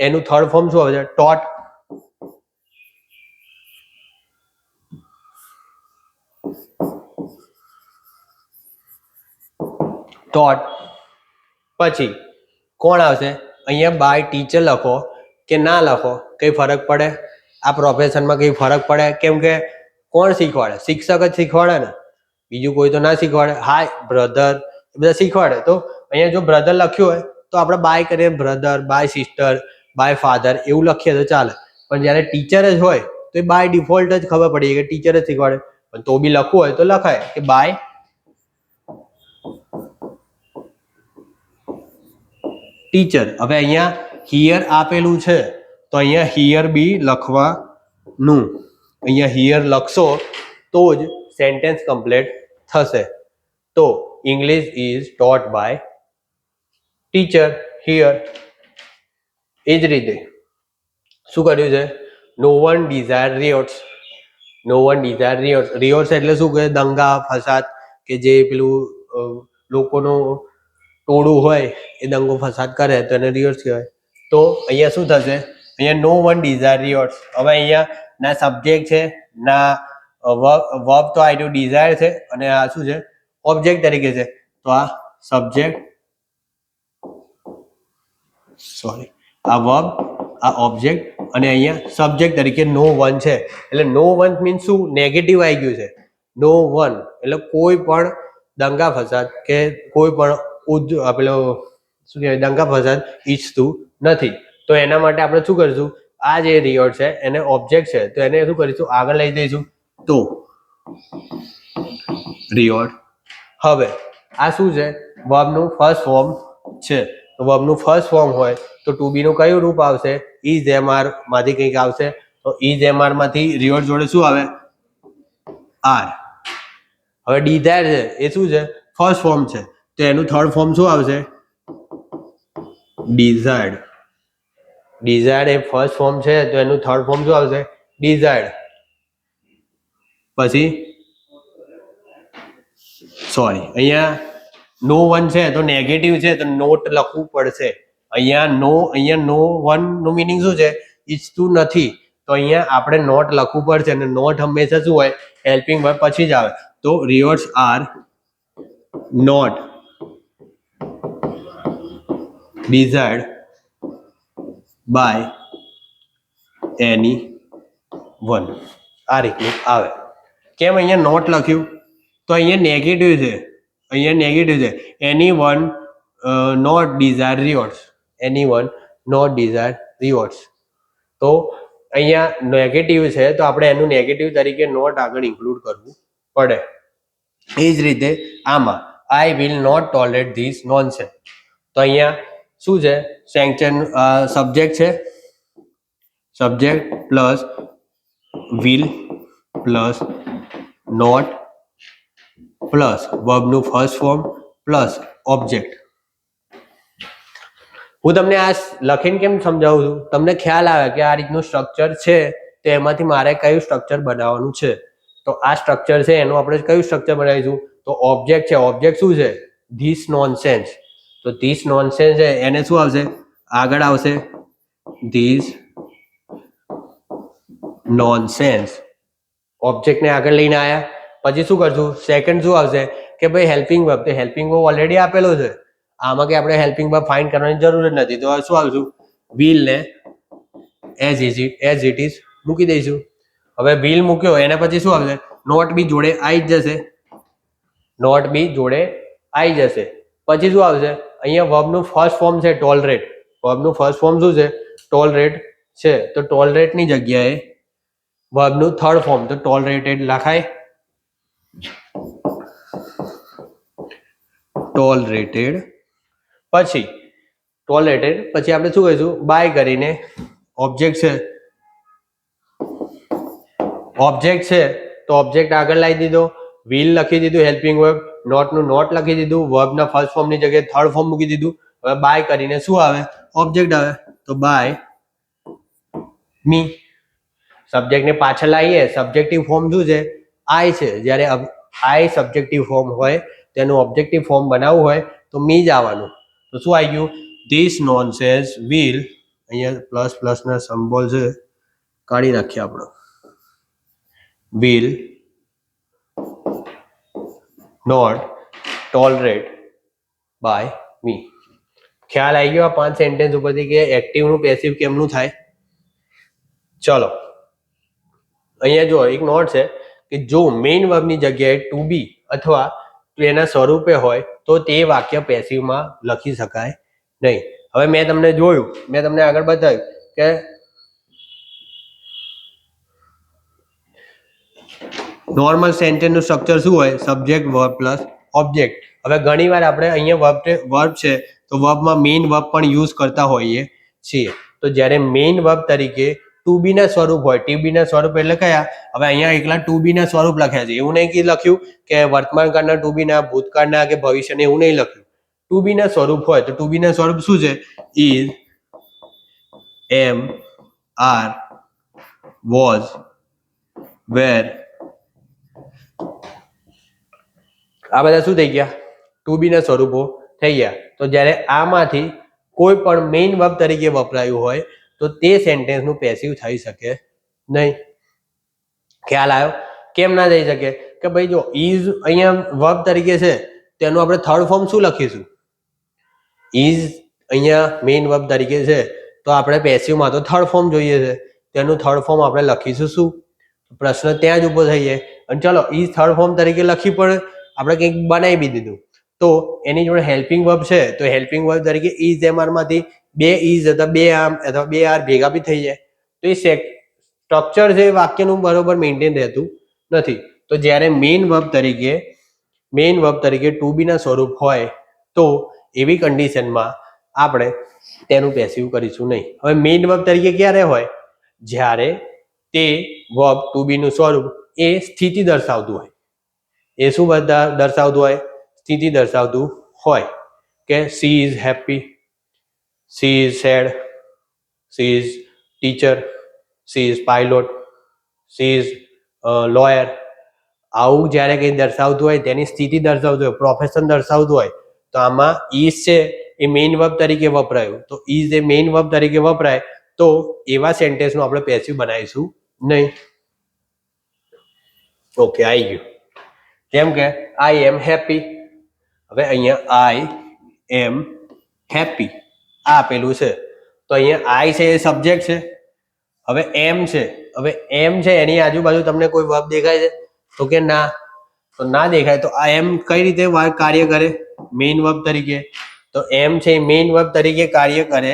એનું થર્ડ ફોર્મ શું આવશે, ટોટ. પછી કોણ આવશે, અહીંયા બાય ટીચર લખો કે ના લખો કઈ ફરક પડે, આ પ્રોફેશનમાં કઈ ફરક પડે, કેમ કે કોણ શીખવાડે, શિક્ષક જ શીખવાડે ને, બીજું કોઈ તો ના શીખવાડે. હાય બ્રધર એ બધા શીખવાડે. તો અહીંયા જો બ્રધર લખ્યું હોય તો આપણે બાય કરીએ, brother, by sister, by father એવું લખીએ તો ચાલે. પણ જ્યારે ટીચર જ હોય તો એ બાય ડિફોલ્ટ જ ખબર પડી કે ટીચર જ શીખવાડે. પણ તો બી લખવું હોય તો લખાય કે બાય ટીચર. હવે અહીંયા હિયર આપેલું છે તો અહીંયા હિયર બી લખવાનું. અહીંયા હિયર લખશો તો જ સેન્ટેન્સ કમ્પ્લીટ થશે. તો English is taught by teacher here. એ જ રીતે શું કર્યું છે? No one desire riots. No one desire riots. Riots એટલે શું કહે? દંગા ફસાદ, કે જે પેલું લોકોનું ટોળું હોય એ દંગો ફસાદ કરે તો એને રિયોટ્સ કહેવાય. તો અહીંયા શું થશે? અહીંયા નો વન ડિઝાયર રિયોટ્સ. હવે અહીંયા ના સબ્જેક્ટ છે ના વર્બ, તો આ ડિઝાયર છે અને આ શું છે? ઓબ્જેક્ટ તરીકે છે. તો આ સબ્જેક્ટ, સોરી, આ વર્બ, આ ઓબ્જેક્ટ, અને અહીંયા સબ્જેક્ટ તરીકે નો વન છે. એટલે નો વન મીન્સ શું? નેગેટિવ આવી ગયું છે. નો વન એટલે કોઈ પણ દંગા ફસાદ કે કોઈ પણ પેલો શું કહેવાય દંગા ફસાદ ઈચ્છતું નથી. તો એના માટે આપણે શું કરીશું? આ જે રિયોટ છે એને ઓબ્જેક્ટ છે તો એને શું કરીશું? આગળ લઈ જઈશું. તો રિયોટ. હવે આ શું છે? વર્બનું ફર્સ્ટ ફોર્મ છે. તો વર્બનું ફર્સ્ટ ફોર્મ હોય તો ટુ બી નું કયું રૂપ આવશે? ઇઝ એમ આર માંથી કંઈક આવશે. તો ઇઝ એમ આર માંથી રિયોટ જોડે શું આવે? આર. હવે ડિઝાયર છે એ શું છે? ફર્સ્ટ ફોર્મ છે તો એનું થર્ડ ફોર્મ શું આવશે? ડિઝાયર્ડ. ડિઝાયર્ડ એ ફર્સ્ટ ફોર્મ છે તો એનું થર્ડ ફોર્મ શું આવશે? ડિઝાયર્ડ. પછી સોરી, અહીંયા નો વન છે તો નેગેટિવ છે તો નોટ લખવું પડશે. અહીંયા નો વન નું મિનિંગ શું છે? ઈચ્છતું નથી. તો અહીંયા આપણે નોટ લખવું પડશે અને નોટ હંમેશા શું હોય? હેલ્પિંગ વર્બ પછી જ આવે. તો riots are not desired by any one. આ રીતનું આવે. કેમ અહીંયા નોટ લખ્યું? તો અહીંયા નેગેટિવ છે. અહીંયા નેગેટિવ છે. Any one not desire rewards. Any one not desire rewards. તો અહીંયા નેગેટિવ છે તો આપણે એનું નેગેટિવ તરીકે નોટ આગળ ઇન્ક્લુડ કરવું પડે. એ જ રીતે આમાં I will not tolerate this nonsense. તો અહીંયા શું છે? સેન્ક્શન સબ્જેક્ટ છે. Subject plus will plus not plus વર્બનું ફર્સ્ટ ફોર્મ પ્લસ ઓબ્જેક્ટ. હું તમને આ લખીને કેમ સમજાવું છું? તમને ખ્યાલ આવે કે આ રીતનું સ્ટ્રક્ચર છે તો એમાંથી મારે કયું સ્ટ્રક્ચર બનાવવાનું છે. તો આ સ્ટ્રક્ચર છે એનું આપણે કયું સ્ટ્રક્ચર બનાવીશું? તો ઓબ્જેક્ટ છે. ઓબ્જેક્ટ શું છે? This nonsense. તો ધીસ નોનસેન્સ છે એને શું આવશે? આગળ આવશે ધીસ નોનસેન્સ. ઓબ્જેક્ટ ને આગળ લઈને આવ્યા પછી શું કરશું? સેકન્ડ શું આવશે? કે ભાઈ હેલ્પિંગ વર્બ. તો હેલ્પિંગ વર્બ ઓલરેડી આપેલો છે. આમાં કે આપણે હેલ્પિંગ વર્બ ફાઇન્ડ કરવાની જરૂર જ નથી. તો શું આવશું? વિલ ને એઝ ઇટ ઇઝ મૂકી દઈશું. હવે વિલ મૂક્યો એના પછી શું આવશે? નોટ બી જોડે આવી જ જશે. નોટ બી જોડે આવી જશે. પછી શું આવશે? અહીંયા વર્બનું ફર્સ્ટ ફોર્મ છે ટોલરેટ. વર્બનું ફર્સ્ટ ફોર્મ શું છે? ટોલરેટ છે. તો ટોલરેટ ની જગ્યાએ વર્બનું થર્ડ ફોર્મ તો ટોલરેટેડ લખાય. ટોલરેટેડ. પછી ટોલરેટેડ પછી આપણે શું કહીશું? બાય કરીને ઓબ્જેક્ટ છે. ઓબ્જેક્ટ છે તો ઓબ્જેક્ટ આગળ લાવી દીધો. વિલ લખી દીધું હેલ્પિંગ વર્બ. નોટ નું નોટ લખી દીધું. વર્બના ફર્સ્ટ ફોર્મ ની જગ્યાએ થર્ડ ફોર્મ મૂકી દીધું. હવે બાય કરીને શું આવે? ઓબ્જેક્ટ આવે. તો બાય મી. સબ્જેક્ટ ને પાછળ લાવીએ. સબ્જેક્ટિવ ફોર્મ શું છે? આઈ છે. જ્યારે આઈ સબ્જેક્ટિવ ફોર્મ હોય તેનું ઓબ્જેક્ટિવ ફોર્મ બનાવવું હોય તો મી જ આવવાનું. તો શું આવી ગયું? This nonsense will. અહીંયા પ્લસ પ્લસ ના સિમ્બોલ છે કાઢી નાખીએ આપણે. Will not tolerate by me. ખ્યાલ આવી ગયો આ 5 સેન્ટેન્સ ઉપરથી કે એક્ટિવ નું પેસિવ કેમનું થાય? ચલો અહીંયા જો એક નોટ છે કે જો મેઇન વર્બની જગ્યાએ ટુ બી અથવા એના સ્વરૂપે હોય તો તે વાક્ય પેસિવમાં લખી શકાય નહીં. હવે મેં તમને જોયું, મેં તમને આગળ બતાવ્યું કે નોર્મલ સેન્ટેન્સનું સ્ટ્રક્ચર શું હોય? Subject verb plus object. હવે ઘણી વાર આપણે અહીંયા વર્બ છે તો વર્બમાં મેઇન વર્બ પણ યુઝ કરતા હોઈએ છીએ. તો જ્યારે મેઇન વર્બ તરીકે ટુ બી ના સ્વરૂપ હોય, ટુ બી ના સ્વરૂપ એટલે કયા? હવે અહીંયા એકલા ટુ બી ના સ્વરૂપ લખ્યા છે, એવું નહીં કે લખ્યું કે વર્તમાન કાળના ટુ બી ના, ભૂતકાળના કે ભવિષ્યના, એવું નહીં લખ્યું. ટુ બી ના સ્વરૂપ હોય તો ટુ બી ના સ્વરૂપ શું છે? ઇઝ, એમ, આર, વોઝ, વેર, આ બધા શું થઈ ગયા? ટુ બી ના સ્વરૂપો થઈ ગયા. તો જ્યારે આમાંથી કોઈ પણ મેઇન વર્બ તરીકે વપરાયું હોય તો તે સેન્ટેન્સનું પેસિવ થઈ શકે નહીં. ખ્યાલ આવ્યો? કેમ ના થઈ શકે? કે ભાઈ જો ઇઝ અહીંયા વર્બ તરીકે છે, તેનું આપણે થર્ડ ફોર્મ શું લખીશું? ઇઝ અહીંયા મેઇન વર્બ તરીકે છે તો આપણે પેસિવમાં તો થર્ડ ફોર્મ જોઈએ છે, તેનું થર્ડ ફોર્મ આપણે લખીશું શું? પ્રશ્ન ત્યાં જ ઊભો થઈ જાય. અને ચલો ઇઝ થર્ડ ફોર્મ તરીકે લખી પણ આપણે કંઈક બનાવી બી દીધું, તો એની જોડે હેલ્પિંગ વર્બ છે, તો હેલ્પિંગ વર્બ તરીકે ઇઝ એમ આર માંથી બે ઇઝ અથવા બે આમ અથવા બે આર ભેગા બી થઈ જાય. તો એ સ્ટ્રક્ચર છે વાક્યનું બરોબર મેન્ટેન રહેતું નથી. તો જ્યારે મેઇન વર્બ તરીકે ટુ બી ના સ્વરૂપ હોય તો એવી કન્ડિશનમાં આપણે તેનું પેસિવ કરીશું નહીં. હવે મેઇન વર્બ તરીકે ક્યારે હોય? જ્યારે તે વર્બ ટુ બી નું સ્વરૂપ એ સ્થિતિ દર્શાવતું હોય. એ શું દર્શાવતું હોય? સ્થિતિ દર્શાવતું હોય કે she is happy, she is sad, she is teacher, she is pilot, she is lawyer. આવું જ્યારે કંઈ દર્શાવતું હોય, તેની સ્થિતિ દર્શાવતું હોય, પ્રોફેશન દર્શાવતું હોય, તો આમાં ઇઝ છે એ મેઇન વર્બ તરીકે વપરાયું. તો ઇઝ એ મેઇન વર્બ તરીકે વપરાય તો એવા સેન્ટેન્સનું આપણે પેસિવ બનાવીશું નહીં. ઓકે, આવી ગયું. જેમ કે આઈ એમ હેપી. હવે અહીંયા આઈ એમ હેપી આ આપેલું છે, તો અહીંયા આઈ છે એ સબ્જેક્ટ છે. હવે એમ છે, હવે એમ છે એની આજુબાજુ તમને કોઈ વર્બ દેખાય છે? તો કે ના. તો ના દેખાય તો આ એમ કઈ રીતે કાર્ય કરે? મેઇન વર્બ તરીકે. તો એમ છે મેઇન વર્બ તરીકે કાર્ય કરે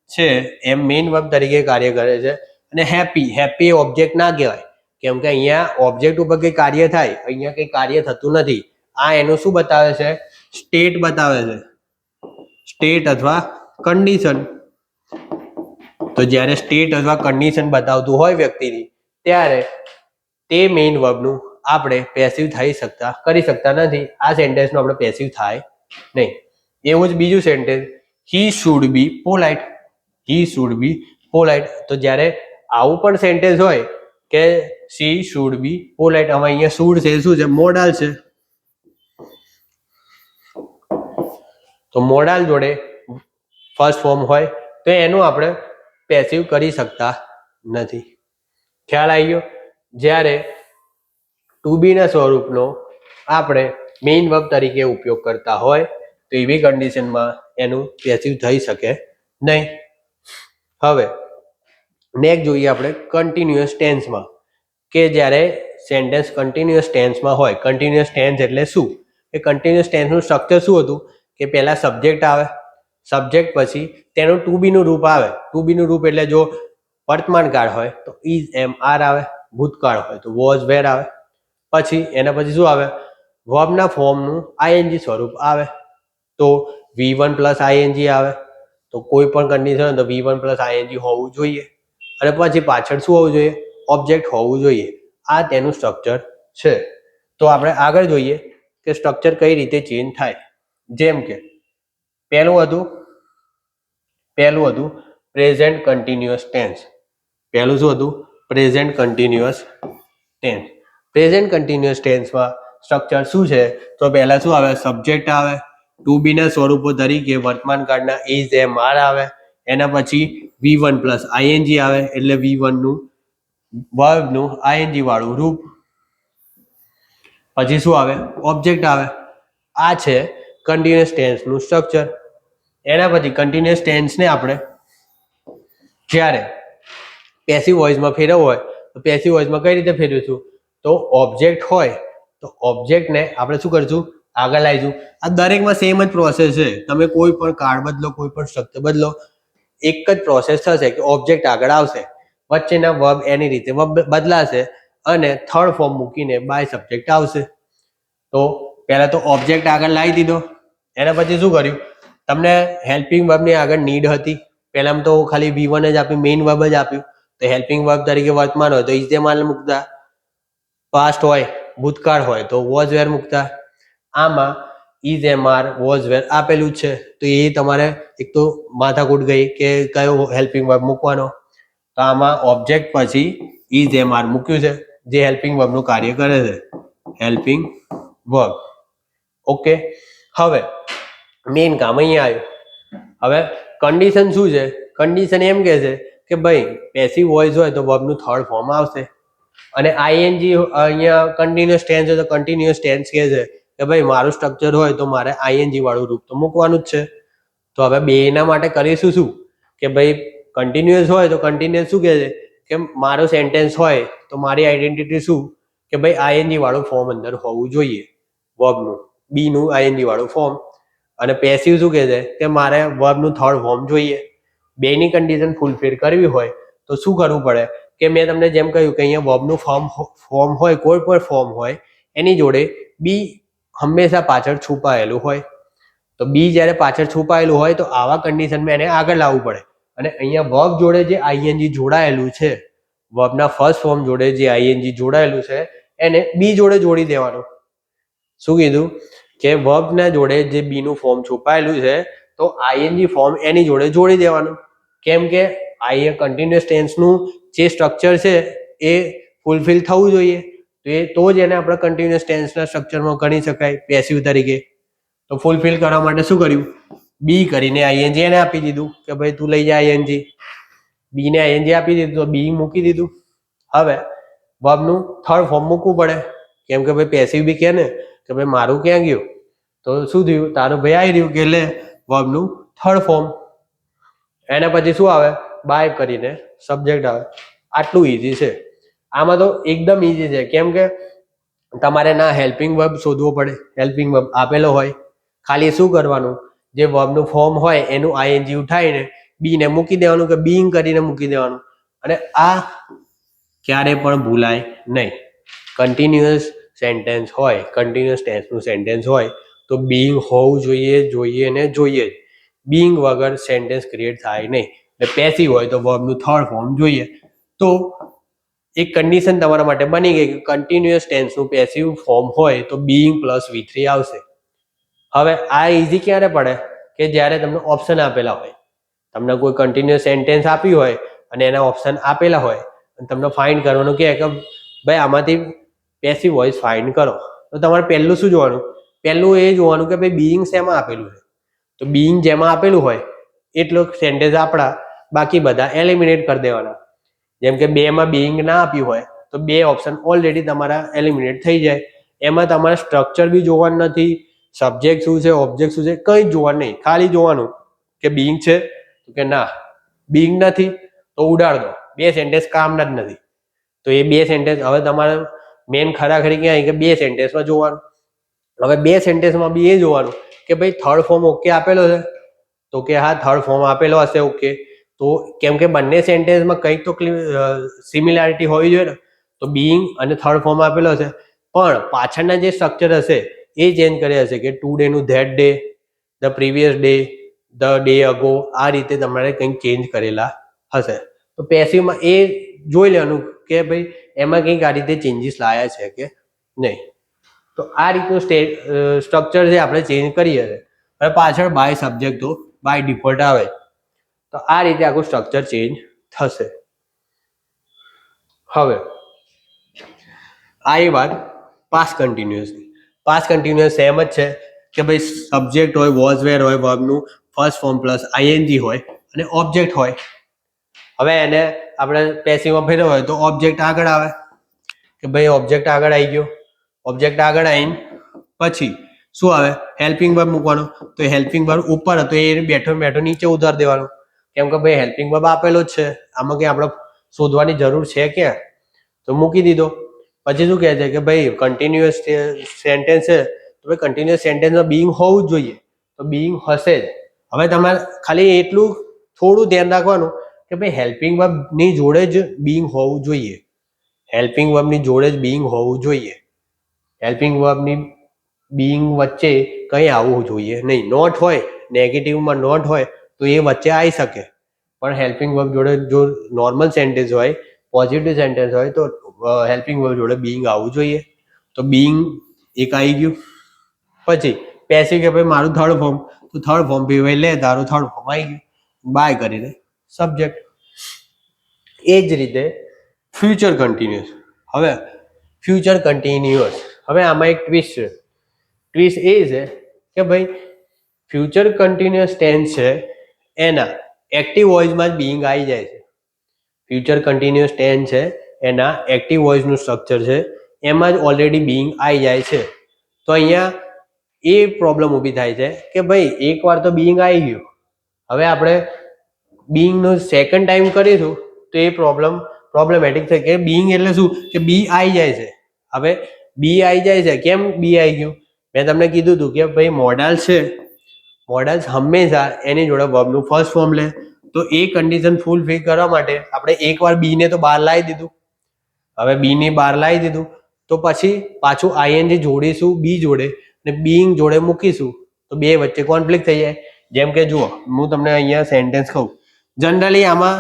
છે, એમ મેઇન વર્બ તરીકે કાર્ય કરે છે. અને હેપી ઓબ્જેક્ટ ના કહેવાય, કેમ કે અહીંયા ઓબ્જેક્ટ ઉપર કઈ કાર્ય થાય, અહીંયા કઈ કાર્ય થતું નથી. આ એનું શું બતાવે છે? સ્ટેટ બતાવે છે, સ્ટેટ અથવા કન્ડિશન. તો જ્યારે સ્ટેટ અથવા કન્ડિશન બતાવતું હોય વ્યક્તિની, ત્યારે તે મેઇન વર્બનું આપણે પેસિવ કરી શકતા નથી. આ સેન્ટેન્સનું આપણે પેસિવ થાય નહીં. એવું જ બીજું sentence, he should be polite. He should be polite. તો જ્યારે આવું પણ સેન્ટેન્સ હોય કે શી શુડ બી પોલાઇટ, હવે અહીંયા શુડ છે શું છે? મોડાલ છે. તો મોડાલ જોડે ફર્સ્ટ ફોર્મ હોય તો એનું આપણે પેસિવ કરી શકતા નથી. ખ્યાલ આવી ગયો? જ્યારે ટુ બી ના સ્વરૂપનો આપણે મેઇન વર્બ તરીકે ઉપયોગ કરતા હોય તો એવી કન્ડિશનમાં એનું પેસિવ થઈ શકે નહીં. હવે નેક્સ્ટ જોઈએ આપણે કન્ટિન્યુઅસ ટેન્સમાં, કે જ્યારે સેન્ટેન્સ કન્ટિન્યુઅસ ટેન્સમાં હોય. કન્ટિન્યુઅસ ટેન્સ એટલે શું? એ કન્ટિન્યુઅસ ટેન્સનું સ્ટ્રક્ચર શું હતું? કે પહેલા સબ્જેક્ટ આવે, સબ્જેક્ટ પછી તેનું ટુ બી નું રૂપ આવે. ટુ બી નું રૂપ એટલે જો વર્તમાન કાળ હોય તો ઇઝ એમ આર આવે, ભૂતકાળ હોય તો વોઝ વેર આવે. પછી એના પછી શું આવે? વર્બના ફોર્મનું આઈએનજી સ્વરૂપ આવે, તો V1 પ્લસ આઈએનજી આવે. તો કોઈ પણ કન્ડિશન હોય તો V1 પ્લસ આઈએનજી હોવું જોઈએ. અને પછી પાછળ શું હોવું જોઈએ? ઓબ્જેક્ટ હોવું જોઈએ. આ તેનું સ્ટ્રક્ચર છે. તો આપણે આગળ જોઈએ કે સ્ટ્રક્ચર કઈ રીતે ચેન્જ થાય. જેમ કે પહેલું હતું પ્રેઝન્ટ કન્ટિન્યુઅસ ટેન્સ. પહેલું શું હતું? Present continuous tense. Present continuous ટેન્સમાં સ્ટ્રક્ચર શું છે? તો પહેલા શું આવે? સબ્જેક્ટ આવે, ટુ બી ના સ્વરૂપો તરીકે વર્તમાન કાળના ઇઝ એમ આર આવે. એના પછી V1 પ્લસ આઈએનજી આવે, એટલે V1 નું વર્બનું આઈએનજી વાળું રૂપ. પછી શું આવે? ઓબ્જેક્ટ આવે. આ છે કન્ટિન્યુઅસ ટેન્સનું સ્ટ્રક્ચર. એના પછી કન્ટિન્યુઅસ ટેન્સને આપણે જ્યારે પેસિવ વોઇસમાં ફેરવવું હોય તો પેસિવ વોઇસમાં કઈ રીતે ફેરવીશું? તો ઓબ્જેક્ટ હોય તો ઓબ્જેક્ટને આપણે શું કરીશું? આગળ લાવીશું. આ દરેકમાં સેમ જ પ્રોસેસ છે. તમે કોઈ પણ કાર્ડ બદલો, કોઈ પણ સ્ટ્રક્ચર બદલો, એક જ પ્રોસેસ થશે કે ઓબ્જેક્ટ આગળ આવશે, વચ્ચેના વર્બ એની રીતે બદલાશે અને થર્ડ ફોર્મ મૂકીને બાય સબ્જેક્ટ આવશે. તો પહેલા તો ઓબ્જેક્ટ આગળ લાવી દીધો, એના પછી શું કર્યું? તમને હેલ્પિંગ વર્બની આગળ નીડ હતી, પહેલામાં તો ખાલી V1 જ આપ્યું, મેઇન વર્બ જ આપ્યું, તો હેલ્પિંગ વર્બ તરીકે વર્તમાન હોય તો ઇઝ ધેર માલ મૂકતા, પાસ્ટ હોય ભૂતકાળ હોય તો વોઝ વેર મૂકતા. આમાં is am are was were આપેલું જ છે, તો એ તમારે એક તો માથાકૂટ ગઈ કે કયો હેલ્પિંગ વર્બ મૂકવાનો. તો આમાં ઓબ્જેક્ટ પછી ઇઝ એમ આર મૂક્યું છે, જે હેલ્પિંગ વર્બનું કાર્ય કરે છે, હેલ્પિંગ વર્બ. ઓકે, હવે મેઇન કામ અહીંયા આવ્યું. હવે કન્ડિશન શું છે? કન્ડિશન એમ કે છે કે ભાઈ પેસિવ વોઇસ હોય તો વર્બનું થર્ડ ફોર્મ આવશે, અને આઈએનજી અહીંયા કન્ટિન્યુઅસ ટેન્સ હોય તો કન્ટિન્યુઅસ ટેન્સ કહે છે કે ભાઈ મારું સ્ટ્રક્ચર હોય તો મારે આઈએનજી વાળું રૂપ તો મૂકવાનું જ છે. તો હવે બેના માટે કરીશું શું કે ભાઈ કન્ટિન્યુઅસ હોય તો કન્ટિન્યુઅસ શું કહે છે કે મારો સેન્ટેન્સ હોય તો મારી આઈડેન્ટિટી શું કે ભાઈ આઈએનજી વાળું ફોર્મ અંદર હોવું જોઈએ વર્બનું, બીનું આઈએનજી વાળું ફોર્મ. અને પેસિવ શું કહે છે કે મારે વર્બનું થર્ડ ફોર્મ જોઈએ. બેની કન્ડિશન ફૂલફિલ કરવી હોય તો શું કરવું પડે કે મેં તમને જેમ કહ્યું કે અહીંયા વર્બનું ફોર્મ હોય, કોઈ પણ ફોર્મ હોય એની જોડે બી હંમેશા પાછળ છુપાયેલું હોય. તો બી જ્યારે પાછળ છુપાયેલું હોય તો આવા કન્ડિશનમાં એને આગળ લાવવું પડે. અને અહીંયા વર્બ જોડે જે આઈએનજી જોડાયેલું છે, વર્બના ફર્સ્ટ ફોર્મ જોડે જે આઈએનજી જોડાયેલું છે એને બી જોડે જોડી દેવાનું. શું કીધું કે વર્બના જોડે જે બી નું ફોર્મ છુપાયેલું છે તો આઈએનજી ફોર્મ એની જોડે જોડી દેવાનું. કેમ કે આ કન્ટિન્યુઅસ ટેન્સનું જે સ્ટ્રક્ચર છે એ ફૂલફિલ થવું જોઈએ, તો જ એને આપણે કન્ટિન્યુઅસ ટેન્સના સ્ટ્રક્ચરમાં ગણી શકાય પેસિવ તરીકે. તો ફૂલફિલ કરવા માટે શું કર્યું? બી કરીને આઈએનજી એને આપી દીધું કે ભાઈ તું લઈ જા આઈએનજી. બી ને આઈએનજી આપી દીધું તો બી મૂકી દીધું. હવે વર્બનું થર્ડ ફોર્મ મૂકવું પડે, કેમ કે ભાઈ પેસિવ બી કે ને કે ભાઈ મારું ક્યાં ગયું, તો શું થયું તારું ભાઈ આવી રહ્યું કે લે વર્બનું થર્ડ ફોર્મ. એના પછી શું આવે? બાય કરીને સબ્જેક્ટ આવે. આટલું ઈઝી છે. આમાં તો એકદમ ઈઝી છે, કેમ કે તમારે ના હેલ્પિંગ વર્બ શોધવો પડે, હેલ્પિંગ વર્બ આપેલો હોય, ખાલી શું કરવાનું જે વર્બનું ફોર્મ હોય એનું આઈએનજી ઉઠાવીને બીને મૂકી દેવાનું કે બીઈંગ કરીને મૂકી દેવાનું. અને આ ક્યારે પણ ભૂલાય નહીં. કન્ટિન્યુઅસ સેન્ટેન્સ હોય, કન્ટિન્યુઅસ ટેન્સનું સેન્ટેન્સ હોય તો બીઈંગ હોવું જોઈએ ને જોઈએ જ. બીઈંગ વગર સેન્ટેન્સ ક્રિએટ થાય નહીં. એટલે પેસિવ હોય તો વર્બનું થર્ડ ફોર્મ જોઈએ. તો એક કન્ડિશન તમારા માટે બની ગઈ કે કન્ટિન્યુઅસ ટેન્સનું પેસિવ ફોર્મ હોય તો બીઈંગ પ્લસ V3 આવશે. હવે આ ઇઝી ક્યારે પડે કે જ્યારે તમને ઓપ્શન આપેલા હોય, તમને કોઈ કન્ટિન્યુઅસ સેન્ટેન્સ આપ્યું હોય અને એના ઓપ્શન આપેલા હોય અને તમને ફાઇન્ડ કરવાનું કે ભાઈ આમાંથી પેસિવ વોઇસ ફાઇન્ડ કરો, તો તમારે પહેલું શું જોવાનું? પહેલું એ જોવાનું કે ભાઈ બીઈંગ શેમાં આપેલું છે. તો બીઈંગ જેમાં આપેલું હોય એટલો સેન્ટેન્સ આપણા બાકી બધા એલિમિનેટ કરી દેવાના. જેમ કે 2 માં બીઈંગ ના આપ્યું હોય તો 2 ઓપ્શન ઓલરેડી તમારા એલિમિનેટ થઈ જાય. એમાં તમારે સ્ટ્રક્ચર બી જોવાનું નથી, સબ્જેક્ટ શું છે, ઓબ્જેક્ટ શું છે, કંઈ જ જોવાનું નહીં. ખાલી જોવાનું કે બીઈંગ છે કે ના, બીઈંગ નથી તો ઉડાડ દો, 2 સેન્ટેન્સ કામના જ નથી. તો એ 2 સેન્ટેન્સ હવે તમારે મેન ખરાખરી ક્યાં કે 2 સેન્ટેન્સમાં જોવાનું. હવે 2 સેન્ટેન્સમાં બી એ જોવાનું કે ભાઈ થર્ડ ફોર્મ ઓકે આપેલો છે, તો કે હા થર્ડ ફોર્મ આપેલો હશે ઓકે. તો કેમ કે બંને સેન્ટેન્સમાં કંઈક તો સિમિલારિટી હોવી જોઈએ ને, તો બીઈંગ અને થર્ડ ફોર્મ આપેલો હશે, પણ પાછળના જે સ્ટ્રક્ચર હશે એ ચેન્જ કર્યા હશે કે ટુ ડે નું that day, the previous day, the day ago, આ રીતે તમારે કંઈક ચેન્જ કરેલા હશે. તો પેસિવમાં એ જોઈ લેવાનું કે ભાઈ એમાં કંઈક આ રીતે ચેન્જીસ લાયા છે કે નહીં. તો આ રીતનું સ્ટ્રક્ચર છે આપણે ચેન્જ કરીએ છીએ. હવે પાછળ બાય સબ્જેક્ટ તો બાય ડિફોલ્ટ આવે. તો આ રીતે આખું સ્ટ્રક્ચર ચેન્જ થશે. હવે આ એ વાત પાસ્ટ કન્ટિન્યુઅસની. પાસ્ટ કન્ટિન્યુઅસ સેમ જ છે કે ભાઈ સબ્જેક્ટ હોય, વોઝ વેર હોય, વર્બનું ફર્સ્ટ ફોર્મ પ્લસ આઈએનજી હોય અને ઓબ્જેક્ટ હોય. હવે એને આપણે પેસિવમાં ફેરવ્યો હોય તો ઓબ્જેક્ટ આગળ આવે કે ભાઈ ઓબ્જેક્ટ આગળ આવી ગયો. ઓબ્જેક્ટ આગળ આવીને પછી શું આવે? હેલ્પિંગ વર્બ મૂકવાનો. તો હેલ્પિંગ વર્બ ઉપર હતો એ બેઠો નીચે ઉતાર દેવાનો, કેમ કે ભાઈ હેલ્પિંગ વર્બ આપેલો જ છે, આમાં કંઈ આપણે શોધવાની જરૂર છે ક્યાં? તો મૂકી દીધો. પછી શું કહે છે કે ભાઈ કન્ટિન્યુઅસ સેન્ટેન્સ છે તો ભાઈ કન્ટિન્યુઅસ સેન્ટેન્સમાં બીઈંગ હોવું જ જોઈએ, તો બીઈંગ હશે જ. હવે તમારે ખાલી એટલું થોડું ધ્યાન રાખવાનું કે ભાઈ હેલ્પિંગ વર્બની જોડે જ બીઈંગ હોવું જોઈએ. હેલ્પિંગ વર્બની જોડે જ બીઈંગ હોવું જોઈએ. હેલ્પિંગ વર્બની બીઈંગ વચ્ચે કંઈ આવવું જોઈએ નહીં. નોટ હોય નેગેટિવમાં નોટ હોય તો એ વચ્ચે આવી શકે, પણ હેલ્પિંગ વર્બ જોડે જો નોર્મલ સેન્ટેન્સ હોય, પોઝિટિવ સેન્ટેન્સ હોય તો હેલ્પિંગ વર્બ જોડે બીઈંગ આવવું જોઈએ. તો બીઈંગ એક આવી ગયું. પછી પેસિવ કે ભાઈ મારું થર્ડ ફોર્મ, તો થર્ડ ફોર્મ બી ભાઈ લે તારું થર્ડ ફોર્મ આવી ગયું, બાય કરીને સબ્જેક્ટ. એ જ રીતે ફ્યુચર કન્ટિન્યુઅસ. હવે ફ્યુચર કન્ટિન્યુઅસ, હવે આમાં એક ટ્વિસ્ટ છે. ટ્વિસ્ટ એ છે કે ભાઈ ફ્યુચર કન્ટિન્યુઅસ ટેન્સ છે એના એક્ટિવ વોઇસમાં જ બીઈંગ આવી જાય છે. ફ્યુચર કન્ટિન્યુઅસ ટેન્સ છે એના એક્ટિવ વોઇસનું સ્ટ્રક્ચર છે, એમાં જ ઓલરેડી બીઈંગ આવી જાય છે. તો અહીંયા એ પ્રોબ્લેમ ઊભી થાય છે કે ભાઈ એકવાર તો બીઈંગ આવી ગયું, હવે આપણે બીઈંગનો સેકન્ડ ટાઈમ કરીશું તો એ પ્રોબ્લેમેટિક છે. કે બીઈંગ એટલે શું કે બી આવી જાય છે. હવે બી આવી જાય છે, કેમ બી આવી ગયું? મેં તમને કીધું હતું કે ભાઈ મોડલ્સ છે, મોડલ્સ હંમેશા એની જોડે વર્બનું ફર્સ્ટ ફોર્મ લે. તો એ કન્ડિશન ફૂલફિલ કરવા માટે આપણે એકવાર બીને તો બહાર લાવી દીધું. હવે બીની બહાર લાવી દીધું તો પછી પાછું આઈએનજી જોડીશું બી જોડે અને બીઈંગ જોડે મૂકીશું તો બે વચ્ચે કોન્ફ્લિક્ટ થઈ જાય. જેમ કે જુઓ, હું તમને અહીંયા સેન્ટેન્સ કહું. જનરલી આમાં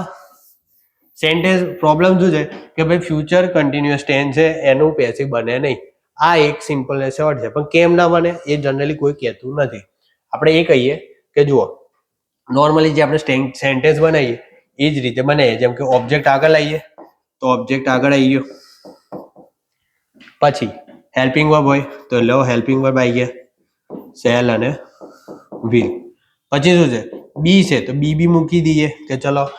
સેન્ટેન્સ પ્રોબ્લેમ શું છે કે ભાઈ ફ્યુચર કન્ટિન્યુઅસ ટેન્સ છે એનું પેસિવ બને નહીં. આ એક સિમ્પલ ને શોર્ટ છે, પણ કેમ ના બને એ જનરલી કોઈ કહેતું નથી. આપણે એ કહીએ કે જુઓ, નોર્મલી જે આપણે સેન્ટેન્સ બનાવીએ એ જ રીતે બનાવીએ. જેમ કે ઓબ્જેક્ટ આગળ આવીએ તો ઓબ્જેક્ટ આગળ આવી ગયો, પછી હેલ્પિંગ વર્બ હોય તો લો હેલ્પિંગ વર્બ આવી ગયા, સેલ અને વિલ. પછી શું છે, બી છે તો બી મૂકી દઈએ કે ચલો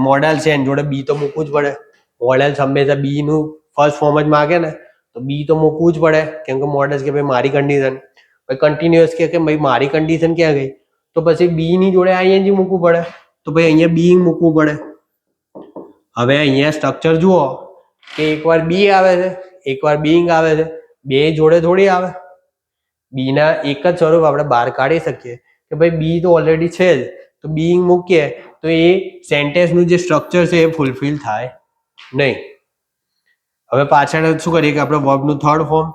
મોડલ છે એની જોડે બી તો મૂકવું જ પડે. મોડલ્સ હંમેશા બી નું ફર્સ્ટ ફોર્મ જ માગે ને, તો બી તો મૂકવું જ પડે. કેમ કે મોડલ્સ કે ભાઈ મારી કન્ડિશન, ભાઈ કન્ટિન્યુઅસ કે ભાઈ મારી કન્ડિશન ક્યાં ગઈ, તો પછી બી ની જોડે આઈએનજી મૂકવું પડે. તો ભાઈ અહીંયા બીઈંગ મૂકવું પડે. હવે અહીંયા સ્ટ્રક્ચર જુઓ કે એકવાર બી આવે છે, એકવાર બીઈંગ આવે છે, બે જોડે થોડી આવે. બી ના એક જ સ્વરૂપ આપણે બહાર કાઢી શકીએ કે ભાઈ બી તો ઓલરેડી છે જ, તો બીઈંગ મૂકીએ તો એ સેન્ટેન્સનું જે સ્ટ્રક્ચર છે એ ફૂલફિલ થાય નહીં. હવે પાછળ શું કરીએ કે આપણે વર્બનું થર્ડ ફોર્મ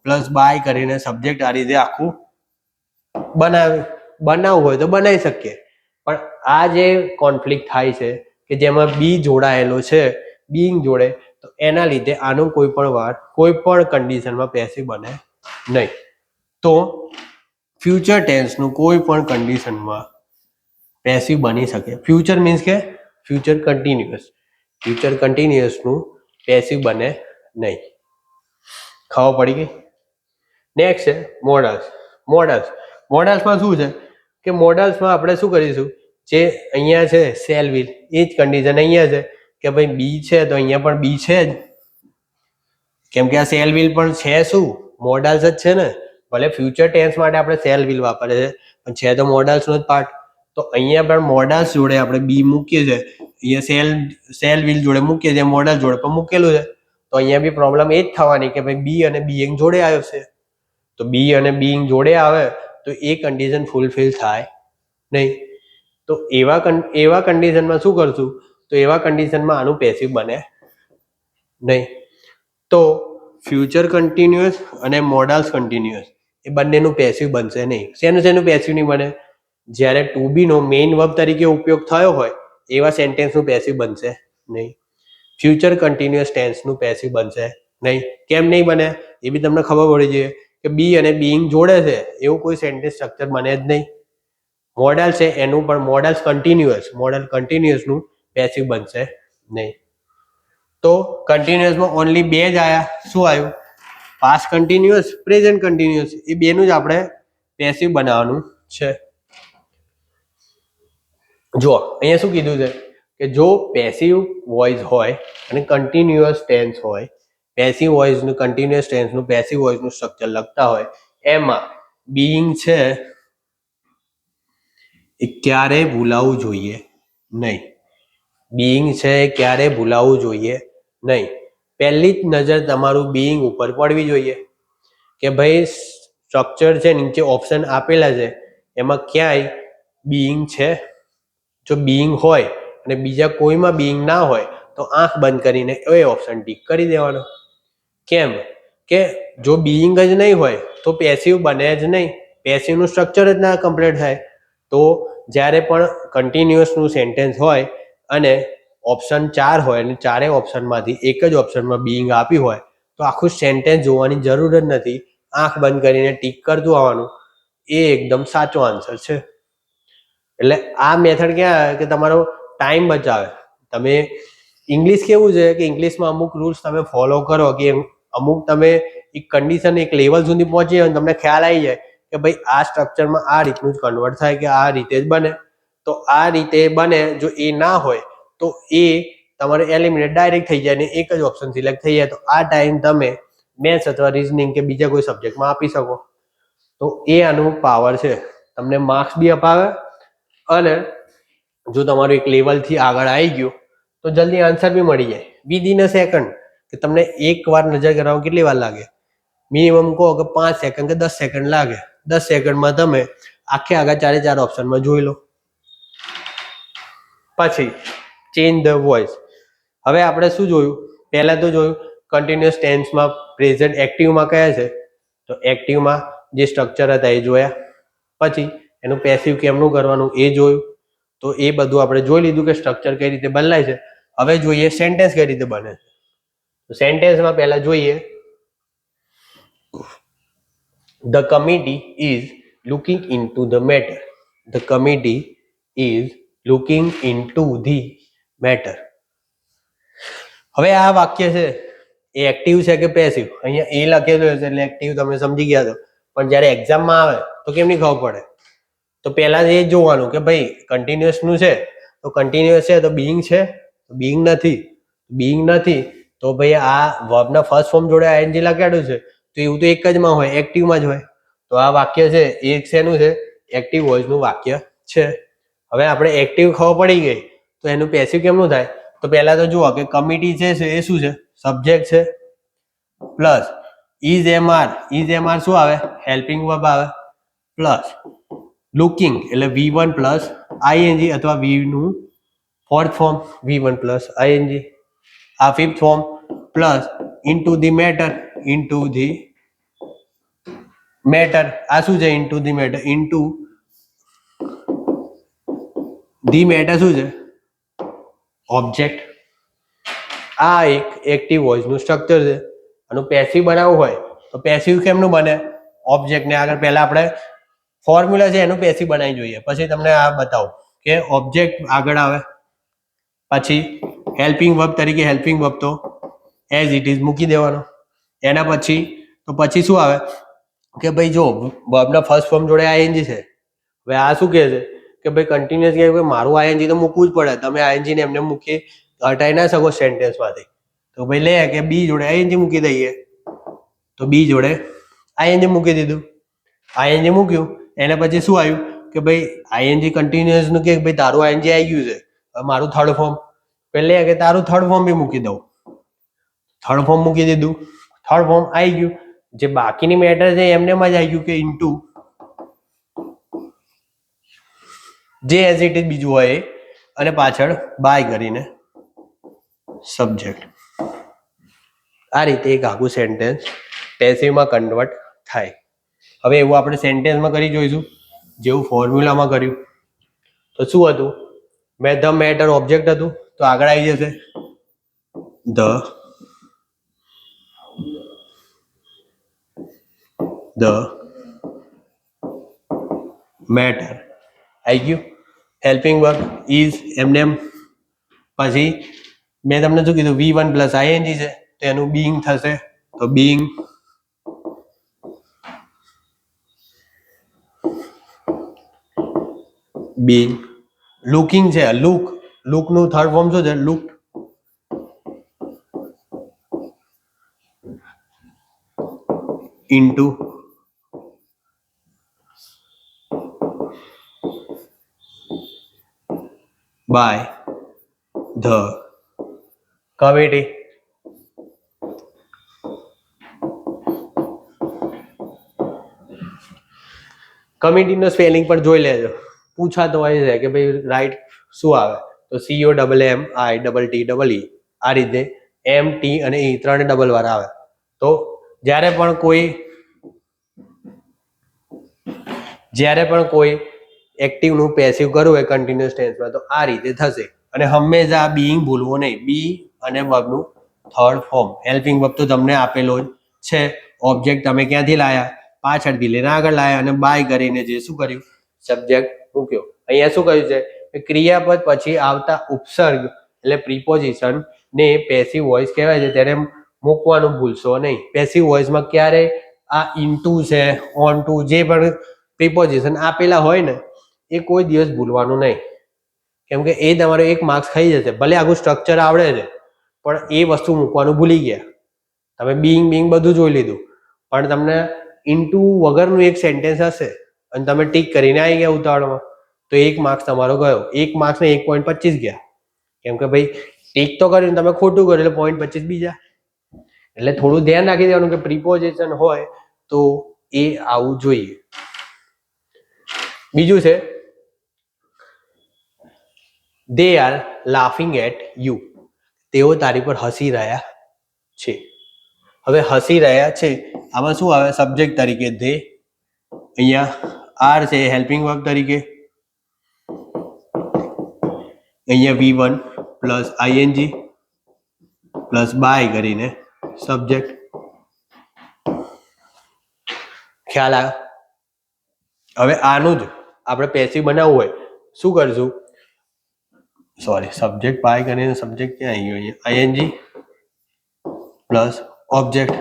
પ્લસ બાય કરીને સબ્જેક્ટ આ રીતે આખું બનાવવું હોય તો બનાવી શકીએ. પણ આ જે કોન્ફ્લિક્ટ થાય છે કે જેમાં બી જોડાયેલો છે બીઈંગ જોડે, તો એના લીધે આનું કોઈ પણ વાર કોઈ પણ કન્ડિશનમાં પેસિવ બને નહીં. તો ફ્યુચર ટેન્સનું કોઈ પણ કન્ડિશનમાં પેસિવ બની શકે. ફ્યુચર મીન્સ કે ફ્યુચર કન્ટિન્યુઅસ, ફ્યુચર કન્ટિન્યુઅસનું પેસિવ બને નહીં. ખબર પડી ગઈ? નેક્સ્ટ છે મોડલ્સ. મોડલ્સમાં શું છે કે મોડલ્સમાં આપણે શું કરીશું, જે અહીંયા છે સેલ વિલ, એ જ કન્ડિશન અહીંયા છે કે ભાઈ બી છે તો અહીંયા પણ બી છે જ. કેમ કે આ સેલ વિલ પણ છે શું, મોડલ્સ જ છે ને. ભલે ફ્યુચર ટેન્સ માટે આપણે સેલ વિલ વાપરે છે, પણ છે તો મોડલ્સનો જ પાર્ટ. તો અહીંયા પણ મોડલ્સ જોડે આપણે બી મૂકીએ છીએ, અહીંયા સેલ વિલ જોડે મૂકીએ છીએ, મોડલ જોડે પણ મૂકેલું છે. તો અહીંયા બી પ્રોબ્લેમ એ જ થવાની કે ભાઈ બી અને બીઈંગ જોડે આવ્યો છે. તો બી અને બીઈંગ જોડે આવે તો એ કન્ડિશન ફૂલફિલ થાય નહીં. તો એવા કન્ડિશનમાં શું કરશું, તો એવા કન્ડિશનમાં આનું પેસિવ બને નહીં. તો ફ્યુચર કન્ટિન્યુઅસ અને મોડલ્સ કન્ટિન્યુઅસ એ બંનેનું પેસિવ બનશે નહીં. શેનું પેસિવ નહીં બને? જ્યારે ટુ બી નો મેઇન વર્બ તરીકે ઉપયોગ થયો હોય એવા સેન્ટેન્સનું પેસિવ બનશે નહીં. ફ્યુચર કન્ટિન્યુઅસ ટેન્સનું પેસિવ બનશે નહીં. કેમ નહીં બને એ બી તમને ખબર પડી જોઈએ કે બી અને બીઈંગ જોડે છે એવું કોઈ સેન્ટેન્સ સ્ટ્રક્ચર બને જ નહીં. મોડલ છે એનું પણ મોડલ કન્ટિન્યુઅસનું પેસિવ બનશે નહીં. તો કન્ટિન્યુઅસમાં ઓનલી બે જ આયા. શું આવ્યું? Past continuous, present continuous. એ બેનું જ આપણે પેસિવ બનાવવાનું છે. જો અહીંયા શું કીધું છે કે જો પેસિવ વોઇસ હોય અને કન્ટિન્યુઅસ ટેન્સ હોય, પેસિવ વોઇસનું કન્ટિન્યુઅસ ટેન્સનું પેસિવ વોઇસનું સ્ટ્રક્ચર લખતા હોય, એમાં બીઈંગ છે એ ક્યારે ભૂલાવવું જોઈએ નહીં. બીઈંગ છે એ ક્યારે ભૂલાવવું જોઈએ નહીં. પહેલી જ નજર તમારું બીઈંગ ઉપર પડવી જોઈએ કે ભાઈ સ્ટ્રક્ચર છે, નીચે ઓપ્શન આપેલા છે, એમાં ક્યાંય બીઈંગ છે. જો બીઈંગ હોય અને બીજા કોઈમાં બીઈંગ ના હોય તો આંખ બંધ કરીને એ ઓપ્શન ટીક કરી દેવાનો. કેમ કે જો બીઈંગ જ નહીં હોય તો પેસિવ બને જ નહીં, પેસિવનું સ્ટ્રક્ચર જ ના કમ્પ્લીટ થાય. તો જ્યારે પણ કન્ટિન્યુઅસનું સેન્ટેન્સ હોય અને ઓપ્શન 4 હોય અને ચારેય ઓપ્શનમાંથી એક જ ઓપ્શનમાં બીઈંગ આપ્યું હોય તો આખું સેન્ટેન્સ જોવાની જરૂર જ નથી, આંખ બંધ કરીને ટીક કરતું આવવાનું, એ એકદમ સાચો આન્સર છે. એટલે આ મેથડ ક્યાં આવે કે તમારો ટાઈમ બચાવે. તમે ઇંગ્લિશ કેવું છે કે ઇંગ્લિશમાં અમુક રૂલ્સ તમે ફોલો કરો કે અમુક તમે એક કન્ડિશન એક લેવલ સુધી પહોંચી જાય તમને ખ્યાલ આવી જાય કે ભાઈ આ સ્ટ્રક્ચરમાં આ રીતનું જ કન્વર્ટ થાય કે આ રીતે જ બને, તો આ રીતે બને. જો એ ના હોય તો એ તમારે એલિમિનેટ ડાયરેક્ટ થઈ જાય ને એક જ ઓપ્શન સિલેક્ટ થઈ જાય, તો આ ટાઈમ તમે મેથ્સ અથવા રીઝનિંગ કે બીજા કોઈ સબ્જેક્ટમાં આપી શકો. તો એ આનું પાવર છે, તમને માર્ક્સ બી અપાવે અને જો તમારું એક લેવલથી આગળ આવી ગયું તો જલ્દી આન્સર બી મળી જાય વિધિન અ સેકન્ડ. કે તમને એક વાર નજર કરાવવા કેટલી વાર લાગે? મિનિમમ કહો કે 5 સેકન્ડ કે 10 સેકન્ડ લાગે. 10 સેકન્ડમાં તમે આખે આગળ 4 ઓપ્શનમાં જોઈ લો. પછી ચેન્જ ધ વોઇસ. હવે આપણે શું જોયું? પહેલા તો જોયું કન્ટિન્યુઅસ ટેન્સમાં પ્રેઝન્ટ એક્ટિવમાં કયા છે, તો એક્ટિવમાં જે સ્ટ્રક્ચર હતા એ જોયા. પછી એનું પેસિવ કેમનું કરવાનું એ જોયું. તો એ બધું આપણે જોઈ લીધું કે સ્ટ્રક્ચર કઈ રીતે બદલાય છે. હવે જોઈએ સેન્ટેન્સ કઈ રીતે બને છે. તો સેન્ટેન્સમાં પહેલા જોઈએ the committee is looking into the matter. The committee is looking into the matter. હવે આ વાક્ય છે એ એક્ટિવ છે કે પેસિવ? અહીંયા એ લખેલું છે એટલે એક્ટિવ તમે સમજી ગયા છો, પણ જ્યારે એક્ઝામમાં આવે તો કેમની ખબર પડે? તો પહેલા એ જોવાનું કે ભાઈ કન્ટિન્યુઅસ નું છે તો કન્ટિન્યુઅસ છે તો બીઈંગ છે, બીઈંગ નથી. બીઈંગ નથી તો ભાઈ આ વર્બના ફર્સ્ટ ફોર્મ જોડે આઈએનજી લગાડ્યું છે તો એવું તો એક જ માં હોય, એક્ટિવમાં જ હોય. તો આ વાક્ય છે એ શેનું છે? એક્ટિવ વોઇસનું વાક્ય છે. હવે આપણે એક્ટિવ ખબર પડી ગઈ તો એનું પેસિવ કેમનું થાય? તો પહેલા તો જુઓ કે કમિટી છે એ શું છે? સબ્જેક્ટ છે plus is am are. Is am are શું આવે? હેલ્પિંગ વર્બ આવે. પ્લસ લુકિંગ એટલે V1 પ્લસ આઈએનજી અથવા V નું fourth form V1 plus ING. આ fifth form plus into the matter. Into the matter આ શું છે? Into the matter. Into the matter શું છે? ઓબ્જેક્ટ. આ એક એક્ટિવ વોઇસનું સ્ટ્રક્ચર છે. આનું પેસિવ બનાવવું હોય તો પેસિવ કેમનું બને? ઓબ્જેક્ટને આગળ પહેલા આપણે ફોર્મ્યુલા છે એનું પેસિવ બનાવી જોઈએ, પછી તમને આ બતાવું કે ઓબ્જેક્ટ આગળ આવે, પછી હેલ્પિંગ વર્બ તરીકે હેલ્પિંગ વર્બ તો એઝ ઇટ ઇઝ મૂકી દેવાનો. એના પછી શું આવે કે ભાઈ જો વર્બના ફર્સ્ટ ફોર્મ જોડે આઈએનજી છે. હવે આ શું કહે છે કે ભાઈ કન્ટિન્યુઅસ કહે મારું આઈએનજી તો મૂકવું જ પડે, તમે આઈએનજી ને એમને મૂકી હટાવી ના શકો સેન્ટેન્સમાંથી. તો ભાઈ લે કે બી જોડે આઈએનજી મૂકી દઈએ, તો બી જોડે આઈએનજી મૂકી દીધું. આઈએનજી મૂક્યું એના પછી શું આવ્યું કે ભાઈ આઈએનજી કન્ટિન્યુઅસ નું કે ભાઈ તારું આઈએનજી આવી ગયું છે, હવે મારું થર્ડ ફોર્મ પહેલે કે તારું થર્ડ ફોર્મ બી મૂકી દઉં. થર્ડ ફોર્મ મૂકી દીધું, થર્ડ ફોર્મ આવી ગયું. જે બાકીની મેટર છે એમને જ આવી ગયું કે ઇન્ટુ જે એઝ ઇટ ઇઝ બીજું હોય અને પાછળ બાય કરીને સબ્જેક્ટ. આ રીતે એક આખું સેન્ટેન્સ પેસિવમાં કન્વર્ટ થાય. હવે એવું આપણે સેન્ટેન્સમાં કરી જોઈશું જેવું ફોર્મ્યુલામાં કર્યું. તો શું હતું? મેં ધ મેટર ઓબ્જેક્ટ હતું તો આગળ આવી જશે ધ મેટર આવી ગયું. હેલ્પિંગ વર્બ ઇઝ એમને એમ. પછી મેં તમને શું કીધું? V1 પ્લસ આઈએનજી છે તો એનું બીઈંગ થશે, તો બીઈંગ. બીઈંગ. લુકિંગ છે, લુક નું થર્ડ ફોર્મ શું છે? Look. Into by the committee. કમિટીનો સ્પેલિંગ પણ જોઈ લેજો, પૂછાતો હોય છે કે ભાઈ રાઈટ શું આવે? તો COMMITTEE આ રીતે M T અને E ત્રણ ડબલ વાર આવે. તો જ્યારે પણ કોઈ એક્ટિવ નું પેસિવ કરવું હોય કન્ટિન્યુઅસ ટેન્સમાં તો આ રીતે થશે. અને હંમેશા બીઈંગ ભૂલવો નહીં. બી અને વર્બનું થર્ડ ફોર્મ. હેલ્પિંગ વર્બ તો તમને આપેલો જ છે. ઓબ્જેક્ટ તમે ક્યાંથી લાયા? પાછળથી લઈને આગળ લાયા અને બાય કરીને જે શું કર્યું? સબ્જેક્ટ મૂક્યો. અહીંયા શું કહ્યું છે કે ક્રિયાપદ પછી આવતા ઉપસર્ગ એટલે પ્રિપોઝિશન ને પેસિવ વોઇસ કહેવાય છે, તેને મૂકવાનું ભૂલશો નહીં. પેસિવ વોઇસમાં ક્યારે આ ઇનટુ છે, ઓન ટુ જે પણ પ્રિપોઝિશન આપેલા હોય ને એ કોઈ દિવસ ભૂલવાનું નહીં, કેમ કે એ તમારો 1 માર્ક્સ ખાઈ જશે. ભલે આખું સ્ટ્રક્ચર આવડે છે પણ એ વસ્તુ મૂકવાનું ભૂલી ગયા. તમે બીઈંગ બધું જોઈ લીધું પણ તમને ઇનટુ વગરનું એક સેન્ટેન્સ હશે અને તમે ટીક કરીને આવી ગયા ઉતાવળમાં તો 1 માર્ક્સ તમારો ગયો. 1 માર્ક્સ ને 1.25 ગયા, કેમ કે ભાઈ ટીક તો કર્યું તમે ખોટું કર્યું એટલે 0.25 બીજા. એટલે થોડું ધ્યાન રાખી દેવાનું કે પ્રિપોઝિશન હોય તો એ આવવું જોઈએ. બીજું છે they are laughing at you. તેઓ તારી પર હસી રહ્યા છે. હવે હસી રહ્યા છે આમાં શું આવે? સબ્જેક્ટ તરીકે they, અહીંયા આર છે હેલ્પિંગ વર્બ તરીકે, અહીંયા V1 plus ING plus by કરીને સબ્જેક્ટ. ખ્યાલ આવ્યો? હવે આનું જ આપણે પેસિવ બનાવવું હોય શું કરશું? સોરી, સબ્જેક્ટ બાય કરીને સબ્જેક્ટ ક્યાં આવી ગયો? અહીંયા ING પ્લસ ઓબ્જેક્ટ.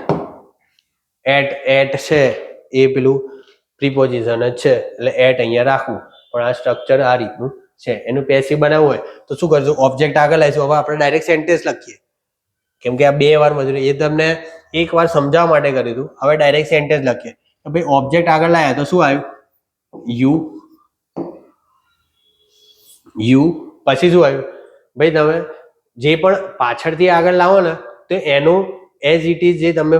એટ છે એ પેલું પ્રિપોઝિશન જ છે એટલે એટ અહીંયા રાખવું, પણ આ સ્ટ્રક્ચર આ રીતનું છે. એનું પેસિવ બનાવવું હોય તો શું કરશું? ઓબ્જેક્ટ આગળ લાવીશું. હવે આપણે ડાયરેક્ટ સેન્ટેન્સ લખીએ, કેમ કે આ 2 વાર મજૂરી, એ તમને 1 વાર સમજાવવા માટે કર્યું હતું. હવે ડાયરેક્ટ સેન્ટેન્સ લખીએ તો ભાઈ ઓબ્જેક્ટ આગળ લાવ્યા તો શું આવ્યું? યુ પછી શું આવ્યું? ભાઈ તમે જે પણ પાછળથી આગળ લાવો ને તો એનું એઝ ઇટ ઇઝ જે તમે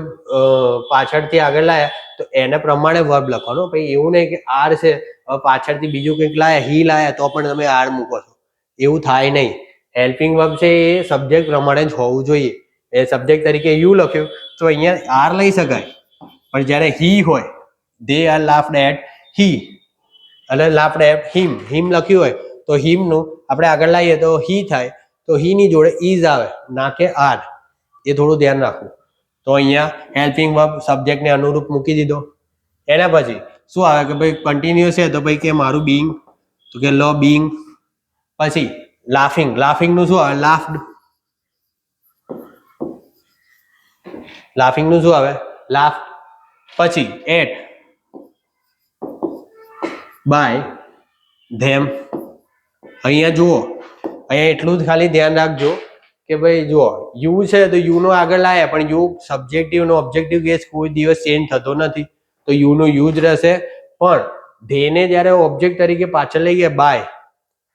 પાછળથી આગળ લાયા તો એના પ્રમાણે વર્બ લખવાનો. ભાઈ એવું નહીં કે આર છે હવે પાછળથી બીજું કંઈક લાયા, હી લાયા તો પણ તમે આર મૂકો છો, એવું થાય નહીં. હેલ્પિંગ વર્બ છે એ સબ્જેક્ટ પ્રમાણે જ હોવું જોઈએ. એ સબ્જેક્ટ તરીકે યુ લખ્યું તો અહીંયા આર લઈ શકાય, પણ જ્યારે હી હોય they are laughed at he અને laughed at him લખ્યું હોય તો હિમનું આપણે આગળ લાવીએ તો હી થાય, તો હી ની જોડે ઇઝ આવે, ના કે આર. એ થોડું ધ્યાન રાખવું. તો અહીંયા હેલ્પિંગ વર્બ સબ્જેક્ટને અનુરૂપ મૂકી દીધો. એના પછી શું આવે કે ભાઈ કન્ટિન્યુઅસ છે તો ભાઈ કે મારું બીંગ, તો કે લો બીંગ. પછી લાફિંગ નું શું આવે? લાફિંગ નું શું આવે? લાફ. પછી એટ, બાય, ધેમ. અહીંયા જુઓ, અહીંયા એટલું જ ખાલી ધ્યાન રાખજો કે ભાઈ જુઓ યુ છે તો યુ નો આગળ લાયા પણ યુ સબ્જેક્ટિવ નો ઓબ્જેક્ટિવ કેસ કોઈ દિવસ ચેન્જ થતો નથી તો યુ નો યુ જ રહેશે. પણ ધેને જ્યારે ઓબ્જેક્ટ તરીકે પાછળ લઈ ગયા, બાય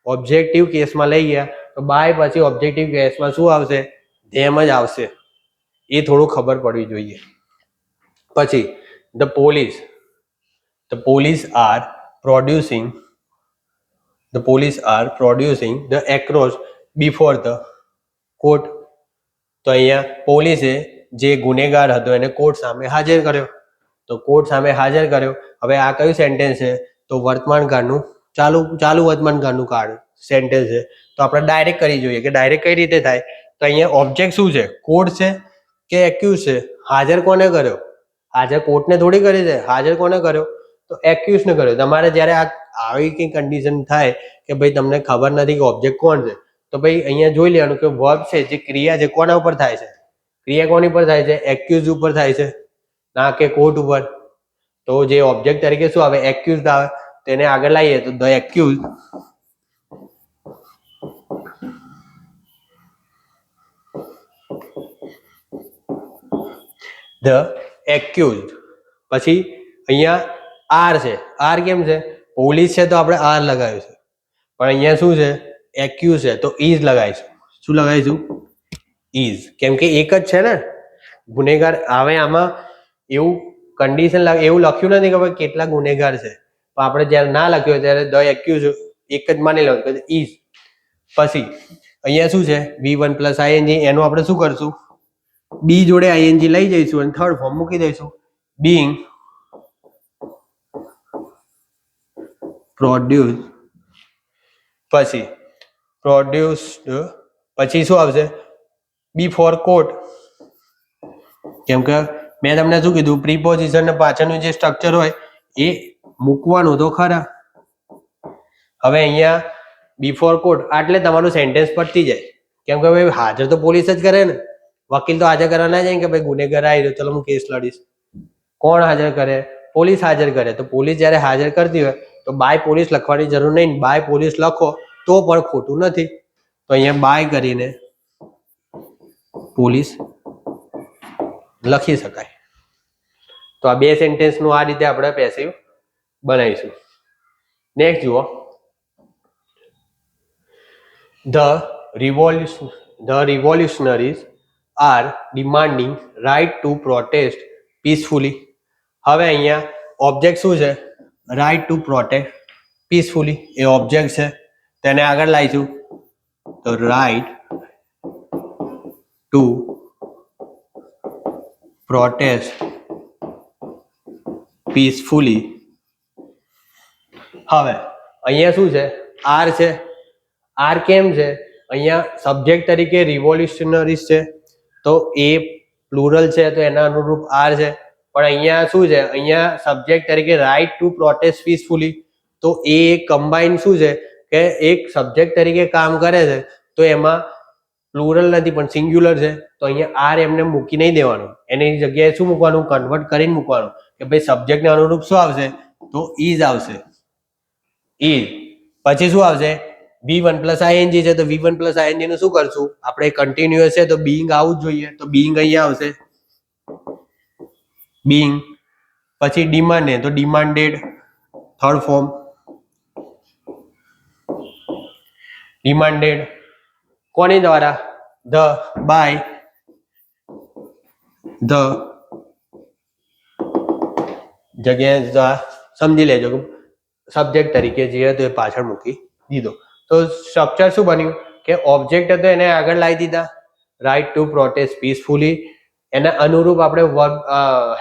ઓબ્જેક્ટિવ કેસમાં લઈ ગયા તો બાય પછી ઓબ્જેક્ટિવ કેસમાં શું આવશે? ધેમ જ આવશે. એ થોડું ખબર પડવી જોઈએ. પછી the police are producing the એક્રોસ બિફોર ધ કોર્ટ. તો અહીંયા પોલીસે જે ગુનેગાર હતો એને કોર્ટ સામે હાજર કર્યો. તો કોર્ટ સામે હાજર કર્યો. હવે આ કયું સેન્ટેન્સ છે? તો વર્તમાનકાળનું ચાલુ વર્તમાનકાળનું કાળ સેન્ટેન્સ છે. તો આપણે ડાયરેક્ટ કરી જોઈએ કે ડાયરેક્ટ કઈ રીતે થાય? તો અહીંયા ઓબ્જેક્ટ શું છે? કોર્ટ છે કે એક્યુઝ છે? હાજર કોને કર્યો? હાજર કોર્ટને થોડી કરી છે, હાજર કોને કર્યો? તો એક્યુઝ ને કર્યો. તમારે જ્યારે આવી કઈ કન્ડિશન થાય કે ભાઈ તમને ખબર નથી કે ઓબ્જેક્ટ કોણ છે તો ભાઈ અહીંયા જોઈ લેવાનું કે વર્બ છે જે ક્રિયા છે કોના ઉપર થાય છે? ક્રિયા કોની ઉપર થાય છે? એક્યુઝ ઉપર થાય છે, ના કે કોર્ટ ઉપર. તો જે ઓબ્જેક્ટ તરીકે શું આવે? એક્યુઝ આવે. તેને આગળ લાવીએ તો ધ એક્યુઝ, પછી અહીંયા આર છે. આર કેમ છે? પોલીસ છે તો આપણે આર લગાવ્યું છે, પણ અહીંયા શું છે? એક્યુઝ છે તો ઇઝ લગાવીશું. શું લગાવીશું? ઇઝ. કેમ કે એક જ છે ને ગુનેગાર. હવે આમાં એવું કન્ડિશન એવું લખ્યું નથી કે ભાઈ કેટલા ગુનેગાર છે, પણ આપણે જ્યારે ના લખ્યું હોય ત્યારે ધ એક્યુઝ એક જ માની લેવાનું કે ઇઝ. પછી અહીંયા શું છે? V1 plus ING. એનું આપણે શું કરશું? બી જોડે ING લઈ જઈશું અને થર્ડ ફોર્મ મૂકી દઈશું. બીંગ પ્રોડ્યુસ, પછી પ્રોડ્યુસ્ડ, પછી શું આવશે? Before court. કેમ કે મેં તમને શું કીધું, પ્રીપોઝિશન ને પાછળનું જે સ્ટ્રક્ચર હોય એ મૂકવાનું તો ખરા. હવે અહીંયા બિફોર કોર્ટ આટલે તમારું સેન્ટેન્સ પતી જાય. કેમ કે ભાઈ હાજર તો પોલીસ જ કરે ને, વકીલ તો હાજર કરવા ના જાય કે ભાઈ ગુનેગાર આવી રહ્યો ચલો હું કેસ લડીશ. કોણ હાજર કરે? પોલીસ હાજર કરે. તો પોલીસ જ્યારે હાજર કરતી હોય તો બાય પોલીસ લખવાની જરૂર નહીં. બાય પોલીસ લખો તો પણ ખોટું નથી. તો અહીંયા બાય કરીને પોલીસ લખી શકાય. તો આ બે સેન્ટેન્સનું આ રીતે આપણે પેસિવ બનાવીશું. નેક્સ્ટ જુઓ, the revolutionaries are demanding right to protest peacefully. હવે અહીંયા ઓબ્જેક્ટ શું છે? Right to protest peacefully a object છે. તેને આગળ લાવીશું તો રાઇટ ટુ પ્રોટેસ્ટ પીસફુલી. હવે અહીંયા શું છે? આર છે. આર કેમ છે? અહીંયા સબ્જેક્ટ તરીકે રિવોલ્યુશનરીઝ છે તો એ પ્લુરલ છે તો એના અનુરૂપ આર છે. પણ અહીંયા શું છે? અહીંયા સબ્જેક્ટ તરીકે રાઇટ ટુ પ્રોટેસ્ટ પીસફુલી, તો એ કમ્બાઈન શું છે કે એક સબ્જેક્ટ તરીકે કામ કરે છે. તો એમાં પ્લુરલ નથી પણ સિંગ્યુલર છે. તો અહીંયા આર એમને મૂકી નહીં દેવાનું, એની જગ્યાએ શું મૂકવાનું? કન્વર્ટ કરીને મૂકવાનું કે ભાઈ સબ્જેક્ટને અનુરૂપ શું આવશે? તો ઇઝ આવશે. ઇઝ પછી શું આવશે? V1 પ્લસ ING છે તો V1 પ્લસ ING નું શું કરશું આપણે? કન્ટિન્યુઅસ છે તો બીઇંગ આવું જ જોઈએ. તો બીઇંગ અહીંયા આવશે બીઇંગ. પછી ડિમાન્ડ તો ડિમાન્ડેડ થર્ડ ફોર્મ ડિમાન્ડેડ. કોની દ્વારા? ધ બાય ધ જગ્યાએ સમજી લેજો સબ્જેક્ટ તરીકે જે હતો એ પાછળ મૂકી દીધો. તો સ્ટ્રક્ચર શું બન્યું કે ઓબ્જેક્ટ હતો એને આગળ લાવી દીધા, રાઇટ ટુ પ્રોટેસ્ટ પીસફુલી. એના અનુરૂપ આપણે વર્બ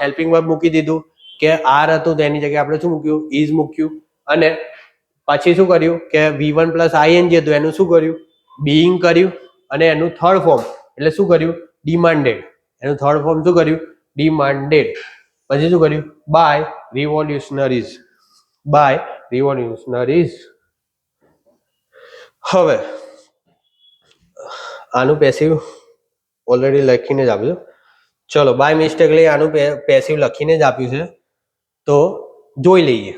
હેલ્પિંગ વર્બ મૂકી દીધું કે આર હતું તો એની જગ્યાએ આપણે શું મૂક્યું? ઇઝ મૂક્યું. અને પછી શું કર્યું કે V1 પ્લસ ING હતું એનું શું કર્યું? બીઇંગ કર્યું. અને એનું થર્ડ ફોર્મ એટલે શું કર્યું? ડિમાન્ડેડ. એનું થર્ડ ફોર્મ શું કર્યું? ડિમાન્ડેડ. પછી શું કર્યું? બાય રિવોલ્યુશનરીઝ. બાય રિવોલ્યુશનરીઝ. હવે આનું પેસિવ ઓલરેડી લખીને જ આપ્યું. ચલો બાય મિસ્ટેકલી આનું પેસિવ લખીને જ આપ્યું છે તો જોઈ લઈએ.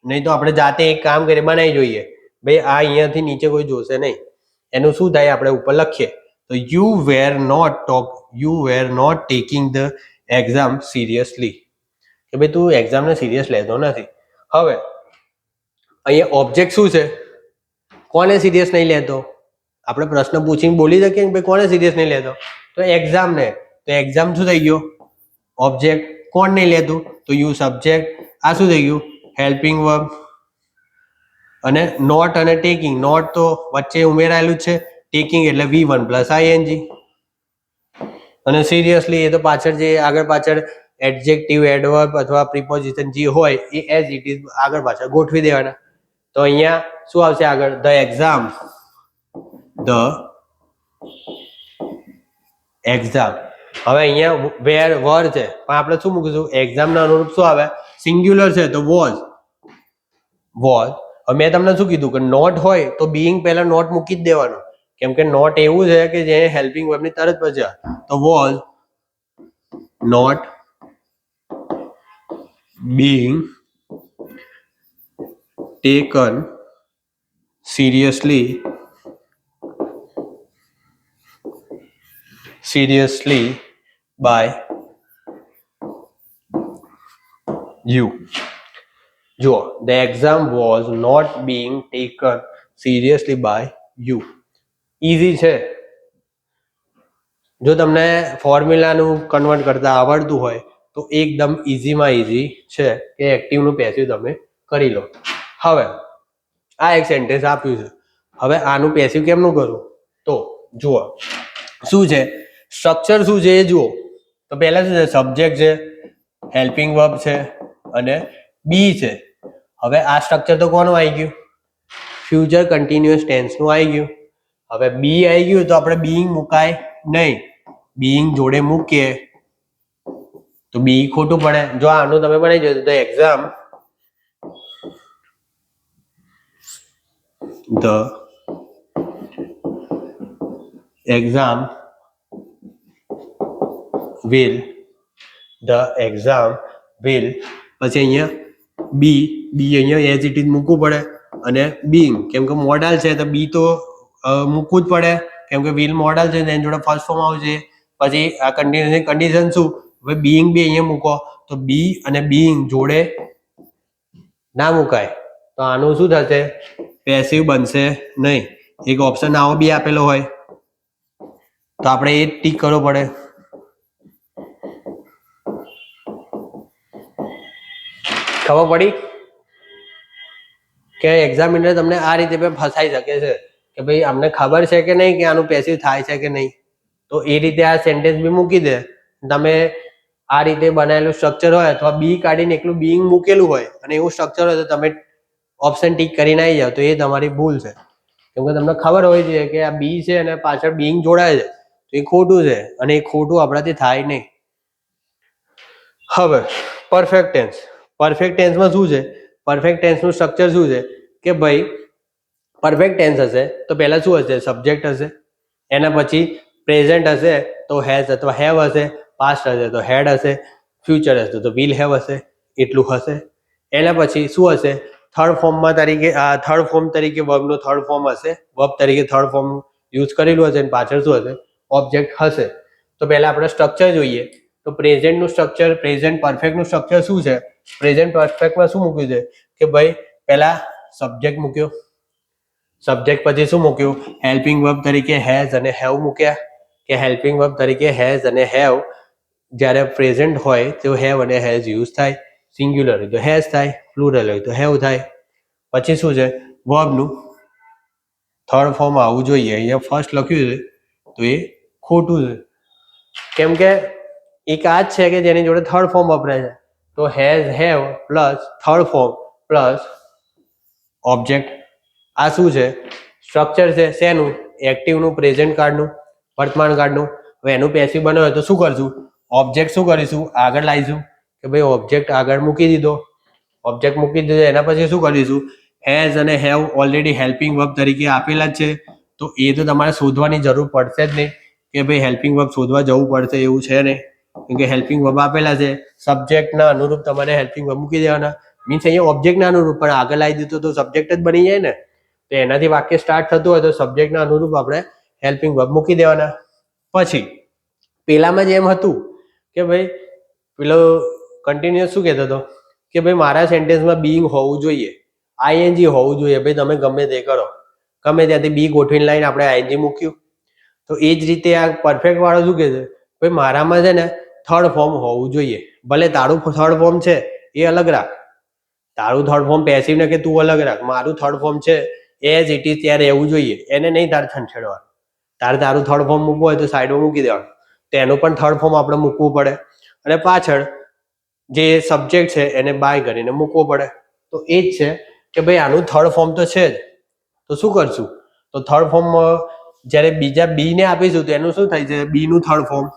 નહીં તો આપણે જાતે એક કામ કરી બનાવી જોઈએ. ભાઈ આ અહીંયાથી નીચે કોઈ જોશે નહીં. એનું શું થાય? આપણે ઉપર લખીએ તો you were not taking the exam seriously. કે ભાઈ તું એક્ઝામને સિરિયસ લેતો નથી. હવે અહીંયા ઓબ્જેક્ટ શું છે? કોને સિરિયસ નહીં લેતો? આપણે પ્રશ્ન પૂછીને બોલી શકીએ કે ભાઈ કોને સિરિયસ નહીં લેતો? તો એક્ઝામને. તો એક્ઝામ શું થઈ ગયો? ઓબ્જેક્ટ. કોણ નહીં લેતું? તો યુ સબ્જેક્ટ. આ શું થઈ ગયું? Helping verb. અને નોટ અને ટેકિંગ. નોટ તો વચ્ચે ઉમેરાયેલું જ છે, ટેકિંગ એટલે V1 પ્લસ ING. અને સિરિયસલી એ તો પાછળ જે આગળ પાછળ એડજેક્ટિવ, એડવર્બ અથવા પ્રિપોઝિશન જે હોય એ એઝ ઇટ ઇઝ આગળ પાછળ ગોઠવી દેવાના. તો અહીંયા શું આવશે આગળ? The exam. The exam. હવે અહીંયા વેર વર છે પણ આપણે શું મૂકીશું? એક્ઝામના અનુરૂપ શું આવે? સિંગ્યુલર છે તો વોઝ. વોઝ. હવે મેં તમને શું કીધું કે નોટ હોય તો બીઇંગ પહેલા નોટ મૂકી જ દેવાનો. કેમ કે નોટ એવું છે કે જે હેલ્પિંગ વર્બની તરત પછી તો was not being taken seriously by you. જો the exam was not being taken seriously by you. Easy છે. જો તમને ફોર્મ્યુલાનું કન્વર્ટ કરતા આવડતું હોય તો એકદમ ઇઝીમાં ઇઝી છે કે એક્ટિવનું પેસિવ તમે કરી લો. હવે આ એક સેન્ટેન્સ આપ્યું છે. હવે આનું પેસિવ કેમનું કરું? તો જુઓ શું છે સ્ટ્રક્ચર શું છે એ જુઓ. તો પહેલા શું છે? સબ્જેક્ટ છે, હેલ્પિંગ વર્બ છે અને બી છે. હવે આ સ્ટ્રક્ચર તો કોનું આવી ગયું? ફ્યુચર કન્ટિન્યુઅસ ટેન્સનું આવી ગયું. હવે બી આવી ગયું તો આપણે બીઈંગ મુકાય નહીં. બીઈંગ જોડે મૂકીએ તો બી ખોટું પડે. જો આનું તમે બનાવી દો તો એક્ઝામ will પછી અહીંયા બી અહીંયા એઝ ઇટ ઇઝ મૂકવું પડે અને બીંગ કેમ કે મોડલ છે તો બી તો મૂકવું જ પડે કેમ કે વિલ મોડલ છે એની જોડે ફર્સ્ટ ફોર્મ આવશે. પછી આ કન્ડિશન શું? હવે બીઈંગ બી અહીંયા મૂકો તો બી અને બીઈંગ જોડે ના મુકાય તો આનું શું થશે? પેસિવ બનશે નહીં. એક ઓપ્શન આવો બી આપેલો હોય તો આપણે એ ટીક કરવો પડે. ખબર પડી કે એક્ઝામિનર તમને આ રીતે ફસાઈ શકે છે કે ભાઈ અમને ખબર છે કે નહીં કે આનું પેસિવ થાય છે કે નહીં. તો એ રીતે આ સેન્ટેન્સ બી મૂકી દે. તમે આ રીતે બનાવેલું સ્ટ્રક્ચર હોય અથવા બી કાઢીને એકલું બીઈંગ મૂકેલું હોય અને એવું સ્ટ્રક્ચર હોય તો તમે ઓપ્શન ટીક કરીને આવી જાઓ તો એ તમારી ભૂલ છે. કેમ કે તમને ખબર હોય છે કે આ બી છે અને પાછળ બીઈંગ જોડાય છે તો એ ખોટું છે અને એ ખોટું આપણાથી થાય નહીં. હવે પરફેક્ટ ટેન્સ. પરફેક્ટ ટેન્સમાં શું છે? પરફેક્ટ ટેન્સનું સ્ટ્રક્ચર શું છે કે ભાઈ પરફેક્ટ ટેન્સ હશે તો પહેલા શું હશે? સબ્જેક્ટ હશે. એના પછી પ્રેઝન્ટ હશે તો હેઝ અથવા હેવ હશે. પાસ્ટ હશે તો હેડ હશે. ફ્યુચર હશે તો વિલ હેવ હશે. એટલું હશે. એના પછી શું હશે? થર્ડ ફોર્મમાં થર્ડ ફોર્મ તરીકે વર્બનું થર્ડ ફોર્મ હશે. વર્બ તરીકે થર્ડ ફોર્મ યુઝ કરેલું હશે અને પાછળ શું હશે? ઓબ્જેક્ટ હશે. તો પહેલા આપણે સ્ટ્રક્ચર જોઈએ તો પ્રેઝન્ટનું સ્ટ્રક્ચર, પ્રેઝન્ટ પરફેક્ટનું સ્ટ્રક્ચર શું છે? પ્રેઝન્ટ પરફેક્ટમાં શું મૂક્યું છે કે ભાઈ પહેલા સબ્જેક્ટ મૂક્યો. સબ્જેક્ટ પછી શું મૂક્યું? હેલ્પિંગ વર્બ તરીકે હેઝ અને હેવ મૂક્યા કે હેલ્પિંગ વર્બ તરીકે હેઝ અને હેવ જ્યારે પ્રેઝન્ટ હોય તો હેવ અને હેઝ યુઝ થાય. સિંગ્યુલર હોય તો હેઝ થાય, પ્લુરલ હોય તો હેવ થાય. પછી શું છે? વર્બનું થર્ડ ફોર્મ આવવું જોઈએ. અહીંયા ફર્સ્ટ લખ્યું છે તો એ ખોટું છે કેમ કે એક આ જ છે કે જેની જોડે થર્ડ ફોર્મ વપરાય છે. તો has have plus third form plus object. આ શું છે? સ્ટ્રક્ચર છે. શેનું? એક્ટિવનું, પ્રેઝન્ટ કાળનું, વર્તમાન કાળનું. હવે એનું પેસિવ બનાવે તો શું કરશું? ઓબ્જેક્ટ શું કરીશું? આગળ લાવીશું કે ભાઈ ઓબ્જેક્ટ આગળ મૂકી દીધો. ઓબ્જેક્ટ મૂકી દીધો એના પછી શું કરીશું? હેઝ અને હેવ ઓલરેડી હેલ્પિંગ વર્બ તરીકે આપેલા જ છે તો એ તો તમારે શોધવાની જરૂર પડશે જ નહીં કે ભાઈ હેલ્પિંગ વર્બ શોધવા જવું પડશે એવું છે નહીં. કેમ કે હેલ્પિંગ વર્બ આપેલા છે. સબ્જેક્ટના અનુરૂપ તમારે હેલ્પિંગ વર્બ મૂકી દેવાના. મીન્સ અહીંયા ઓબ્જેક્ટના અનુરૂપ પણ આગળ લાવી દીધો તો સબ્જેક્ટ જ બની જાય ને. તો એનાથી વાક્ય સ્ટાર્ટ થતું હોય તો સબ્જેક્ટના અનુરૂપ આપણે હેલ્પિંગ વર્બ મૂકી દેવાના. પછી પેલામાં જેમ હતું કે ભાઈ પેલો કન્ટિન્યુઅસ શું કહેતો હતો કે ભાઈ મારા સેન્ટેન્સમાં બીઈંગ હોવું જોઈએ, આઈએનજી હોવું જોઈએ. ભાઈ તમે ગમે તે કરો, ગમે ત્યાંથી બી ગોઠવીને લાઈને આપણે આઈએનજી મૂક્યું. તો એ જ રીતે આ પરફેક્ટ વાળો શું કહે છે? ભાઈ મારામાં છે ને થર્ડ ફોર્મ હોવું જોઈએ. ભલે તારું થર્ડ ફોર્મ છે એ અલગ રાખ. તારું થર્ડ ફોર્મ પેસિવ ને કે તું અલગ રાખ. મારું થર્ડ ફોર્મ છે એઝ ઇટ ઇઝ ત્યારે રહેવું જોઈએ. એને નહીં તારે છંછેડવાનું. તારું થર્ડ ફોર્મ મૂકવું હોય તો સાઈડમાં મૂકી દેવાનું. તો એનું પણ થર્ડ ફોર્મ આપણે મૂકવું પડે અને પાછળ જે સબ્જેક્ટ છે એને બાય કરીને મૂકવો પડે. તો એ જ છે કે ભાઈ આનું થર્ડ ફોર્મ તો છે જ. તો શું કરશું? તો થર્ડ ફોર્મ જ્યારે બીજા બી ને આપીશું તો એનું શું થાય છે? બી નું થર્ડ ફોર્મ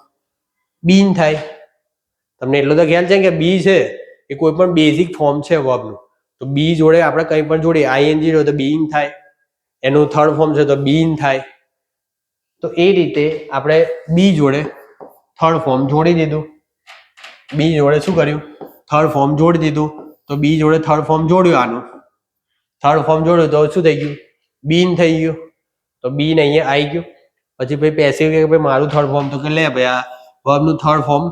બીન થાય. તમને એટલો તો ખ્યાલ છે કે બી છે એ કોઈ પણ બેઝિક ફોર્મ છે વર્બનું. તો બી જોડે આપણે કંઈ પણ જોડીએ આઈએનજી હોય તો બીઈંગ થાય. એનું થર્ડ ફોર્મ છે તો બીન થાય. તો એ રીતે આપણે બી જોડે થર્ડ ફોર્મ જોડી દીધું. બી જોડે શું કર્યું? થર્ડ ફોર્મ જોડી દીધું. તો બી જોડે થર્ડ ફોર્મ જોડ્યું. આનું થર્ડ ફોર્મ જોડ્યું તો શું થઈ ગયું? બીન થઈ ગયું. તો બીન અહીંયા આવી ગયું. પછી ભાઈ પેસિવ કે ભાઈ મારું થર્ડ ફોર્મ તો કે લે ભાઈ આ વર્બનું થર્ડ ફોર્મ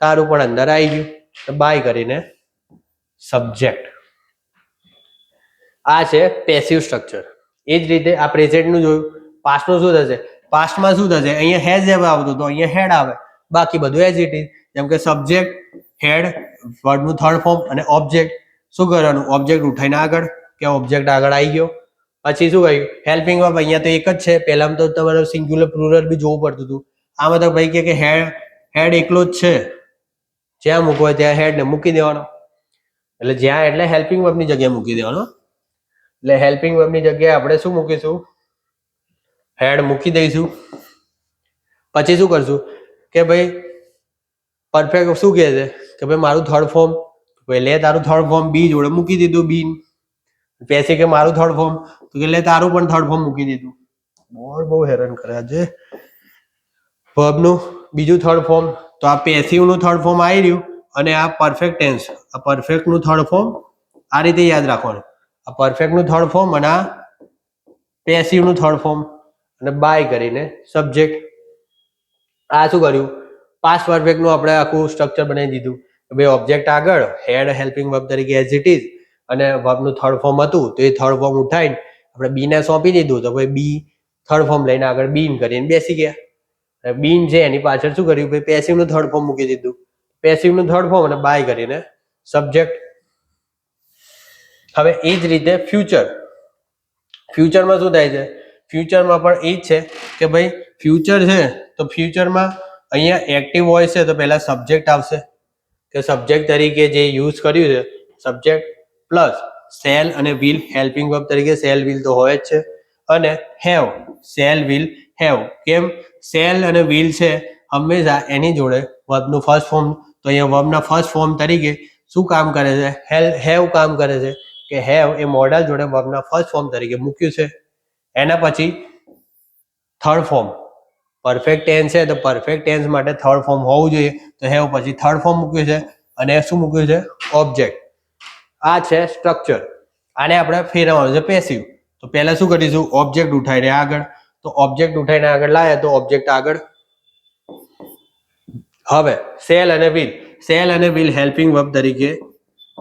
તારું પણ અંદર આવી ગયું. તો બાય કરીને સબ્જેક્ટ. આ છે પેસિવ સ્ટ્રક્ચર. એ જ રીતે આ પ્રેઝન્ટનું જોયું. પાસ્ટનું શું થશે? પાસ્ટમાં શું થશે? અહીંયા હેઝ હેવ આવતું તો અહીંયા હેડ આવે. બાકી બધું એઝ ઇટ ઇઝ. જેમ કે સબ્જેક્ટ, હેડ, વર્બનું થર્ડ ફોર્મ અને ઓબ્જેક્ટ. શું કરવાનું? ઓબ્જેક્ટ ઉઠાઈને આગળ કે ઓબ્જેક્ટ આગળ આવી ગયો. પછી શું કહ્યું? હેલ્પિંગ વર્બ અહીંયા તો એક જ છે. પહેલામાં તો તમારે સિંગ્યુલર પ્લુરલ બી જોવું પડતું હતું. આમાં તો ભાઈ કે હેડ એકલો જ છે. જ્યાં મૂકવો હોય ત્યાં હેડ ને મૂકી દેવાનો. એટલે જ્યાં એટલે હેલ્પિંગ વર્બની જગ્યાએ મૂકી દેવાનો. એટલે હેલ્પિંગ વર્બની જગ્યાએ આપણે શું મૂકીશું? હેડ મૂકી દઈશું. પછી શું કરશું કે ભાઈ પરફેક્ટ શું કહે છે કે ભાઈ મારું થર્ડ ફોર્મ, લે તારું થર્ડ ફોર્મ બી જોડે મૂકી દીધું બીન. પેસી કે મારું થર્ડ ફોર્મ, તો કે લે તારું પણ થર્ડ ફોર્મ મૂકી દીધું. બહુ હેરાન કરે આજે. વર્બનું બીજું થર્ડ ફોર્મ, તો આ પેસિવનું થર્ડ ફોર્મ આવી રહ્યું અને આ પરફેક્ટ ટેન્સ, આ પરફેક્ટનું થર્ડ ફોર્મ આ રીતે યાદ રાખવાનું. આ પરફેક્ટનું થર્ડ ફોર્મ અને આ પેસિવનું થર્ડ ફોર્મ અને બાય કરીને સબ્જેક્ટ. આ શું કર્યું? પાસ્ટ પરફેક્ટનું આપણે આખું સ્ટ્રક્ચર બનાવી દીધું કે ભાઈ ઓબ્જેક્ટ આગળ હેડ હેલ્પિંગ વર્બ તરીકે એઝ ઇટ ઇઝ અને વર્બનું થર્ડ ફોર્મ હતું તો એ થર્ડ ફોર્મ ઉઠાવીને આપણે બીને સોંપી દીધું. તો ભાઈ બી થર્ડ ફોર્મ લઈને આગળ બીન કરીને બેસી ગયા. બીન છે એની પાછળ શું કર્યું? ભાઈ પેસિવનું થર્ડ ફોર્મ મૂકી દીધું. પેસિવનું થર્ડ ફોર્મ અને બાય કરીને સબ્જેક્ટ. હવે એ જ રીતે ફ્યુચર. ફ્યુચરમાં શું થાય છે? ફ્યુચરમાં પણ એ જ છે કે ભાઈ ફ્યુચર છે તો ફ્યુચરમાં અહીંયા એક્ટિવ વોઇસ છે તો પહેલા સબ્જેક્ટ આવશે કે સબ્જેક્ટ તરીકે જે યુઝ કર્યું છે સબ્જેક્ટ પ્લસ સેલ અને વિલ હેલ્પિંગ વર્બ તરીકે સેલ વિલ તો હોય જ છે અને હેવ સેલ વિલ હેવ. કેમ? સેલ અને વિલ છે હંમેશા એની જોડે વર્બનું ફર્સ્ટ ફોર્મ, તો અહીંયા વર્બના ફર્સ્ટ ફોર્મ તરીકે શું કામ કરે છે? હેવ કામ કરે છે કે હેવ એ મોડલ જોડે વર્બના ફર્સ્ટ ફોર્મ તરીકે મૂક્યું છે. એના પછી થર્ડ ફોર્મ પરફેક્ટ ટેન્સ છે તો પરફેક્ટ ટેન્સ માટે થર્ડ ફોર્મ હોવું જોઈએ તો હેવ પછી થર્ડ ફોર્મ મૂક્યું છે અને શું મૂક્યું છે? ઓબ્જેક્ટ. આ છે સ્ટ્રક્ચર. આને આપણે ફેરવવાનું છે પેસિવ. તો પહેલા શું કરીશું? ઓબ્જેક્ટ ઉઠાઈને આગળ. તો ઓબ્જેક્ટ ઉઠાઈને આગળ લાયા તો ઓબ્જેક્ટ આગળ. હવે સેલ અને વિલ હેલ્પિંગ વર્બ તરીકે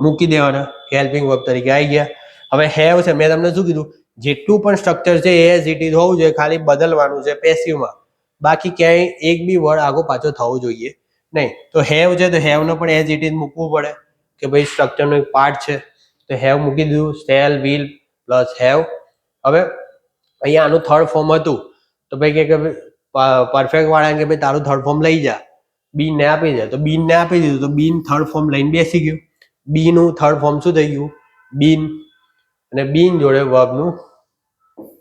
મૂકી દેવાના. હેલ્પિંગ વર્બ તરીકે આવી ગયા. હવે હેવ છે, મેં તમને શું કીધું? જેટલું પણ સ્ટ્રક્ચર છે એઝ ઇટ ઇઝ હોવું જોઈએ, ખાલી બદલવાનું છે પેસિવમાં. બાકી ક્યાંય એક બી વર્ડ આગો પાછો થવો જોઈએ નહીં. તો હેવ છે તો હેવનો પણ એઝ ઇટ ઇઝ મૂકવું પડે કે ભાઈ સ્ટ્રક્ચરનો એક પાર્ટ છે તો હેવ મૂકી દીધું. Cell will plus have. હવે અહીંયા આનું થર્ડ ફોર્મ હતું તો ભાઈ કે પરફેક્ટ વાળા કે ભાઈ તારું થર્ડ ફોર્મ લઈ જા, બીનને આપી દે. તો બીનને આપી દીધું તો બીન થર્ડ ફોર્મ લઈને બેસી ગયું. બીનું થર્ડ ફોર્મ શું થઈ ગયું? બીન. અને બીન જોડે વર્બનું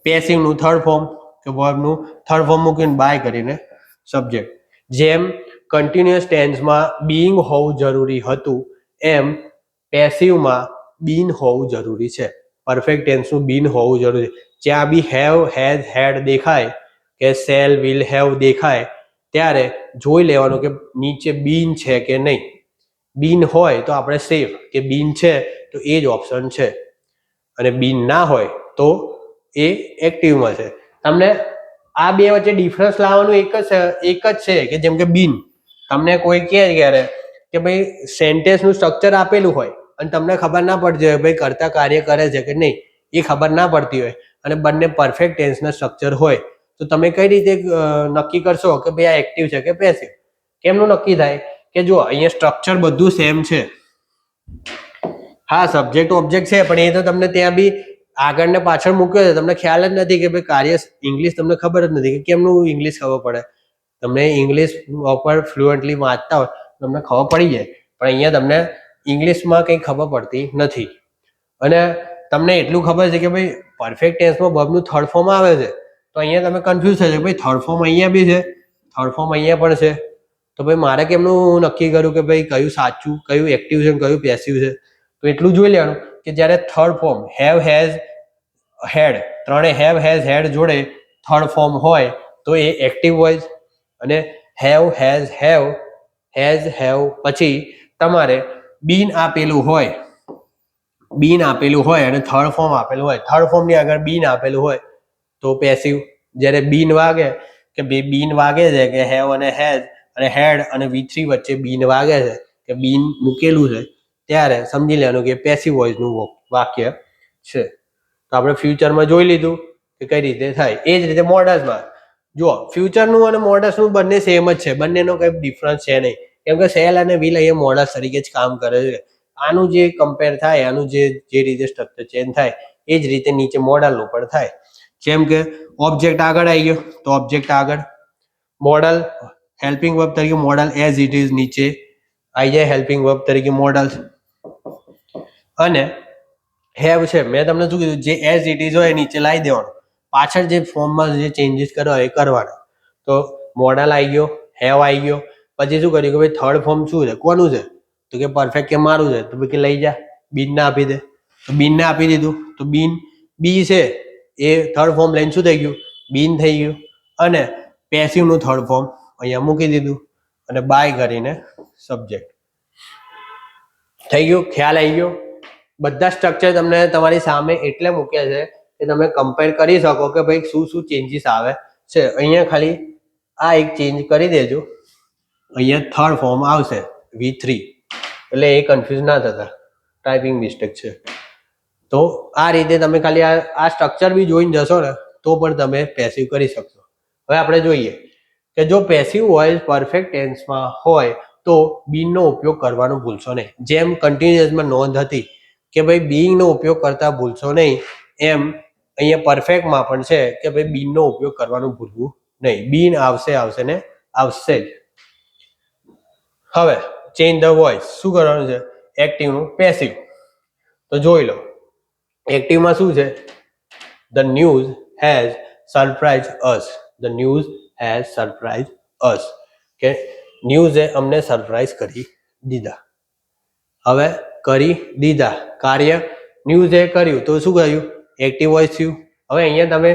પેસિવનું થર્ડ ફોર્મ કે વર્બનું થર્ડ ફોર્મ મૂકીને બાય કરીને સબ્જેક્ટ. જેમ કન્ટિન્યુઅસ ટેન્સમાં બીઇંગ હોવું જરૂરી હતું એમ પેસિવમાં બીન હોવું જરૂરી છે. પરફેક્ટ ટેન્સનું બીન હોવું જરૂરી છે. જ્યાં બી હેવ હેઝ હેડ દેખાય કે સેલ વિલ હેવ દેખાય ત્યારે જોઈ લેવાનું કે નીચે બીન છે કે નહીં. બીન હોય તો આપણે સેફ કે બીન છે તો એ જ ઓપ્શન છે અને બીન ના હોય તો એ એક્ટિવમાં છે. તમને આ બે વચ્ચે ડિફરન્સ લાવવાનું એક જ છે કે જેમ કે બીન તમને કોઈ કહે ક્યારે કે ભાઈ સેન્ટેન્સનું સ્ટ્રક્ચર આપેલું હોય અને તમને ખબર ના પડતી હોય ભાઈ કરતા કાર્ય કરે છે કે નહીં, એ ખબર ના પડતી હોય અને બંને પરફેક્ટ ટેન્સના સ્ટ્રક્ચર હોય તો તમે કઈ રીતે નક્કી કરશો કે ભાઈ આ એક્ટિવ છે કે પેસિવ? કેમનું નક્કી થાય? કે જો અહીંયા સ્ટ્રક્ચર બધું સેમ છે. હા સબ્જેક્ટ ઓબ્જેક્ટ છે પણ એ તો તમને ત્યાં બી આગળ ને પાછળ મૂક્યો છે, તમને ખ્યાલ જ નથી કે ભાઈ કાર્ય ઇંગ્લિશ તમને ખબર જ નથી કે કેમનું ઇંગ્લિશ ખબર પડે. તમને ઇંગ્લિશ પ્રોપર ફ્લુઅન્ટલી વાંચતા હોય તમને ખબર પડી જાય પણ અહીંયા તમને ઇંગ્લિશમાં કંઈ ખબર પડતી નથી. અને તમને એટલું ખબર છે કે ભાઈ પરફેક્ટ ટેન્સમાં વર્બનું થર્ડ ફોર્મ આવે છે તો અહીંયા તમે કન્ફ્યુઝ થશે ભાઈ થર્ડ ફોર્મ અહીંયા બી છે, થર્ડ ફોર્મ અહીંયા પણ છે, તો ભાઈ મારે કેમનું નક્કી કર્યું કે ભાઈ કયું સાચું, કયું એક્ટિવ છે, કયું પેસિવ છે? તો એટલું જોઈ લેવાનું કે જ્યારે થર્ડ ફોર્મ હેવ હેઝ હેડ, ત્રણે હેવ હેઝ હેડ જોડે થર્ડ ફોર્મ હોય તો એ એક્ટિવ વોઇસ. અને હેવ હેઝ હેવ પછી તમારે બીન આપેલું હોય અને થર્ડ ફોર્મ આપેલું હોય, થર્ડ ફોર્મની આગળ બીન આપેલું હોય તો પેસિવ. જ્યારે બીન વાગે કે બીન વાગે છે કે હેવ અને હેઝ અને હેડ અને V3 વચ્ચે બીન વાગે છે કે બીન મૂકેલું છે ત્યારે સમજી લેવાનું કે પેસિવ વોઇસનું વાક્ય છે. તો આપણે ફ્યુચરમાં જોઈ લીધું કે કઈ રીતે થાય. એ જ રીતે મોડલ્સમાં જુઓ, ફ્યુચરનું અને મોડલ્સનું બંને સેમ જ છે, બંનેનો કંઈ ડિફરન્સ છે નહીં કેમ કે સેલ અને વિલ અહીંયા મોડલ્સ તરીકે જ કામ કરે છે. આનું જે કમ્પેર થાય, આનું જે રીતે સ્ટ્રક્ચર ચેન્જ થાય એ જ રીતે નીચે મોડલનું પણ થાય. જેમ કે ઓબ્જેક્ટ આગળ આવી ગયો તો ઓબ્જેક્ટ આગળ, મોડલ હેલ્પિંગ વર્બ તરીકે મોડલ એઝ ઇટ ઇઝ નીચે આવી જાય હેલ્પિંગ વર્બ તરીકે મોડલ. અને હેવ છે મેં તમને શું કીધું, જે એઝ ઇટ ઇઝ હોય એ નીચે લાવી દેવાનું, પાછળ જે ફોર્મમાં જે ચેન્જીસ કરવા હોય એ કરવાના. તો મોડલ આવી ગયો, હેવ આવી ગયો. પછી શું કર્યું કે ભાઈ થર્ડ ફોર્મ શું છે, કોનું છે, તો કે પરફેક્ટ કે મારું છે, તો ભાઈ કે લઈ જા, બીનને આપી દે. તો બીનને આપી દીધું, તો બીન બી છે એ થર્ડ ફોર્મ લઈને શું થઈ ગયું, બીન થઈ ગયું. અને પેસિવનું થર્ડ ફોર્મ અહીંયા મૂકી દીધું અને બાય કરીને સબ્જેક્ટ થઈ ગયું. ખ્યાલ આવી ગયો. બધા સ્ટ્રક્ચર તમને તમારી સામે એટલે મૂક્યા છે કે તમે કમ્પેર કરી શકો કે ભાઈ શું શું ચેન્જીસ આવે છે. અહીંયા ખાલી આ એક ચેન્જ કરી દેજો, અહીંયા થર્ડ ફોર્મ આવશે V3, એટલે એ કન્ફ્યુઝ ના થતા, ટાઈપિંગ મિસ્ટેક છે. તો આ રીતે તમે ખાલી આ સ્ટ્રક્ચર બી જોઈને જશો ને તો પણ તમે પેસિવ કરી શકશો. હવે આપણે જોઈએ કે જો પેસિવ વોઇસ પરફેક્ટ ટેન્સમાં હોય તો બીનનો ઉપયોગ કરવાનો ભૂલશો નહીં. જેમ કન્ટિન્યુઅસમાં નોંધ હતી કે ભાઈ બીંગનો ઉપયોગ કરતા ભૂલશો નહીં, એમ અહીંયા પરફેક્ટમાં પણ છે કે ભાઈ બીનનો ઉપયોગ કરવાનું ભૂલવું નહીં. બીન આવશે ને આવશે જ. હવે ચેન્જ ધ વોઇસ શું કરવાનું છે, એક્ટિવનું પેસિવ. તો જોઈ લો, એક્ટિવમાં શું છે, the news has surprise us. The news has surprise us, કે ન્યૂઝે અમને સરપ્રાઇઝ કરી દીધા. હવે કરી દીધા કાર્ય ન્યૂઝે કર્યું તો શું કર્યું, એક્ટિવ વોઇસ થયું. હવે અહીંયા તમે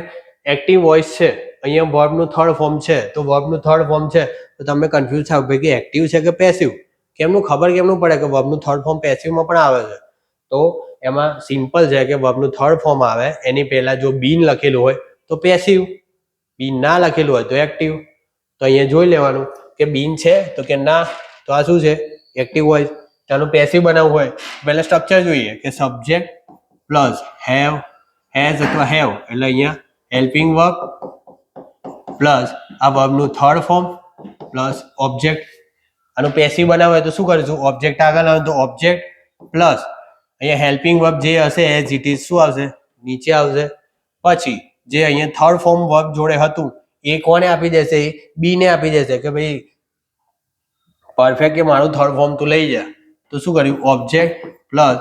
એક્ટિવ વોઇસ છે, અહીંયા વર્બનું થર્ડ ફોર્મ છે, તો વર્બનું થર્ડ ફોર્મ છે તો તમે કન્ફ્યુઝ થાવ ભાઈ કે એક્ટિવ છે કે પેસિવ, કેમનું ખબર કેમનું પડે કે વર્બનું થર્ડ ફોર્મ પેસિવમાં પણ આવે છે. તો એમાં સિમ્પલ છે કે વર્બનું થર્ડ ફોર્મ આવે એની પહેલા જો બીન લખેલું હોય તો પેસિવ, બીન ના લખેલું હોય તો એક્ટિવ. તો અહીંયા જોઈ લેવાનું કે બીન છે તો કે ના, તો આ શું છે, એક્ટિવ વોઇસ. ચાલો પેસિવ બનાવવું હોય પહેલા સ્ટ્રક્ચર જોઈએ કે સબ્જેક્ટ પ્લસ હેવ, હેઝ અથવા હેવ, એટલે અહીંયા હેલ્પિંગ વર્બ પ્લસ આ વર્બનું થર્ડ ફોર્મ પ્લસ ઓબ્જેક્ટ. આનું પેસિવ બનાવવું હોય તો શું કરીશું, ઓબ્જેક્ટ આગળ આવે તો ઓબ્જેક્ટ પ્લસ અહીંયા હેલ્પિંગ વર્બ જે હશે એઝ ઇટ ઇઝ શું આવશે, નીચે આવશે. પછી જે અહીંયા થર્ડ ફોર્મ વર્બ જોડે હતું એ કોને આપી દેશે, બી ને આપી દેશે કે ભાઈ પરફેક્ટ કે મારું થર્ડ ફોર્મ તું લઈ જા. તો શું કર્યું, object plus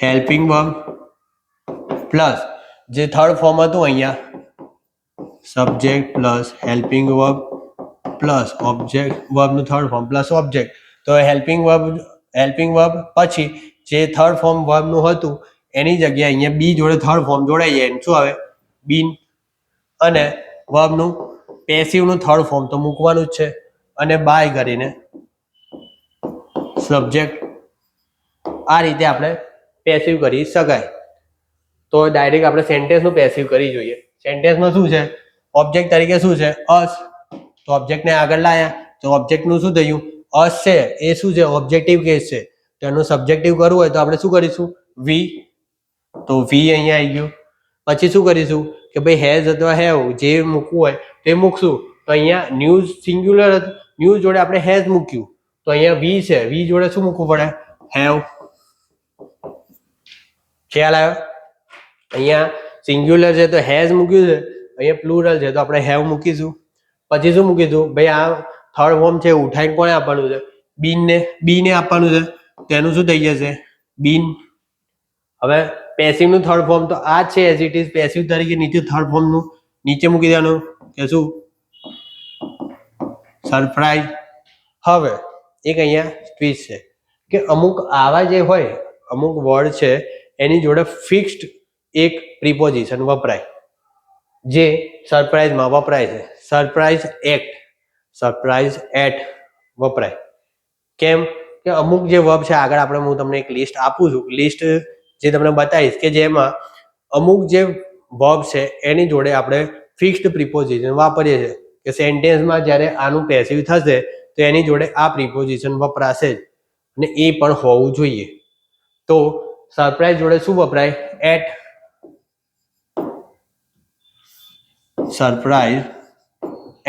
helping verb plus જે થર્ડ ફોર્મ હતું અહીંયા subject plus helping verb plus object, વર્બનું થર્ડ ફોર્મ પ્લસ ઓબ્જેક્ટ. તો હેલ્પિંગ વર્બ પછી જે થર્ડ ફોર્મ વર્બનું હતું એની જગ્યાએ અહીંયા બી જોડે થર્ડ ફોર્મ જોડાઈ જાય, શું આવે, બીન. અને વર્બનું પેસિવનું થર્ડ ફોર્મ તો મૂકવાનું જ છે અને બાય કરીને સબ્જેક્ટ. આ રીતે આપણે પેસિવ કરી શકાય. તો ડાયરેક્ટ આપણે સેન્ટેન્સનું પેસિવ કરી જોઈએ. સેન્ટેન્સમાં શું છે, ઓબ્જેક્ટ તરીકે શું છે, અસ. તો ઓબ્જેક્ટને આગળ લાયા તો ઓબ્જેક્ટનું શું થયું, અસ છે એ શું છે, ઓબ્જેક્ટિવ કેસ છે. તો એનું સબ્જેક્ટિવ કરવું હોય તો આપણે શું કરીશું, વી. તો વી અહીંયા આવી ગયું. પછી શું કરીશું કે ભાઈ હેઝ અથવા હેવ જે મૂકવું હોય તે મૂકશું. તો અહીંયા ન્યૂઝ સિંગ્યુલર, ન્યૂઝ જોડે આપણે હેઝ મૂક્યું તો અહીંયા વી છે, વી જોડે શું મૂકવું પડે, હેવ. ખ્યાલ આવ્યો. અહીંયા સિંગ્યુલર છે તો હેઝ મૂક્યું છે, અહીંયા પ્લુરલ છે તો આપણે હેવ મૂકીશું. પછી શું મૂકીશું, ભાઈ આ થર્ડ ફોર્મ છે ઉઠાઈને કોને આપવાનું છે, બીને આપવાનું છે, તેનું શું થઈ જશે, બીન. હવે પેસિવનું થર્ડ ફોર્મ તો આ છે એઝ ઇટ ઇઝ પેસિવ તરીકે, નીચે થર્ડ ફોર્મનું નીચે મૂકી દેવાનું કે શું, સરપ્રાઈઝ. હવે એક અહીંયા ટ્વિસ્ટ છે કે અમુક આવા જે હોય, અમુક વર્ડ છે એની જોડે ફિક્સ્ડ એક પ્રિપોઝિશન વપરાય જે સરપ્રાઈઝમાં વપરાય છે. સરપ્રાઈઝ એટ વપરાય. કેમ કે અમુક જે વર્બ છે આગળ આપણે હું તમને એક લિસ્ટ આપું છું, લિસ્ટ જે તમને બતાવીશ કે જેમાં અમુક જે વર્બ છે એની જોડે આપણે ફિક્સ્ડ પ્રિપોઝિશન વાપરીએ છીએ કે સેન્ટેન્સમાં જ્યારે આનું પેસિવ થશે તો એની જોડે આ પ્રિપોઝિશન વપરાશે જ અને એ પણ હોવું જોઈએ. તો સરપ્રાઈઝ જોડે શું વપરાય, એટ. સરપ્રાઈઝ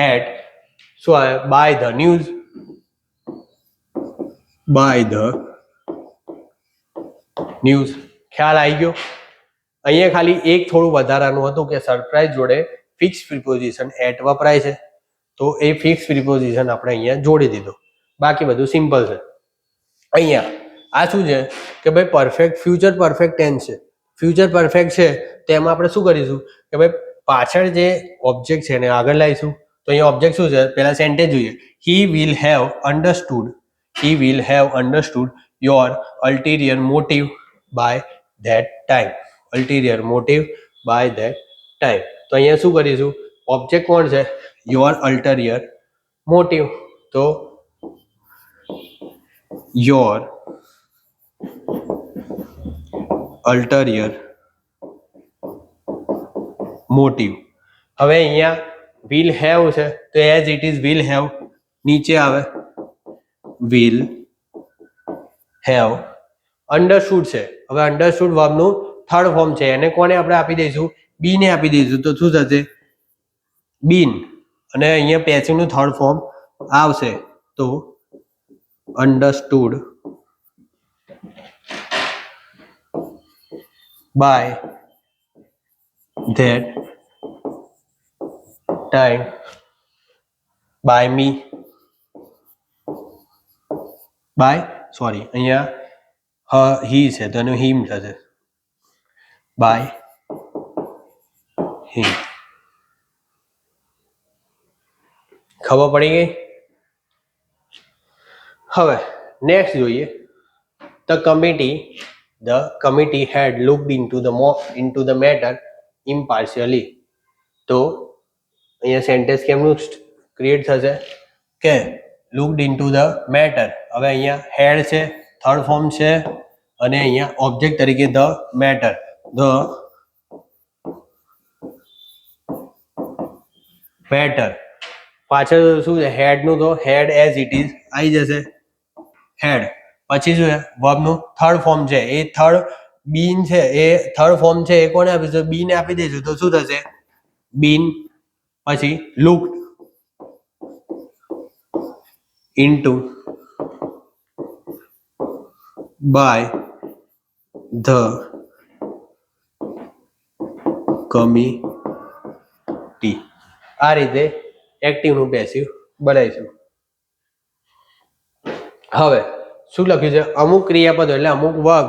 એટ શું આવે, by the news, by the news. ખ્યાલ આવી ગયો. અહીંયા ખાલી એક થોડું વધારાનું હતું કે સરપ્રાઈઝ જોડે ફિક્સ પ્રિપોઝિશન એટ વપરાય છે તો એ ફિક્સ પ્રિપોઝિશન આપણે અહીંયા જોડી દીધું. બાકી બધું સિમ્પલ છે. અહીંયા આ શું છે કે ભાઈ પરફેક્ટ ફ્યુચર પરફેક્ટ ટેન્સ છે. ફ્યુચર પરફેક્ટ છે તો એમાં આપણે શું કરીશું કે ભાઈ પાછળ જે ઓબ્જેક્ટ છે એને આગળ લાવીશું. તો અહીંયા ઓબ્જેક્ટ શું છે, પહેલા સેન્ટેન્સ જોઈએ. He will have understood, he will have understood your ulterior motive by that time. Ulterior motive by that time. તો અહીંયા શું કરીશું, ઓબ્જેક્ટ કોણ છે, યોર અલ્ટરિયર મોટિવ. તો યોર અલ્ટરિયર મોટિવ. હવે અહીંયા વિલ હેવ છે તો as it is will have નીચે આવે વિલ હેવ. અન્ડરસ્ટુડ છે, હવે અન્ડરસ્ટુડ વર્બનું થર્ડ ફોર્મ છે, એને કોને આપણે આપી દઈશું, બી ને આપી દઈશું. તો શું થશે, બીન. અને અહીંયા પેસિવનું થર્ડ ફોર્મ આવશે તો understood by that time by me, અહીંયા હી છે તો એનું હિમ થશે, બાય હિમ. ખબર પડી ગઈ. હવે નેક્સ્ટ જોઈએ. The committee had looked into the matter impartially. તો અહીંયા સેન્ટેન્સ કેમનું ક્રિએટ થશે કે looked into the matter. હવે અહીંયા had છે, થર્ડ ફોર્મ છે, અને અહીંયા ઓબ્જેક્ટ તરીકે the matter. The matter પાછળ શું છે, હેડ નું, તો હેડ એઝ ઇટ ઇઝ આવી જશે હેડ. પછી શું છે, વર્બનું થર્ડ ફોર્મ છે, એ થર્ડ બીન છે, એ થર્ડ ફોર્મ છે, એ કોને આપીશું, બી ને આપી દઈશું. તો શું થશે, બીન. પછી લુક્ડ ઇન્ટુ બાય ધ કમિટી. આ રીતે એક્ટિવનું પેસિવ બનાવીશું. હવે શું લખ્યું છે, અમુક ક્રિયાપદો એટલે અમુક વર્બ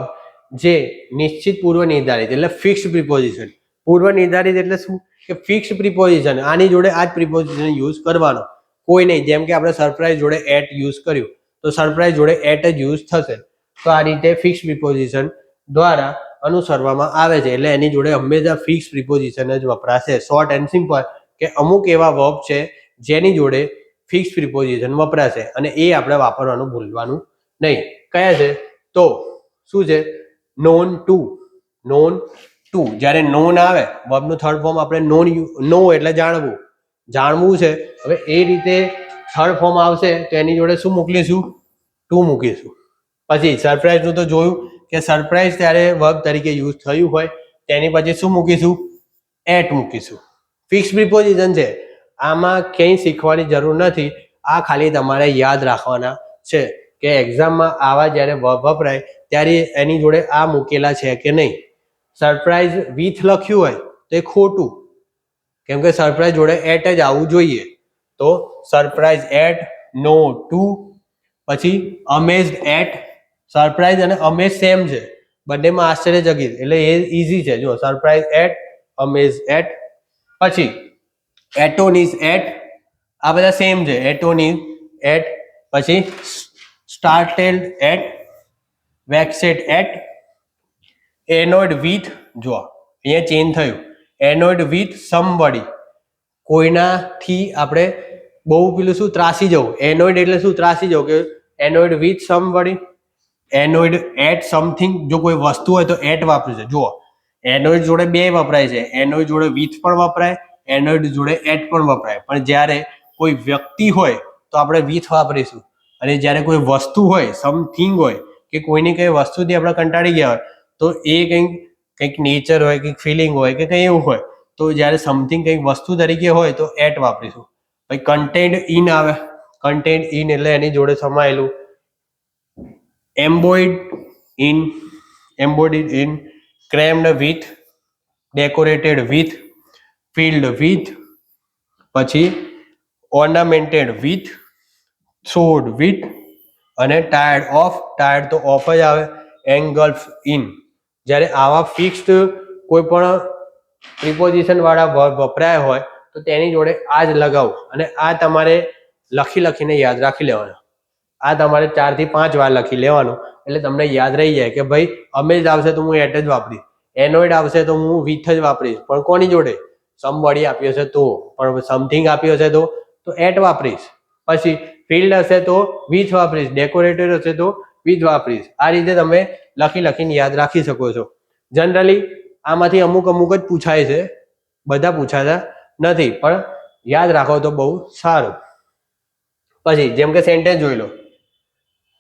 જે નિશ્ચિત પૂર્વ નિર્ધારિત એટલે ફિક્સ્ડ પ્રિપોઝિશન. પૂર્વ નિર્ધારિત એટલે શું કે ફિક્સ્ડ પ્રિપોઝિશન, આની જોડે આ જ પ્રિપોઝિશન યુઝ કરવાનો, કોઈ નહીં. જેમ કે આપણે સરપ્રાઈઝ જોડે એટ યુઝ કર્યું તો સરપ્રાઈઝ જોડે એટ જ યુઝ થશે. તો આ રીતે ફિક્સ પ્રિપોઝિશન દ્વારા અનુસરવામાં આવે છે, એટલે એની જોડે હંમેશા ફિક્સ પ્રિપોઝિશન જ વપરાશે. શોર્ટ એન્ડ સિમ્પલ કે અમુક એવા વર્બ છે જેની જોડે ફિક્સ પ્રિપોઝિશન વપરાશે, અને એ આપણે વાપરવાનું ભૂલવાનું નહીં. કયા છે, તો શું છે, નોન ટુ. નોન ટુ, જ્યારે નોન આવે વર્બનું થર્ડ ફોર્મ આપણે નો એટલે જાણવું, જાણવું છે. હવે એ રીતે થર્ડ ફોર્મ આવશે તો એની જોડે શું મૂકીશું, ટુ મૂકીશું. પછી સરપ્રાઈઝનું તો જોયું કે સરપ્રાઈઝ ત્યારે વર્બ તરીકે યુઝ થયું હોય તેની પછી શું મૂકીશું, એટ મૂકીશું. ફિક્સ પ્રિપોઝિશન છે, આમાં ક્યાંય શીખવાની જરૂર નથી. આ ખાલી તમારે યાદ રાખવાના છે કે એક્ઝામમાં આવા જ્યારે વર્બ વપરાય ત્યારે એની જોડે આ મૂકેલા છે કે નહીં. સરપ્રાઈઝ વિથ લખ્યું હોય તો એ ખોટું, કેમ કે સરપ્રાઈઝ જોડે એટ જ આવવું જોઈએ. તો સરપ્રાઈઝ એટ, નો ટુ. પછી અમેઝડ એટ. સરપ્રાઈઝ અને અમેઝ સેમ છે, બંનેમાં આશ્ચર્યચકિત, એટલે એ ઇઝી છે. જો સરપ્રાઈઝ એટ, અમેઝ એટ. પછી એટોનિસ એટ, આ બધા સેમ છે, એટોનિસ એટ. પછી સ્ટાર્ટેડ એટ, વેક્સેડ એટ. એનોયડ વિથ, જો અહીંયા ચેન્જ થયું, એનોયડ વિથ સમબડી, કોઈનાથી આપણે બહુ પેલું શું ત્રાસી જવું. એનોયડ એટલે શું, ત્રાસી જવું, કે એનોયડ વિથ સમબડી. એનોયડ એટ સમથિંગ, જો કોઈ વસ્તુ હોય તો એટ વાપર્યું છે. જુઓ એનોયડ જોડે બે વપરાય છે, એનોયડ જોડે વિથ પણ વપરાય, એનોયડ જોડે એટ પણ વપરાય. પણ જ્યારે કોઈ વ્યક્તિ હોય તો આપણે વિથ વાપરીશું, અને જ્યારે કોઈ વસ્તુ હોય, સમથિંગ હોય, કે કોઈની કઈ વસ્તુથી આપણે કંટાળી ગયા હોય તો એ કંઈક નેચર હોય, કંઈક ફિલિંગ હોય, કે કંઈ એવું હોય, તો જ્યારે સમથિંગ કંઈક વસ્તુ તરીકે હોય તો એટ વાપરીશું. પછી કન્ટેન્ડ ઇન આવે, કન્ટેન્ડ ઇન એટલે એની જોડે સમાયેલું. Embodied in, crammed with, decorated with, filled with. પછી ઓર્નામેન્ટેડ વિથ, સોડ વિથ, અને ટાયર્ડ તો ઓફ જ આવે, એન્ગલ્ફ ઇન. જ્યારે આવા ફિક્સ્ડ કોઈ પણ પ્રિપોઝિશન વાળા વર્બ વપરાય હોય તો તેની જોડે આ જ લગાવો અને આ તમારે લખીને યાદ રાખી લેવાનું. આ તમારે 4 થી 5 વાર લખી લેવાનું એટલે તમને યાદ રહી જાય કે ભાઈ અમેઝ આવશે તો હું એટ જ વાપરીશ, એનોઇડ આવશે તો હું વિથ જ વાપરીશ, પણ કોની જોડે? સમબડી આપ્યો છે તો, પણ સમથિંગ આપ્યો છે તો એટ વાપરીશ. પછી ફિલ્ડ હશે તો વિથ વાપરીશ, ડેકોરેટેડ હશે તો વિથ વાપરીશ. આ રીતે તમે લખીને યાદ રાખી શકો છો. જનરલી આમાંથી અમુક જ પૂછાય છે, બધા પૂછાતા નથી, પણ યાદ રાખો તો બહુ સારું. પછી જેમ કે સેન્ટેન્સ જોઈ લો,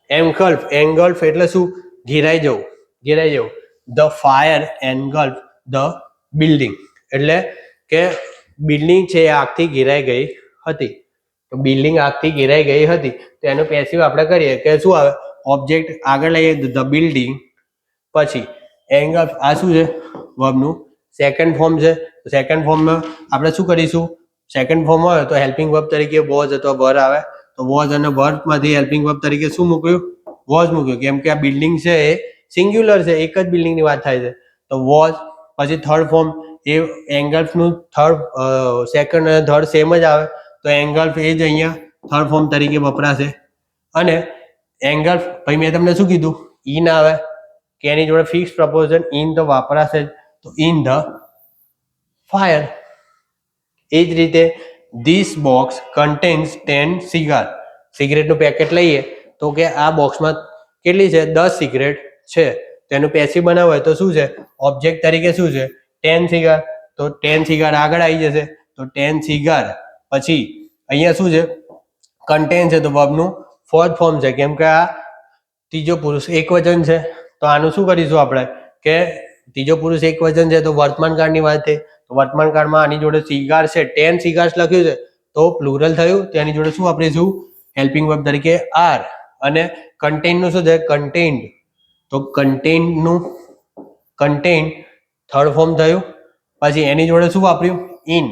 એન્ગલ્ફ એટલે શું? ઘેરાઈ જવું. ધ ફાયર એન્ગલ્ફ ધ બિલ્ડિંગ એટલે કે બિલ્ડિંગ છે એ આગથી ઘેરાઈ ગઈ હતી. તો બિલ્ડિંગ આગથી ઘેરાઈ ગઈ હતી તો એનો પેસિવ આપણે કરીએ કે શું આવે? ઓબ્જેક્ટ આગળ લઈએ ધ બિલ્ડિંગ, પછી એન્ગલ્ફ આ શું છે? વર્બનું સેકન્ડ ફોર્મ છે. સેકન્ડ ફોર્મમાં આપણે શું કરીશું? સેકન્ડ ફોર્મ હોય તો હેલ્પિંગ વર્બ તરીકે વોઝ અથવા વર આવે, તો વોઝ અને વર્બમાંથી હેલ્પિંગ વર્બ તરીકે શું મૂક્યું? વોઝ મૂક્યું, કેમ કે આ બિલ્ડિંગ છે એ સિંગ્યુલર છે, એક જ બિલ્ડિંગની વાત થાય છે તો વોઝ. પછી થર્ડ ફોર્મ એ એન્ગલ્ફનું સેકન્ડ અને થર્ડ સેમ જ આવે તો એન્ગલ્ફ એ જ અહીંયા થર્ડ ફોર્મ તરીકે વપરાશે. અને એન્ગલ્ફ પછી મેં તમને શું કીધું? ઇન આવે કે એની જોડે ફિક્સ પ્રપોઝિશન ઇન તો વાપરાશે જ, તો ઇન ધ ફાયર. એ જ રીતે ધીસ બોક્સ કન્ટેન્સ 10 સિગાર. સિગરેટનું પેકેટ લઈએ તો કે આ બોક્સમાં કેટલી છે? 10 સિગરેટ છે. તેનું પેસિવ બનાવવું હોય તો શું છે? ઓબ્જેક્ટ તરીકે શું છે? 10 સિગાર. તો 10 સિગાર આગળ આવી જશે તો 10 સિગાર. પછી અહીંયા શું છે? કન્ટેન છે તો વર્બનું ફોર્થ ફોર્મ છે, કેમ કે આ ત્રીજો પુરુષ એક વચન છે. તો આનું શું કરીશું આપણે કે ત્રીજો પુરુષ એક વચન છે તો વર્તમાન કાળની વાત છે, તો વર્તમાન કાળમાં આની જોડે સિગાર છે, 10 સિગાર્સ લખ્યું છે તો પ્લુરલ થયું, તેની જોડે શું વાપરીશું? હેલ્પિંગ વર્બ તરીકે આર. અને કન્ટેનનું શું છે? કન્ટેન્ડ. તો કન્ટેનનું થર્ડ ફોર્મ થયું. પછી એની જોડે શું વાપર્યું? ઇન.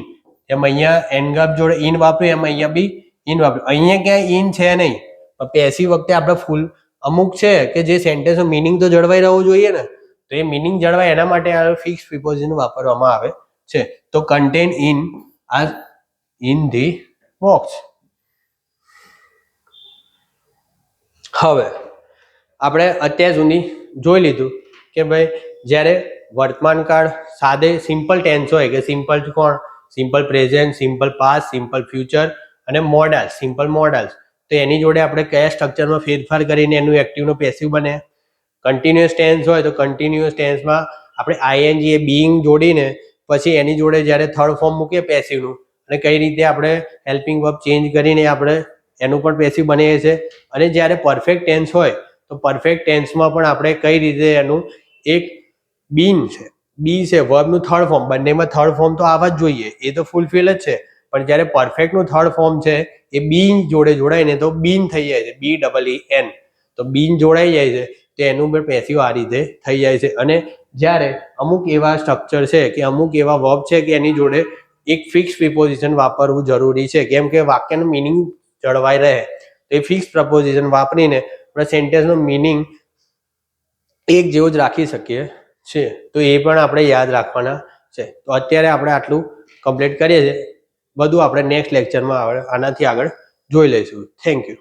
એમ અહીંયા એન્ગલ્ફ જોડે ઇન વાપર્યું, એમ અહીંયા બી ઇન વાપર્યું. અહીંયા ક્યાંય ઇન છે નહીં, પણ પેસિવ વખતે આપણે ફૂલ અમુક છે કે જે સેન્ટેન્સનો મિનિંગ તો જળવાઈ રહેવું જોઈએ ને, તો એ મિનિંગ જળવાય એના માટે આ ફિક્સ પ્રિપોઝિશન વાપરવામાં આવે છે. તો કન્ટેન ઇન આ ઇન ધી બોક્સ. હવે આપણે અત્યાર સુધી જોઈ લીધું કે ભાઈ જ્યારે વર્તમાન કાળ સાદે સિમ્પલ ટેન્સ હોય કે સિમ્પલ કોણ? Simple present, simple past, simple future અને મોડલ્સ, સિમ્પલ મોડલ્સ. તો એની જોડે આપણે કયા સ્ટ્રક્ચરમાં ફેરફાર કરીને એનું એક્ટિવનો પેસિવ બને. કન્ટિન્યુઅસ ટેન્સ હોય તો કન્ટિન્યુઅસ ટેન્સમાં આપણે આઈએનજી એ બીઇંગ જોડીને પછી એની જોડે જ્યારે થર્ડ ફોર્મ મૂકીએ પેસિવનું, અને કઈ રીતે આપણે હેલ્પિંગ વર્બ ચેન્જ કરીને આપણે એનું પણ પેસિવ બનાવીએ છીએ. અને જ્યારે પરફેક્ટ ટેન્સ હોય તો પરફેક્ટ ટેન્સમાં પણ આપણે કઈ રીતે એનું એક બી છે વર્બનું થર્ડ ફોર્મ, બંનેમાં થર્ડ ફોર્મ તો આવવા જ જોઈએ, એ તો ફૂલફિલ જ છે. પણ જ્યારે પરફેક્ટનું થર્ડ ફોર્મ છે એ બીન જોડે જોડાઈને તો બીન થઈ જાય છે, BEEN. તો બીન જોડાઈ જાય છે તો એનું પણ પેસિવ આ રીતે થઈ જાય છે. અને જ્યારે અમુક એવા સ્ટ્રક્ચર છે કે અમુક એવા વર્બ છે કે એની જોડે એક ફિક્સ પ્રિપોઝિશન વાપરવું જરૂરી છે, કેમ કે વાક્યનું મિનિંગ જળવાઈ રહે. એ ફિક્સ પ્રપોઝિશન વાપરીને આપણે સેન્ટેન્સનો મિનિંગ એક જેવો જ રાખી શકીએ છીએ. તો એ પણ આપણે યાદ રાખવાના છે. તો અત્યારે આપણે આટલું કમ્પ્લીટ કરીએ છીએ, બધું આપણે નેક્સ્ટ લેક્ચરમાં આનાથી આગળ જોઈ લઈશું. Thank you.